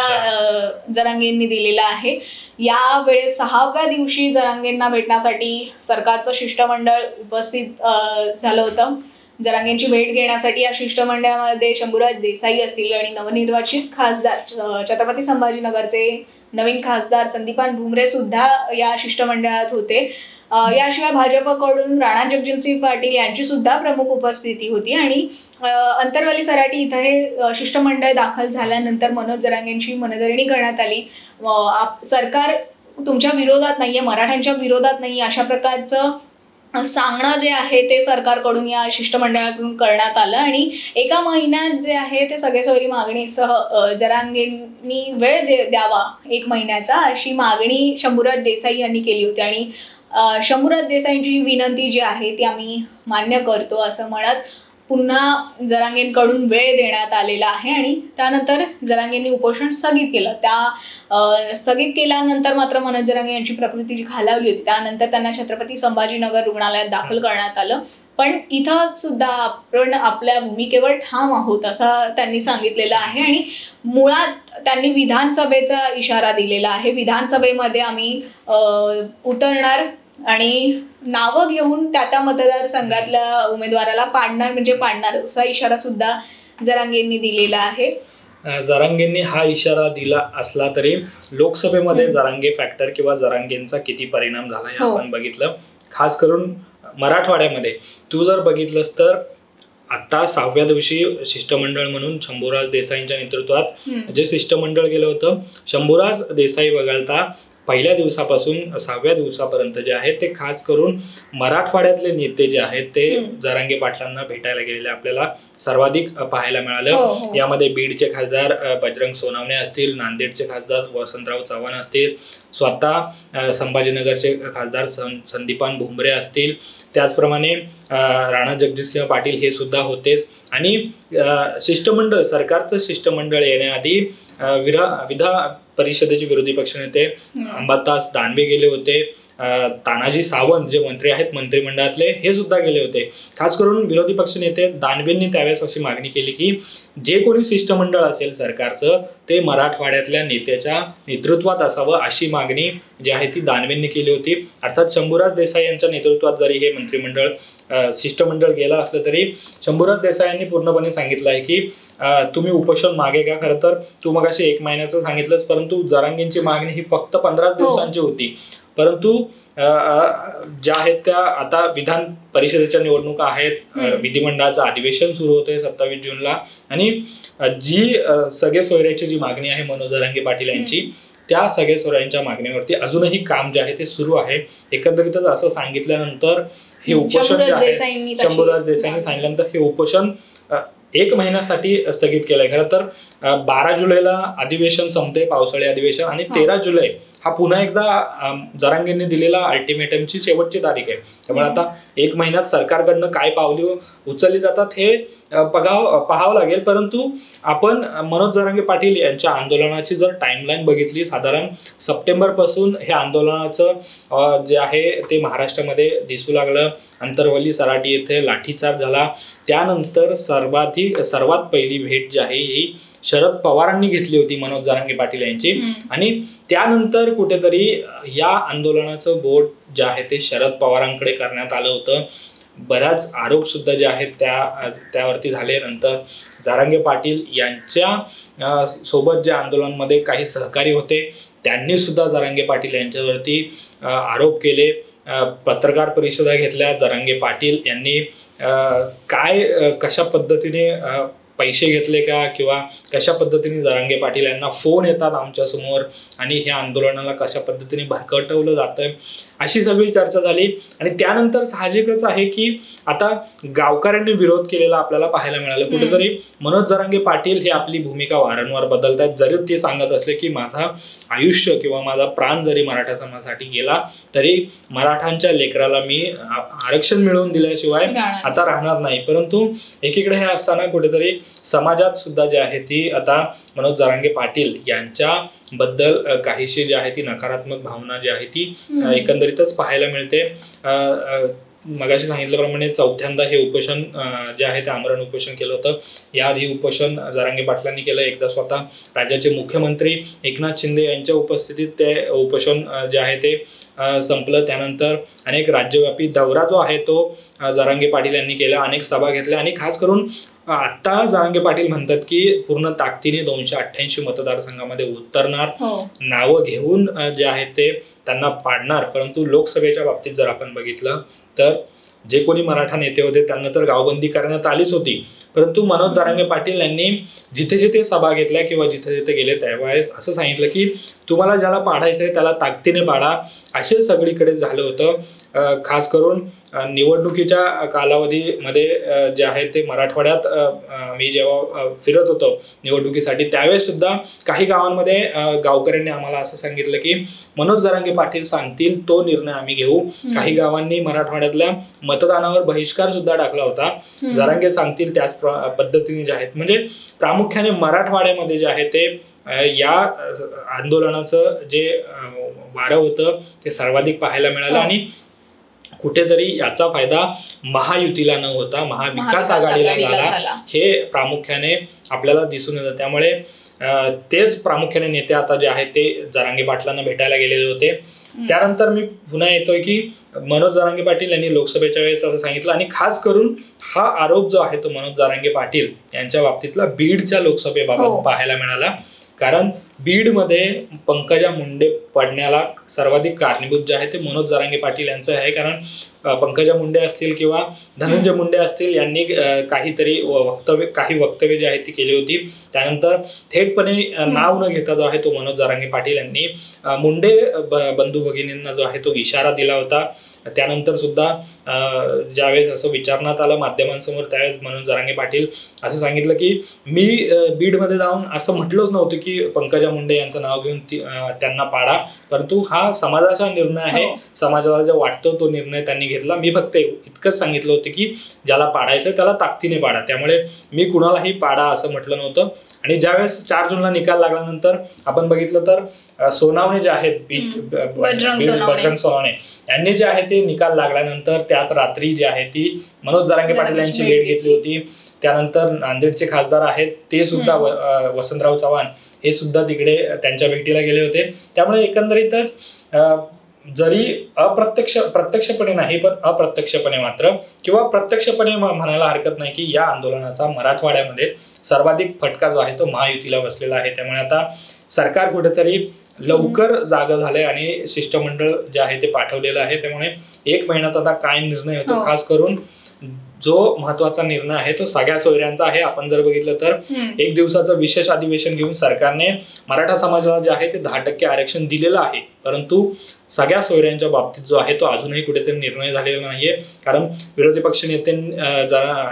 जरांगेंनी दिलेला आहे. यावेळेस 6व्या दिवशी जरांगेंना भेटण्यासाठी सरकारचं शिष्टमंडळ उपस्थित झालं होतं. जरांगेंची भेट घेण्यासाठी या शिष्टमंडळामध्ये शंभूराज देसाई असतील आणि नवनिर्वाचित खासदार छत्रपती संभाजीनगरचे नवीन खासदार संदीपान भुमरे सुद्धा या शिष्टमंडळात होते. याशिवाय भाजपकडून राणा जगजितसिंह पाटील यांची सुद्धा प्रमुख उपस्थिती होती आणि अंतरवली सराटी इथं हे शिष्टमंडळ दाखल झाल्यानंतर मनोज जरांगेंची मनधरणी करण्यात आली. सरकार तुमच्या विरोधात नाहीये, मराठ्यांच्या विरोधात नाही, अशा प्रकारचं सांगणं जे आहे ते सरकारकडून या शिष्टमंडळाकडून करण्यात आलं आणि एका महिन्यात जे आहे ते सगळे सोयरी मागणीसह जरांगेंनी वेळ द्यावा 1 महिन्याचा अशी मागणी शंभूराज देसाई यांनी केली होती आणि शंभूराज देसाईंची विनंती जी आहे ती आम्ही मान्य करतो असं म्हणत पुन्हा जरांगेंकडून वेळ देण्यात आलेला आहे आणि त्यानंतर जरांगेंनी उपोषण स्थगित केलं. स्थगित केल्यानंतर मात्र मनोज जरांगे यांची प्रकृती जी खालावली होती त्यानंतर त्यांना छत्रपती संभाजीनगर रुग्णालयात दाखल करण्यात आलं. पण इथं सुद्धा आपण आपल्या भूमिकेवर ठाम आहोत असं त्यांनी सांगितलेलं आहे आणि मुळात त्यांनी विधानसभेचा इशारा दिलेला आहे. विधानसभेमध्ये आम्ही उतरणार आणि नावं घेऊन त्या मतदारसंघातल्या उमेदवाराला पाडणार असा इशारा सुद्धा जरांगेंनी दिलेला आहे. जरांगेंनी हा इशारा दिला असला तरी लोकसभेमध्ये जरांगे फॅक्टर किंवा जरांगेंचा किती परिणाम झाला हे आपण बघितलं. खास करून मराठवाड्यामध्ये तू जर बघितलंस तर आता 6व्या दिवशी शिष्टमंडळ म्हणून शंभूराज देसाईंच्या नेतृत्वात जे शिष्टमंडळ गेलं होतं, शंभूराज देसाई वगळता पहिल्या दिवसापासून 6व्या दिवसापर्यंत जे आहे ते खास करून मराठवाड्यातले नेते जे आहेत ते जरांगे पाटलांना भेटायला गेलेले आपल्याला सर्वाधिक पाहायला मिळालं. यामध्ये बीडचे खासदार बजरंग सोनावणे असतील, नांदेडचे खासदार वसंतराव चव्हाण असतील, स्वतः संभाजीनगरचे खासदार संदीपान भुमरे असतील, त्याचप्रमाणे राणा जगजितसिंह पाटील हे सुद्धा होतेच. आणि शिष्टमंडळ सरकारचं शिष्टमंडळ येण्याआधी विधान परिषदेचे विरोधी पक्षनेते अंबादास दानवे गेले होते, तानाजी सावंत जे मंत्री आहेत मंत्रिमंडळातले हे सुद्धा गेले होते. खास करून विरोधी पक्षनेते दानवेंनी त्यावेळेस अशी मागणी केली की जे कोणी शिष्टमंडळ असेल सरकारचं ते मराठवाड्यातल्या नेत्याच्या नेतृत्वात असावं अशी मागणी जी आहे ती दानवेंनी केली होती. अर्थात शंभूराज देसाई यांच्या नेतृत्वात जरी हे मंत्रिमंडळ शिष्टमंडळ गेलं असलं तरी शंभूराज देसाई यांनी पूर्णपणे सांगितलं आहे की तुम्ही उपोषण मागे घ्या. खरं तर तू मगाशी 1 महिन्याचं सांगितलंच, परंतु जरांगेंची मागणी ही फक्त 15 दिवसांची होती. परंतु ज्या आहेत त्या आता विधान परिषदेच्या निवडणुका आहेत, विधिमंडळाचं अधिवेशन सुरू होतंय 27 जूनला आणि जी सगळे सोयऱ्याची जी मागणी आहे मनोज जरांगे पाटील यांची त्या सगळे सोयऱ्यांच्या मागणीवरती अजूनही काम जे आहे ते सुरू आहे. एकंदरीतच असं सांगितल्यानंतर हे उपोषण जे आहे शंभूराज देसाईंनी सांगितल्यानंतर हे उपोषण 1 महिन्यासाठी स्थगित केलंय. खरं तर 12 जुलैला अधिवेशन संपते, पावसाळी अधिवेशन, आणि 13 जुलै हा पुन्हा एकदा जरांगेंनी दिलेला अल्टिमेटमची शेवटची तारीख आहे. त्यामुळे आता 1 महिन्यात सरकारकडनं काय पावले उचलली जातात हे पाहावं लागेल. परंतु आपण मनोज जरांगे पाटील यांच्या आंदोलनाची जर टाइमलाईन बघितली, साधारण सप्टेंबरपासून हे आंदोलनाचं जे आहे ते महाराष्ट्रामध्ये दिसू लागलं. अंतरवली सराटी येथे लाठीचार्ज झाला. त्यानंतर सर्वात पहिली भेट जी आहे ही शरद पवारांनी घेतली होती मनोज जरांगे पाटील यांची आणि त्यानंतर कुठेतरी या आंदोलनाचं बोट जे आहे ते शरद पवारांकडे करण्यात आलं होतं. बऱ्याच आरोप सुद्धा जे आहेत त्यावरती झाले. नंतर जरांगे पाटील यांच्या सोबत जे आंदोलनामध्ये काही सहकारी होते त्यांनी सुद्धा जरांगे पाटील यांच्यावरती आरोप केले. पत्रकार परिषदा घेतल्या. जरांगे पाटील यांनी कशा पद्धतीने पैसे घेतले का किंवा कशा पद्धतीने जरांगे पाटील यांना फोन येतात आमच्या समोर आणि ह्या आंदोलनाला कशा पद्धतीने भरकटवलं जातं अशी सगळी चर्चा झाली. आणि त्यानंतर साहजिकच आहे की आता गावकऱ्यांनी विरोध केलेला आपल्याला पाहायला मिळालं. कुठेतरी मनोज जरांगे पाटील हे आपली भूमिका वारंवार बदलतात. जरी ते सांगत असले की माझा आयुष्य किंवा माझा प्राण जरी मराठा समाजासाठी गेला तरी मराठांच्या लेकराला मी आरक्षण मिळवून दिल्याशिवाय आता राहणार नाही. परंतु एकीकडे हे असताना कुठेतरी समाजात सुद्धा जी आहे ती आता मनोज जरांगे पाटील यांच्या बद्दल काहीशी जी आहे ती नकारात्मक भावना जी आहे ती एकंदरीतच पाहायला मिळते. मगाशी सांगितल्याप्रमाणे चौथ्यांदा हे उपोषण जे आहे ते आमरण उपोषण केलं होतं. याआधी उपोषण जरांगे पाटलांनी केलं, एकदा स्वतः राज्याचे मुख्यमंत्री एकनाथ शिंदे यांच्या उपस्थितीत ते उपोषण जे आहे ते संपलं. त्यानंतर अनेक राज्यव्यापी दौरा जो आहे तो जरांगे पाटील यांनी केला, अनेक सभा घेतल्या आणि खास करून आता जरांगे पाटील म्हणतात की पूर्ण ताकदीने 288 मतदारसंघामध्ये उतरणार, नावं घेऊन जे आहे ते त्यांना पाडणार. परंतु लोकसभेच्या बाबतीत जर आपण बघितलं तर जे कोणी मराठा नेते होते त्यांना तर गावबंदी करण्यात आलीच होती, परंतु मनोज जरांगे पाटील यांनी जिथे जिथे सभा घेतल्या किंवा जिथे जिथे गेले त्यावेळेस असं सांगितलं की तुम्हाला ज्याला पाडायचं आहे त्याला ताकदीने पाडा. असे सगळीकडे झालं होतं. खास करून निवडणुकीच्या कालावधीमध्ये जे आहे ते मराठवाड्यात मी जेव्हा फिरत होतो निवडणुकीसाठी त्यावेळेस सुद्धा काही गावांमध्ये गावकऱ्यांनी आम्हाला असं सांगितलं की मनोज जरांगे पाटील सांगतील तो निर्णय आम्ही घेऊ. काही गावांनी मराठवाड्यातल्या मतदानावर बहिष्कार सुद्धा टाकला होता. जरांगे सांगतील त्याच पद्धतीने जे आहेत, म्हणजे प्रामुख्याने मराठवाड्यामध्ये जे आहे ते या आंदोलनाचं जे वारं होतं ते सर्वाधिक पाहायला मिळालं आणि कुठेतरी याचा फायदा महायुतीला न होता महाविकास आघाडीला झाला हे प्रामुख्याने आपल्याला दिसून येतं. त्यामुळे तेच प्रामुख्याने नेते आता जे आहेत ते जरांगे पाटलांना भेटायला गेलेले होते. त्यानंतर मी पुन्हा येतोय की मनोज जरांगे पाटील यांनी लोकसभेच्या वेळेस असं सांगितलं आणि खास करून हा आरोप जो आहे तो मनोज जरांगे पाटील यांच्या बाबतीतला बीडच्या लोकसभेबाबत पाहायला मिळाला. कारण बीडमध्ये पंकजा मुंडे पडण्याला सर्वाधिक कारणीभूत जे आहे ते मनोज जरांगे पाटील यांचं आहे. कारण पंकजा मुंडे असतील किंवा धनंजय मुंडे असतील यांनी काही वक्तव्य जे आहे ती केली होती. त्यानंतर थेटपणे नाव न घेता जो आहे तो मनोज जरांगे पाटील यांनी मुंडे बंधू भगिनींना जो आहे तो इशारा दिला होता. त्यानंतर सुद्धा ज्यावेळेस असं विचारण्यात आलं माध्यमांसमोर त्यावेळेस मनोज जरांगे पाटील असं सांगितलं की मी बीडमध्ये जाऊन असं म्हटलंच नव्हतं की पंकजा मुंडे यांचं नाव घेऊन त्यांना पाडा, परंतु हा समाजाचा निर्णय आहे, समाजाला जो वाटतो तो निर्णय त्यांनी घेतला. मी फक्त इतकंच सांगितलं होतं की ज्याला पाडायचं त्याला ताकदीने पाडा, त्यामुळे मी कुणालाही पाडा असं म्हटलं नव्हतं. आणि ज्यावेळेस 4 जूनला निकाल लागल्यानंतर आपण बघितलं तर सोनावणे जे आहेत बजरंग सोनावणे यांनी जे आहे ते निकाल लागल्यानंतर त्याच रात्री जी आहे ती मनोज जरांगे पाटील यांची भेट घेतली होती. त्यानंतर नांदेडचे खासदार आहेत ते सुद्धा वसंतराव चव्हाण हे सुद्धा तिकडे त्यांच्या भेटीला गेले होते. त्यामुळे एकंदरीतच जरी प्रत्यक्षपणे नाही पण अप्रत्यक्षपणे मात्र किंवा प्रत्यक्षपणे म्हणायला हरकत नाही की या आंदोलनाचा मराठवाड्यामध्ये सर्वाधिक फटका जो आहे तो महायुतीला बसलेला आहे. त्यामुळे आता सरकार कुठेतरी लवकर जागा झालंय आणि शिष्टमंडळ जे आहे ते पाठवलेलं आहे. त्यामुळे 1 महिन्यात आता काय निर्णय होतो, खास करून जो महत्वाचा निर्णय आहे तो सगळ्या सोयऱ्यांचा आहे. आपण जर बघितलं तर 1 दिवसाचं विशेष अधिवेशन घेऊन सरकारने मराठा समाजाला जे आहे ते 10% आरक्षण दिलेलं आहे, परंतु सगळ्या सोयऱ्यांच्या बाबतीत जो आहे तो अजूनही कुठेतरी निर्णय झालेला नाहीये. कारण विरोधी पक्ष नेते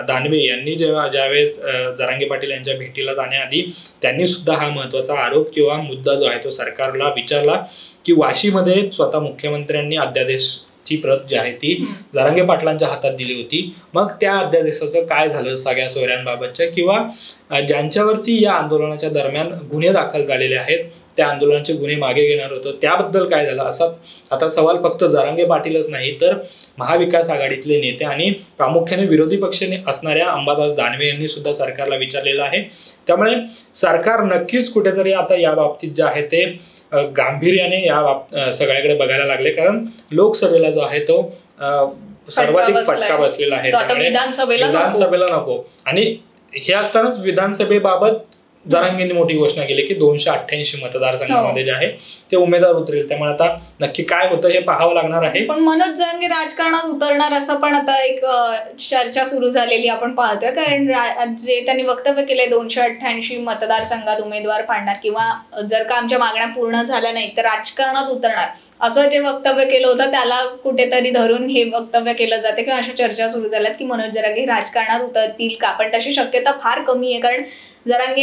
दानवे यांनी ज्यावेळेस जरांगे पाटील यांच्या भेटीला जाण्याआधी त्यांनी सुद्धा हा महत्वाचा आरोप किंवा मुद्दा जो आहे तो सरकारला विचारला की वाशीमध्ये स्वतः मुख्यमंत्र्यांनी अध्यादेशची प्रत जी आहे ती जरांगे पाटलांच्या हातात दिली होती. मग त्या अध्यादेशाचं काय झालं सगळ्या सोयऱ्यांबाबतच्या किंवा ज्यांच्यावरती या आंदोलनाच्या दरम्यान गुन्हे दाखल झालेले आहेत त्या आंदोलनाचे गुन्हे मागे घेणार होतं त्याबद्दल काय झालं असा आता सवाल फक्त जरांगे पाटीलच नाही तर महाविकास आघाडीतले नेते आणि प्रामुख्याने विरोधी पक्ष असणाऱ्या अंबादास दानवे यांनी सुद्धा सरकारला विचारलेलं आहे. त्यामुळे सरकार नक्कीच कुठेतरी आता या बाबतीत जे आहे ते गांभीर्याने या सगळ्याकडे बघायला लागले. कारण लोकसभेला जो आहे तो सर्वाधिक फटका बसलेला आहे, विधानसभेला नको. आणि हे असतानाच विधानसभेबाबत जरांगेंनी मोठी घोषणा केली की 288 मतदारसंघामध्ये जे आहे ते उमेदवार उतरेल. त्यामुळे आता नक्की काय होतं हे पाहावं लागणार आहे. पण मनोज जरांगे राजकारणात उतरणार असं पण आता एक चर्चा सुरू झालेली आपण पाहतोय. कारण जे त्यांनी वक्तव्य केले 288 मतदारसंघात उमेदवार पाडणार किंवा जर का आमच्या मागण्या पूर्ण झाल्या नाही तर राजकारणात उतरणार असं जे वक्तव्य केलं होतं त्याला कुठेतरी धरून हे वक्तव्य केलं जाते किंवा अशा चर्चा सुरू झाल्यात की मनोज जरांगे राजकारणात उतरतील का. पण तशी शक्यता फार कमी आहे. कारण जरांगे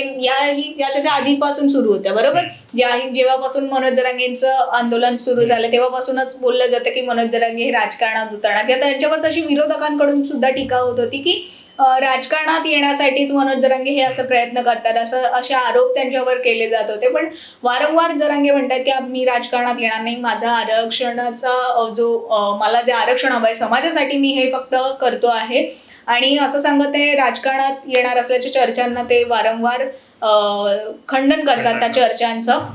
याच्या आधीपासून सुरू होत्या, बरोबर. जेव्हापासून मनोज जरांगेंचं आंदोलन सुरू झालं तेव्हापासूनच बोललं जातं की मनोज जरांगे हे राजकारणात उतरणार, किंवा त्यांच्यावर तशी विरोधकांकडून सुद्धा टीका होत होती की राजकारणात येण्यासाठीच मनोज जरांगे हे असं प्रयत्न करतात, असे आरोप त्यांच्यावर केले जात होते. पण वारंवार जरांगे म्हणतात की मी राजकारणात येणार नाही, माझा आरक्षणाचा मला जे आरक्षण हवं आहे समाजासाठी मी हे फक्त करतो आहे, आणि असं सांगत ते राजकारणात येणार असल्याच्या चर्चांना ते वारंवार खंडन करतात त्या चर्चांचं.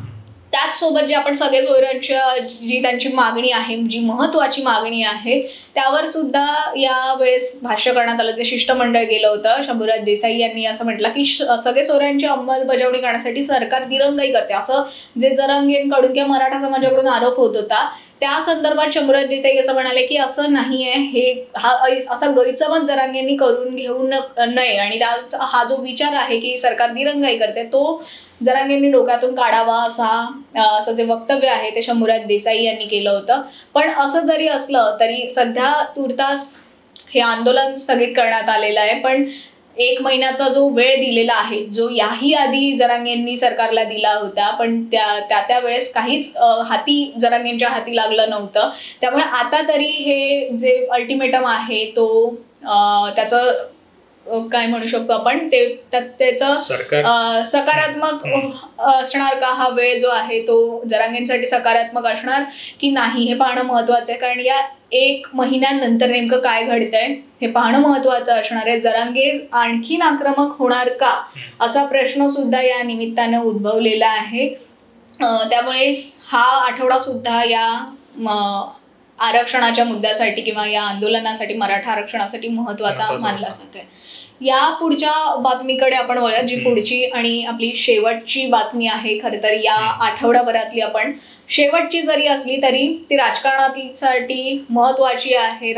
त्याचसोबत जे आपण सगळे सोयऱ्यांच्या जी त्यांची मागणी आहे, जी महत्वाची मागणी आहे, त्यावर सुद्धा यावेळेस भाष्य करण्यात आलं. जे शिष्टमंडळ गेलं होतं, शंभूराज देसाई यांनी असं म्हटलं की सगळे सोयऱ्यांची अंमलबजावणी करण्यासाठी सरकार दिरंगाई करते, असं जे जरांगेंकडून किंवा मराठा समाजाकडून आरोप होत होता. त्या संदर्भात शंभूराज देसाई असं म्हणाले की असं नाहीये, असा गैरसमज जरांगेंनी करून घेऊ नये, आणि हा जो विचार आहे की सरकार दिरंगाई करते तो जरांगेंनी डोक्यातून काढावा, असं जे वक्तव्य आहे ते शंभूराज देसाई यांनी केलं होतं. पण असं जरी असलं तरी सध्या तुर्तास हे आंदोलन स्थगित करण्यात आलेलं आहे, पण 1 महिन्याचा जो वेळ दिलेला आहे, जो याही आधी जरांगेंनी सरकारला दिला होता, पण त्यावेळेस काहीच जरांगेंच्या हाती लागलं नव्हतं. त्यामुळे आता तरी हे जे अल्टिमेटम आहे तो त्याचं काय म्हणू शकतो आपण, त्याचं सकारात्मक असणार का, हा वेळ जो आहे तो जरांगेंसाठी सकारात्मक असणार की नाही हे पाहणं महत्वाचं आहे. कारण या 1 महिन्यानंतर नेमकं काय घडतंय हे पाहणं महत्वाचं असणार आहे. जरांगे आणखीन आक्रमक होणार का, असा प्रश्न सुद्धा या निमित्तानं उद्भवलेला आहे. त्यामुळे हा आठवडा सुद्धा या आरक्षणाच्या मुद्द्यासाठी किंवा या आंदोलनासाठी, मराठा आरक्षणासाठी महत्वाचा मानला जातोय. या पुढच्या बातमीकडे आपण वळूया, जी पुढची आणि आपली शेवटची बातमी आहे. खरं तर या आठवड्याभरातली आपण शेवटची जरी असली तरी ती राजकारणासाठी महत्वाची आहे.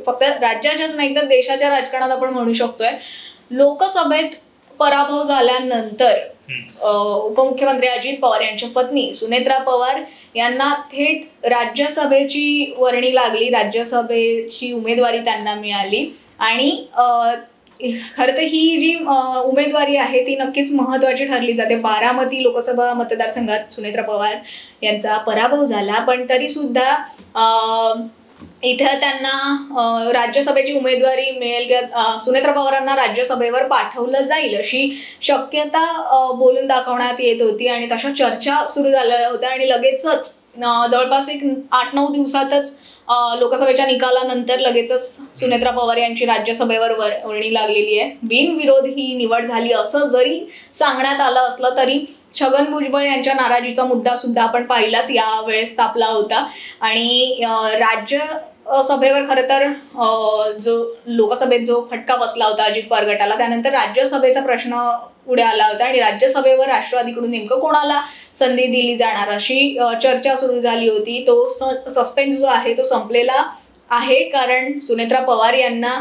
फक्त राज्याच्याच नाही तर देशाच्या राजकारणात आपण म्हणू शकतोय. लोकसभेत पराभव झाल्यानंतर उपमुख्यमंत्री अजित पवार यांच्या पत्नी सुनेत्रा पवार यांना थेट राज्यसभेची वर्णी लागली, राज्यसभेची उमेदवारी त्यांना मिळाली. आणि खरं तर ही जी उमेदवारी आहे ती नक्कीच महत्वाची ठरली जाते. बारामती लोकसभा मतदारसंघात सुनेत्रा पवार यांचा पराभव झाला, पण तरी सुद्धा इथं त्यांना राज्यसभेची उमेदवारी मिळेल किंवा सुनेत्रा पवारांना राज्यसभेवर पाठवलं जाईल अशी शक्यता बोलून दाखवण्यात येत होती, आणि तशा चर्चा सुरू झाल्या होत्या. आणि लगेचच जवळपास 8-9 दिवसातच लोकसभेच्या निकालानंतर लगेचच सुनेत्रा पवार यांची राज्यसभेवर वर्णी लागलेली आहे. बिनविरोध ही निवड झाली असं जरी सांगण्यात आलं असलं तरी छगन भुजबळ यांच्या नाराजीचा मुद्दा सुद्धा आपण पाहिलाच यावेळेस तापला होता. आणि राज्यसभेवर खरं तर जो लोकसभेत जो फटका बसला होता अजित पवार गटाला, त्यानंतर राज्यसभेचा प्रश्न पुढे आला होता, आणि राज्यसभेवर राष्ट्रवादीकडून नेमकं कोणाला संधी दिली जाणार अशी चर्चा सुरू झाली होती. तो सस्पेन्स जो आहे तो संपलेला आहे, कारण सुनेत्रा पवार यांना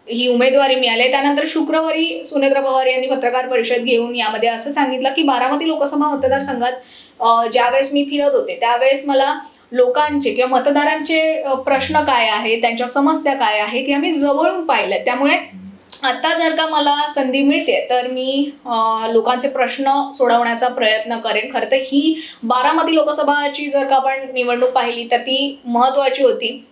ही उमेदवारी मिळाली. त्यानंतर शुक्रवारी सुनेत्रा पवार यांनी पत्रकार परिषद घेऊन यामध्ये असं सांगितलं की बारामती लोकसभा मतदारसंघात ज्यावेळेस मी फिरत होते त्यावेळेस मला लोकांचे किंवा मतदारांचे प्रश्न काय आहेत, त्यांच्या समस्या काय आहेत हे आम्ही जवळून पाहिलं. त्यामुळे आता जर का मला संधी मिळते तर मी लोकांचे प्रश्न सोडवण्याचा प्रयत्न करेन. खरं तर ही बारामती लोकसभाची जर का आपण निवडणूक पाहिली तर ती महत्वाची होती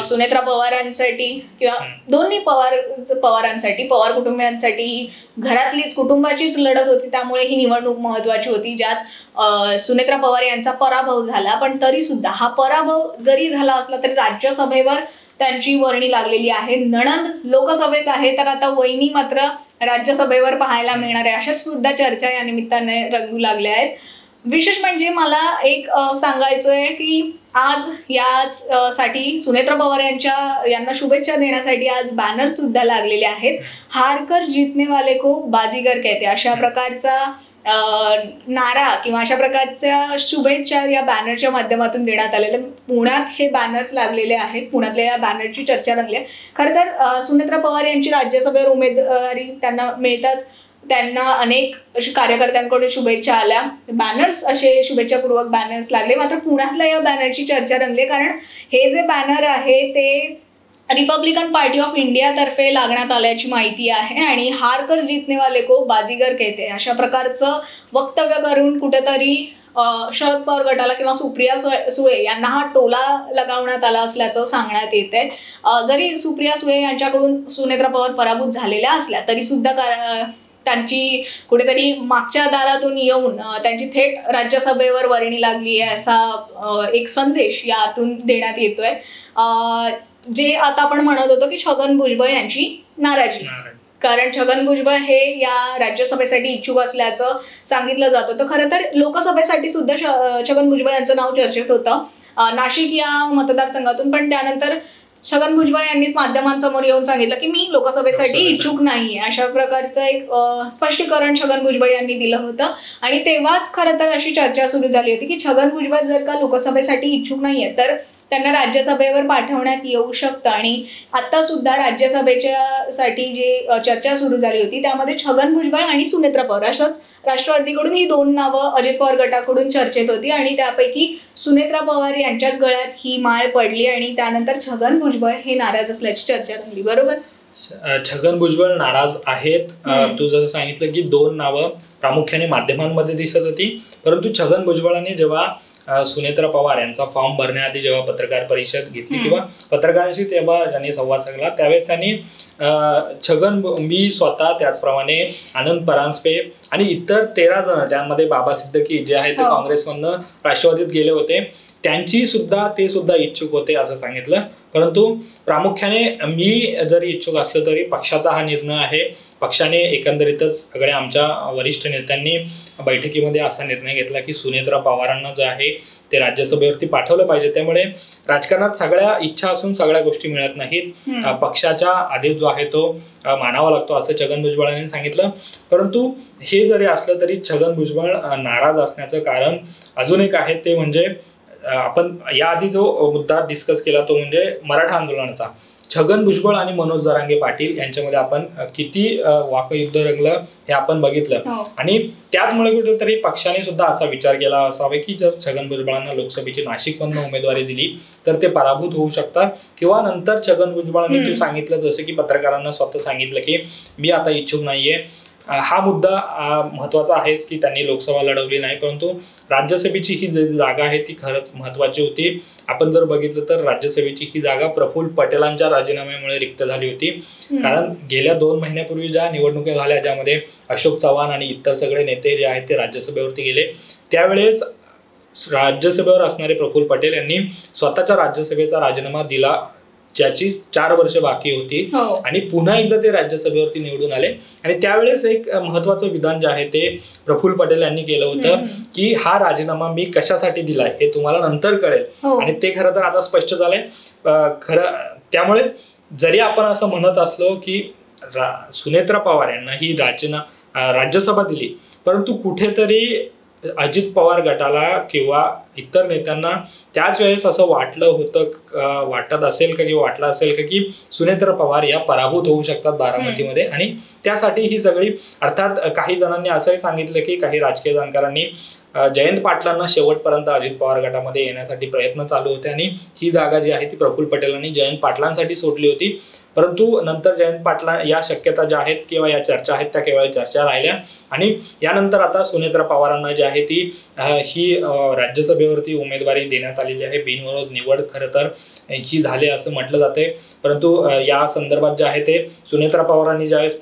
सुनेत्रा पवारांसाठी किंवा दोन्ही पवारांसाठी, पवार कुटुंबियांसाठी ही घरातलीच कुटुंबाचीच लढत होती. त्यामुळे ही निवडणूक महत्वाची होती ज्यात सुनेत्रा पवार यांचा पराभव झाला. पण तरी सुद्धा हा पराभव जरी झाला असला तरी राज्यसभेवर त्यांची वर्णी लागलेली आहे. नणंद लोकसभेत आहे तर आता वहिनी मात्र राज्यसभेवर पाहायला मिळणार आहे, अशाच सुद्धा चर्चा या निमित्ताने रंगू लागल्या आहेत. विशेष म्हणजे मला एक सांगायचं आहे की आज याच साठी सुनेत्रा पवार यांना शुभेच्छा देण्यासाठी आज बॅनर सुद्धा लागलेले आहेत. हारकर जीतने वाले को बाजीगर कहते, अशा प्रकारचा नारा किंवा अशा प्रकारच्या शुभेच्छा या बॅनरच्या माध्यमातून देण्यात आलेल्या. पुण्यात हे बॅनर्स लागलेले आहेत, पुण्यातल्या या बॅनरची चर्चा रंगली आहे. खरं तर सुनेत्रा पवार यांची राज्यसभेवर उमेदवारी त्यांना मिळताच त्यांना अनेक कार्यकर्त्यांकडून शुभेच्छा आल्या, बॅनर्स असे शुभेच्छापूर्वक बॅनर्स लागले. मात्र पुण्यातल्या या बॅनरची चर्चा रंगली, कारण हे जे बॅनर आहे ते रिपब्लिकन पार्टी ऑफ इंडिया तर्फे लागण्यात आल्याची माहिती आहे आणि हार कर जीतने वाले को बाजीगर कहते हैं अशा प्रकारचं वक्तव्य करून कुठेतरी शरद पवार गटाला किंवा सुप्रिया सुळे यांना हा टोला लगावण्यात आला असल्याचं सांगण्यात येत आहे. जरी सुप्रिया सुळे यांच्याकडून सुनेत्रा पवार पराभूत झालेल्या असल्या तरी सुद्धा त्यांची कुठेतरी मागच्या दारातून येऊन त्यांची थेट राज्यसभेवर वर्णी लागली आहे असा एक संदेश यातून देण्यात येतोय. जे आता आपण म्हणत होतो की छगन भुजबळ यांची नाराजी, कारण छगन भुजबळ हे या राज्यसभेसाठी इच्छुक असल्याचं सांगितलं जात होतं. खरं तर लोकसभेसाठी सुद्धा छगन भुजबळ यांचं नाव चर्चेत होतं नाशिक या मतदारसंघातून, पण त्यानंतर छगन भुजबळ यांनीच माध्यमांसमोर येऊन सांगितलं की मी लोकसभेसाठी इच्छुक नाहीये. अशा प्रकारचं एक स्पष्टीकरण छगन भुजबळ यांनी दिलं होतं आणि तेव्हाच खरं तर अशी चर्चा सुरू झाली होती की छगन भुजबळ जर का लोकसभेसाठी इच्छुक नाहीये तर त्यांना राज्यसभेवर पाठवण्यात येऊ शकतं. आणि आता सुद्धा राज्यसभेच्या साठी जे चर्चा सुरू झाली होती त्यामध्ये छगन भुजबळ आणि सुनेत्रा पवार अशाच राष्ट्रवादीकडून ही दोन नावं अजित पवार गटाकडून चर्चेत होती आणि त्यापैकी सुनेत्रा पवार यांच्याच गळ्यात ही माळ पडली आणि त्यानंतर छगन भुजबळ हे नाराज असल्याची चर्चा रंगली. बरोबर, छगन भुजबळ नाराज आहेत. तू जसं सांगितलं की दोन नावं प्रामुख्याने माध्यमांमध्ये दिसत होती, परंतु छगन भुजबळांनी जेव्हा सुनेत्रा पवार यांचा फॉर्म भरण्याआधी जेव्हा पत्रकार परिषद घेतली किंवा पत्रकारांशी तेव्हा ज्यांनी संवाद साधला त्यावेळेस त्यांनी मी स्वतः त्याचप्रमाणे आनंद परांजपे आणि इतर 13 जण त्यामध्ये बाबा सिद्दकी जे आहेत ते काँग्रेसमधनं राष्ट्रवादीत गेले होते ते सुद्धा इच्छुक होते असं सांगितलं. परंतु प्रामुख्याने मी जरी इच्छुक असलो तरी पक्षाचा हा निर्णय आहे. पक्षाने एकंदरीतच सगळ्या आमच्या वरिष्ठ नेत्यांनी बैठकीमध्ये असा निर्णय घेतला की सुनेत्रा पवारांना जे आहे ते राज्यसभेवरती पाठवलं पाहिजे. त्यामुळे राजकारणात सगळ्या इच्छा असून सगळ्या गोष्टी मिळत नाहीत. पक्षाचा आदेश जो आहे तो मानावा लागतो असं छगन भुजबळांनी सांगितलं. परंतु हे जरी असलं तरी छगन भुजबळ नाराज असण्याचं कारण अजून एक आहे, ते म्हणजे आपण याआधी जो मुद्दा डिस्कस केला तो म्हणजे मराठा आंदोलनाचा. छगन भुजबळ आणि मनोज जरांगे पाटील यांच्यामध्ये आपण किती वाकयुद्ध रंगलं हे आपण बघितलं आणि त्याचमुळे कुठेतरी पक्षाने सुद्धा असा विचार केला असावा की जर छगन भुजबळांना लोकसभेची नाशिकमधून उमेदवारी दिली तर ते पराभूत होऊ शकतात किंवा नंतर छगन भुजबळांनी तू सांगितलं जसं की पत्रकारांना स्वतः सांगितलं की मी आता इच्छुक नाहीये. हा मुद्दा महत्वाचा आहेच की त्यांनी लोकसभा लढवली नाही, परंतु राज्यसभेची ही जागा आहे ती खरंच महत्वाची होती. आपण जर बघितलं तर राज्यसभेची ही जागा प्रफुल्ल पटेलांच्या राजीनाम्यामुळे रिक्त झाली होती. कारण गेल्या 2 महिन्यापूर्वी ज्या निवडणुका झाल्या ज्यामध्ये अशोक चव्हाण आणि इतर सगळे नेते जे आहेत ते राज्यसभेवरती गेले, त्यावेळेस राज्यसभेवर असणारे प्रफुल्ल पटेल यांनी स्वतःच्या राज्यसभेचा राजीनामा दिला ज्याची 4 वर्ष बाकी होती आणि पुन्हा एकदा ते राज्यसभेवरती निवडून आले. आणि त्यावेळेस एक महत्वाचं विधान जे आहे ते प्रफुल्ल पटेल यांनी केलं होतं की हा राजीनामा मी कशासाठी दिलाय हे तुम्हाला नंतर कळेल आणि ते खरं तर आता स्पष्ट झालंय. त्यामुळे जरी आपण असं म्हणत असलो की सुनेत्रा पवार यांना ही राज्यसभा दिली, परंतु कुठेतरी अजित पवार गटाला किंवा इतर नेत्यांना त्याच वेळेस असं वाटत असेल का किंवा वाटलं असेल का की सुनेत्रा पवार या पराभूत होऊ शकतात बारामतीमध्ये. आणि त्यासाठी ही सगळी अर्थात काही जणांनी असंही सांगितलं की काही राजकीय जाणकारांनी जयंत पाटलांना शेवटपर्यंत अजित पवार गटामध्ये येण्यासाठी प्रयत्न चालू होते आणि ही जागा जी आहे ती प्रफुल्ल पटेलांनी जयंत पाटलांसाठी सोडली होती. परंतु नंतर जयंत पाटला या शक्यता ज्या आहेत किंवा या चर्चा आहेत त्या केवळ चर्चा राहिल्या आणि यानंतर आता सुनेत्रा पवारांना जी आहे ती ही राज्यसभेवरती उमेदवारी देण्यात आलेली आहे. बिनविरोध निवड खरं तर ही झाली असं म्हटलं जाते. परंतु या संदर्भात जे आहे ते सुनेत्रा पवारांनी ज्यावेळेस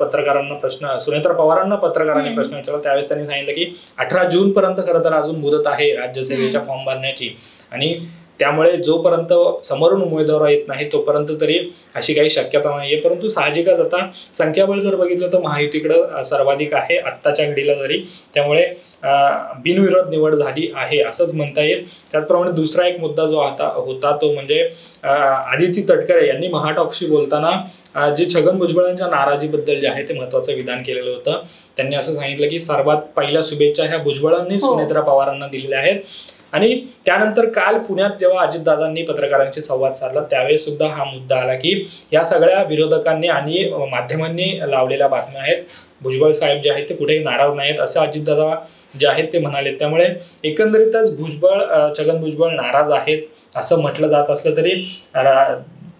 सुनेत्रा पवारांना पत्रकारांनी प्रश्न विचारला त्यावेळेस त्यांनी सांगितलं की 18 जून पर्यंत खरं तर अजून मुदत आहे राज्यसभेच्या फॉर्म भरण्याची आणि त्यामुळे जोपर्यंत समोरून उमेदवार येत नाही तोपर्यंत तरी अशी काही शक्यता नाहीये. परंतु साहजिकच आता संख्याबळ जर बघितलं तर महायुतीकडं सर्वाधिक आहे आत्ताच्या घडीला जरी, त्यामुळे बिनविरोध निवड झाली आहे असंच म्हणता येईल. त्याचप्रमाणे दुसरा एक मुद्दा जो होता तो म्हणजे आदिती तटकरे यांनी महाटॉकशी बोलताना जे छगन भुजबळांच्या नाराजीबद्दल जे आहे ते महत्वाचं विधान केलेलं होतं. त्यांनी असं सांगितलं की सर्वात पहिल्या शुभेच्छा ह्या भुजबळांनी सुनेत्रा पवारांना दिलेल्या आहेत. आणि त्यानंतर काल पुण्यात जेव्हा अजितदादांनी पत्रकारांशी संवाद साधला त्यावेळेस सुद्धा हा मुद्दा आला की या सगळ्या विरोधकांनी आणि माध्यमांनी लावलेल्या बातम्या आहेत, भुजबळ साहेब जे आहेत ते कुठेही नाराज नाहीत असं अजितदादा जे आहेत ते म्हणाले. त्यामुळे एकंदरीतच छगन भुजबळ नाराज आहेत असं म्हटलं जात असलं तरी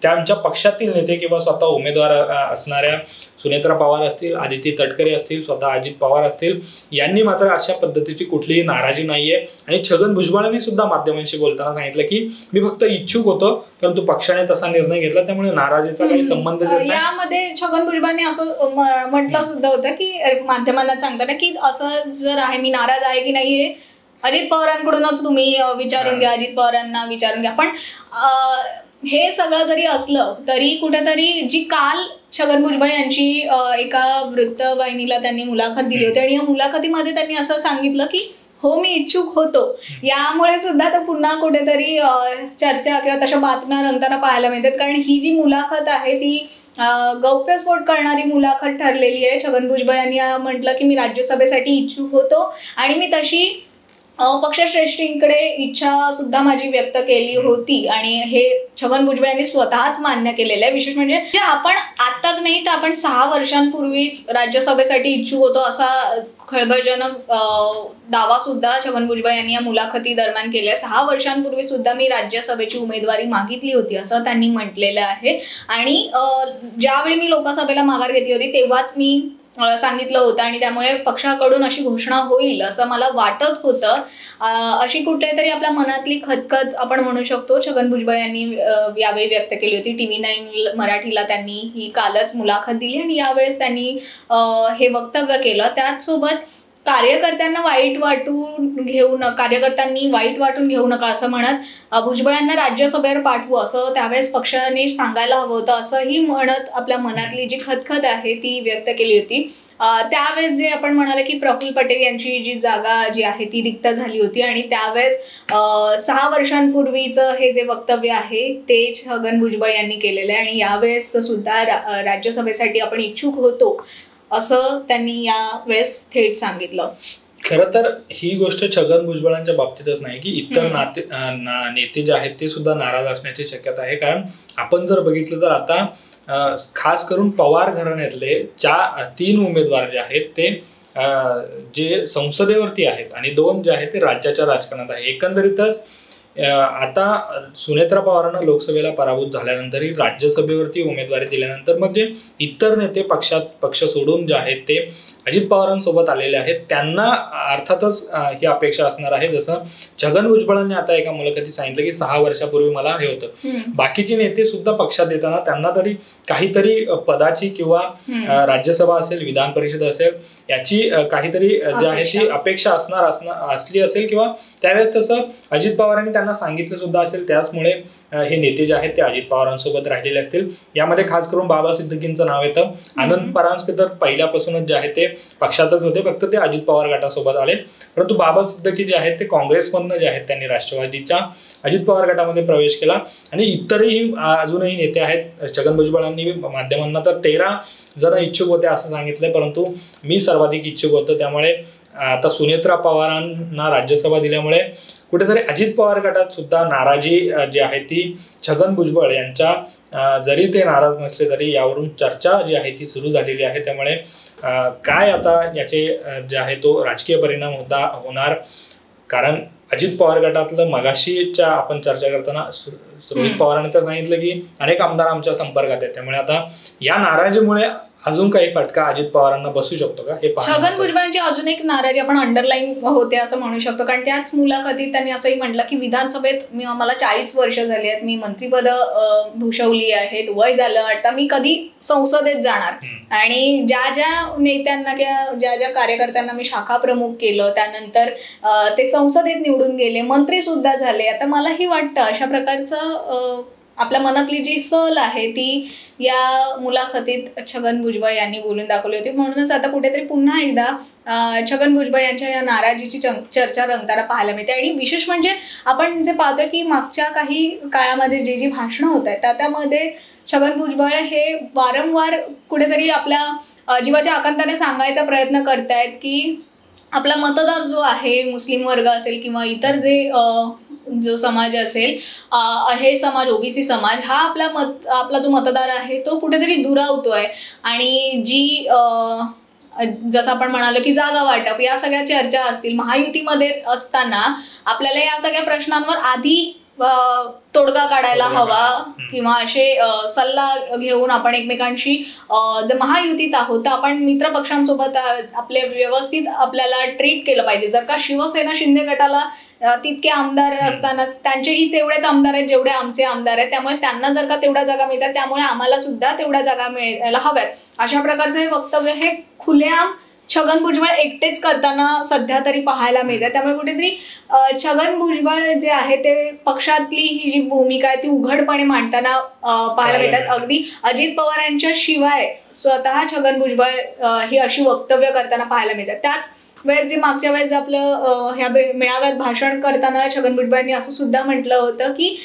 त्यांच्या पक्षातील नेते किंवा स्वतः उमेदवार असणाऱ्या सुनेत्रा पवार असतील, आदिती तटकरे असतील, स्वतः अजित पवार असतील, यांनी मात्र अशा पद्धतीची कुठलीही नाराजी नाहीये. आणि छगन भुजबळांनी सुद्धा माध्यमांशी बोलताना सांगितलं की मी फक्त इच्छुक होतो, परंतु पक्षाने तसा निर्णय घेतला, त्यामुळे नाराजीचा काही संबंध नाही. यामध्ये छगन भुजबळांनी असं म्हटलं सुद्धा होतं की माध्यमांना सांगताना की असं जर आहे, मी नाराज आहे की नाही हे अजित पवारांकडूनच तुम्ही विचारून घ्या, अजित पवारांना विचारून घ्या. पण हे सगळं जरी असलं तरी कुठेतरी जी काल छगन भुजबळ यांची एका वृत्तवाहिनीला त्यांनी मुलाखत दिली होती आणि या मुलाखतीमध्ये त्यांनी असं सांगितलं की हो मी इच्छुक होतो. यामुळे सुद्धा तर पुन्हा कुठेतरी चर्चा किंवा तशा बातम्या रंगताना पाहायला मिळतात. कारण ही जी मुलाखत आहे ती गौप्यस्फोट करणारी मुलाखत ठरलेली आहे. छगन भुजबळ यांनी म्हटलं की मी राज्यसभेसाठी इच्छुक होतो आणि मी तशी पक्षश्रेष्ठींकडे इच्छा सुद्धा माझी व्यक्त केली होती आणि हे छगन भुजबळ यांनी स्वतःच मान्य केलेलं आहे. विशेष म्हणजे आपण आत्ताच नाही तर आपण 6 वर्षांपूर्वीच राज्यसभेसाठी इच्छुक होतो असा खळबळजनक दावा सुद्धा छगन भुजबळ यांनी या मुलाखती दरम्यान केलाय. 6 वर्षांपूर्वी सुद्धा मी राज्यसभेची उमेदवारी मागितली होती असं त्यांनी म्हटलेलं आहे. आणि ज्यावेळी मी लोकसभेला माघार घेतली होती तेव्हाच मी सांगितलं होतं आणि त्यामुळे पक्षाकडून अशी घोषणा होईल असं मला वाटत होतं. अशी कुठेतरी आपल्या मनातली खतखत आपण म्हणू शकतो छगन भुजबळ यांनी यावेळी व्यक्त केली होती. TV9 मराठीला त्यांनी ही कालच मुलाखत दिली आणि यावेळेस त्यांनी हे वक्तव्य केलं. त्याचसोबत कार्यकर्त्यांनी वाईट वाटून घेऊ नका असं म्हणत भुजबळांना राज्यसभेवर पाठवू असं त्यावेळेस पक्षाने सांगायला हवं होतं असंही म्हणत आपल्या मनातली जी खतखत आहे ती व्यक्त केली होती. त्यावेळेस जे आपण म्हणाले की प्रफुल्ल पटेल यांची जी जागा जी आहे ती रिक्त झाली होती आणि त्यावेळेस 6 वर्षांपूर्वीचं हे जे वक्तव्य आहे ते छगन भुजबळ यांनी केलेलं आहे आणि यावेळेस सुद्धा राज्यसभेसाठी आपण इच्छुक होतो असं त्यांनी यावेळेस थेट सांगितलं. खरं तर ही गोष्ट छगन भुजबळांच्या बाबतीतच नाही की इतर नेते जे आहेत ते सुद्धा नाराज असण्याची शक्यता आहे. कारण आपण जर बघितलं तर आता खास करून पवार घराण्यातले 3 उमेदवार जे आहेत ते जे संसदेवरती आहेत आणि 2 जे आहेत ते राज्याच्या राजकारणात आहे. एकंदरीतच आता सुनेत्रा पवारांना लोकसभेला पराभूत झाल्यानंतरही राज्यसभेवरती उमेदवारी दिल्यानंतर मग जे इतर नेते पक्ष सोडून जे आहेत ते अजित पवारांसोबत आलेले आहेत त्यांना अर्थातच ही अपेक्षा असणार आहे. जसं छगन भुजबळांनी आता एका मुलाखतीत सांगितलं की 6 वर्षापूर्वी मला हे होतं. बाकीचे नेते सुद्धा पक्षात येताना त्यांना तरी काहीतरी पदाची किंवा राज्यसभा असेल, विधान परिषद असेल याची काहीतरी जे आहे ती अपेक्षा असली असेल किंवा त्यावेळेस तसं अजित पवारांनी त्यांना सांगितलं सुद्धा असेल. त्याचमुळे हे नेते जे आहेत ते अजित पवारांसोबत राहिलेले असतील. यामध्ये खास करून बाबा सिद्दीकींचं नाव येतं. आनंद परांजपे तर पहिल्यापासूनच जे आहे ते पक्षातच होते, फक्त ते अजित पवार गटासोबत आले. परंतु बाबा सिद्दीकी जे आहेत ते काँग्रेसमधनं जे आहेत त्यांनी राष्ट्रवादीच्या अजित पवार गटामध्ये प्रवेश केला. आणि इतरही अजूनही नेते आहेत. छगन भुजबळांनी माध्यमांना तर 13 जण इच्छुक होते असं सांगितलंय, परंतु मी सर्वाधिक इच्छुक होतो. त्यामुळे आता सुनेत्रा पवारांना राज्यसभा दिल्यामुळे कुठेतरी अजित पवार गटात सुद्धा नाराजी जी आहे ती छगन भुजबळ यांच्या जरी ते नाराज नसले तरी यावरून चर्चा जी आहे ती सुरू झालेली आहे. त्यामुळे काय आता याचे जे आहे तो राजकीय परिणाम होणार. कारण अजित पवार गटातलं मगाशीच्या आपण चर्चा करताना रोहित पवारांनी तर सांगितलं की अनेक आमदार आमच्या संपर्कात आहेत. त्यामुळे आता या नाराजीमुळे अजून काही फटका अजित पवारांना बसू शकतो का हे छगन भुजबळांची अजून एक नाराजी आपण अंडरलाईन होते असं म्हणू शकतो. कारण त्याच मुलाखतीत त्यांनी असंही म्हटलं की विधानसभेत मला 40 वर्ष झाली आहेत, मी मंत्रिपद भूषवली आहेत, वय झालं, आता मी कधी संसदेत जाणार. आणि ज्या नेत्यांना किंवा ज्या कार्यकर्त्यांना मी शाखा प्रमुख केलं त्यानंतर ते संसदेत निवडून गेले, मंत्री सुद्धा झाले. आता मलाही वाटतं अशा प्रकारचं आपल्या मनातली जी सल आहे ती या मुलाखतीत छगन भुजबळ यांनी बोलून दाखवली होती. म्हणूनच आता कुठेतरी पुन्हा एकदा छगन भुजबळ यांच्या या नाराजीची चर्चा रंगताना पाहायला मिळते. आणि विशेष म्हणजे आपण जे पाहतोय की मागच्या काही काळामध्ये जी भाषणं होत आहेत त्यामध्ये छगन भुजबळ हे वारंवार कुठेतरी आपल्या जीवाच्या आकांताने सांगायचा प्रयत्न करतायत की आपला मतदार जो आहे मुस्लिम वर्ग असेल किंवा इतर जो समाज असेल, हे समाज ओबीसी समाज हा आपला जो मतदार आहे तो कुठेतरी दुरावतोय. आणि जी जसं आपण म्हणालो की जागा वाटप या सगळ्या चर्चा असतील, महायुतीमध्ये असताना आपल्याला या सगळ्या प्रश्नांवर आधी तोडगा काढायला हवा किंवा असे सल्ला घेऊन आपण एकमेकांशी जर महायुतीत आहोत तर आपण मित्र पक्षांसोबत आपले व्यवस्थित आपल्याला ट्रीट केलं पाहिजे. जर का शिवसेना शिंदे गटाला तितके आमदार असतानाच त्यांचेही तेवढेच आमदार आहेत जेवढे आमचे आमदार आहेत, त्यामुळे त्यांना जर का तेवढ्या जागा मिळतात त्यामुळे आम्हाला सुद्धा तेवढ्या जागा मिळायला हव्यात, अशा प्रकारचं हे वक्तव्य हे खुलेआम छगन भुजबळ एकटेच करताना सध्या तरी पाहायला मिळतात. त्यामुळे कुठेतरी छगन भुजबळ जे आहे ते पक्षातली ही जी भूमिका आहे ती उघडपणे मांडताना पाहायला मिळतात. अगदी अजित पवारांच्या शिवाय स्वतः छगन भुजबळ ही अशी वक्तव्य करताना पाहायला मिळतात. त्याच वेळेस जे मागच्या वेळेस आपलं ह्या मेळाव्यात भाषण करताना छगन भुजबळांनी असं सुद्धा म्हटलं होतं की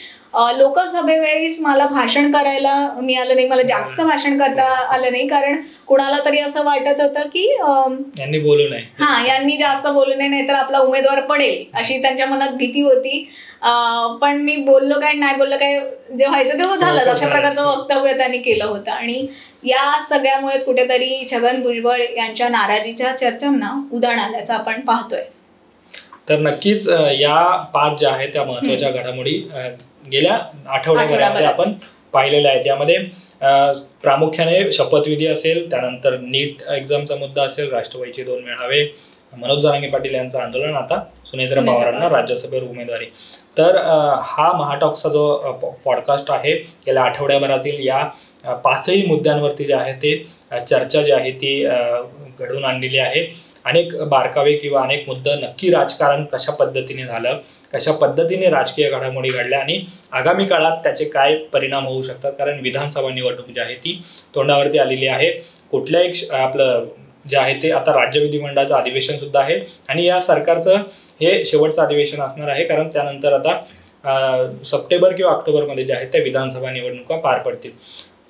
लोकसभेवेळेस मला भाषण करायला मिळालं नाही, मला जास्त भाषण करता आलं नाही, कारण कुणाला तरी असं वाटत होतं की यांनी बोलू नये, यांनी जास्त बोलू नये, नाहीतर आपला उमेदवार पडेल अशी त्यांच्या मनात भीती होती. पण मी बोललो काय नाही बोललो काय, जे व्हायचं ते झालं, अशा प्रकारचं वक्तव्य त्यांनी केलं होतं. आणि या सगळ्यामुळेच कुठेतरी छगन भुजबळ यांच्या नाराजीच्या चर्चांना उधाण आल्याचं आपण पाहतोय. तर नक्कीच या 5 ज्या आहेत त्या महत्वाच्या घडामोडी गेल्या आठवड्याभरामध्ये आपण पाहिलेल्या आहेत. यामध्ये प्रामुख्याने शपथविधी असेल, त्यानंतर नीट एक्झामचा मुद्दा असेल, राष्ट्रवादीचे 2 मेळावे, मनोज जरांगे पाटील यांचं आंदोलन, आता सुनेत्रा पवारांना राज्यसभेवर उमेदवारी. तर हा महाटॉक्सचा जो पॉडकास्ट आहे गेल्या आठवड्याभरातील या 5ही मुद्द्यांवरती जे आहे ते चर्चा जी आहे ती घडवून आणलेली आहे. अनेक बारकावे किंवा अनेक मुद्दे, नक्की राजकारण कशा पद्धतीने झालं, कशा पद्धतीने राजकीय घडामोडी घडल्या आणि आगामी काळात त्याचे काय परिणाम होऊ शकतात, कारण विधानसभा निवडणूक जी आहे ती तोंडावरती आलेली आहे. कुठल्याही आपलं जे आहे ते आता राज्य विधिमंडळाचं अधिवेशन सुद्धा आहे आणि या सरकारचं हे शेवटचं अधिवेशन असणार आहे, कारण त्यानंतर आता सप्टेंबर किंवा ऑक्टोबरमध्ये जे आहे त्या विधानसभा निवडणुका पार पडतील.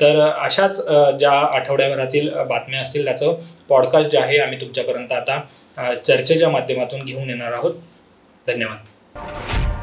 तर अशाच ज्या आठवड्याभरातील बातम्या असतील त्याचं पॉडकास्ट जे आहे आम्ही तुमच्यापर्यंत आता चर्चेच्या माध्यमातून घेऊन येणार आहोत. धन्यवाद.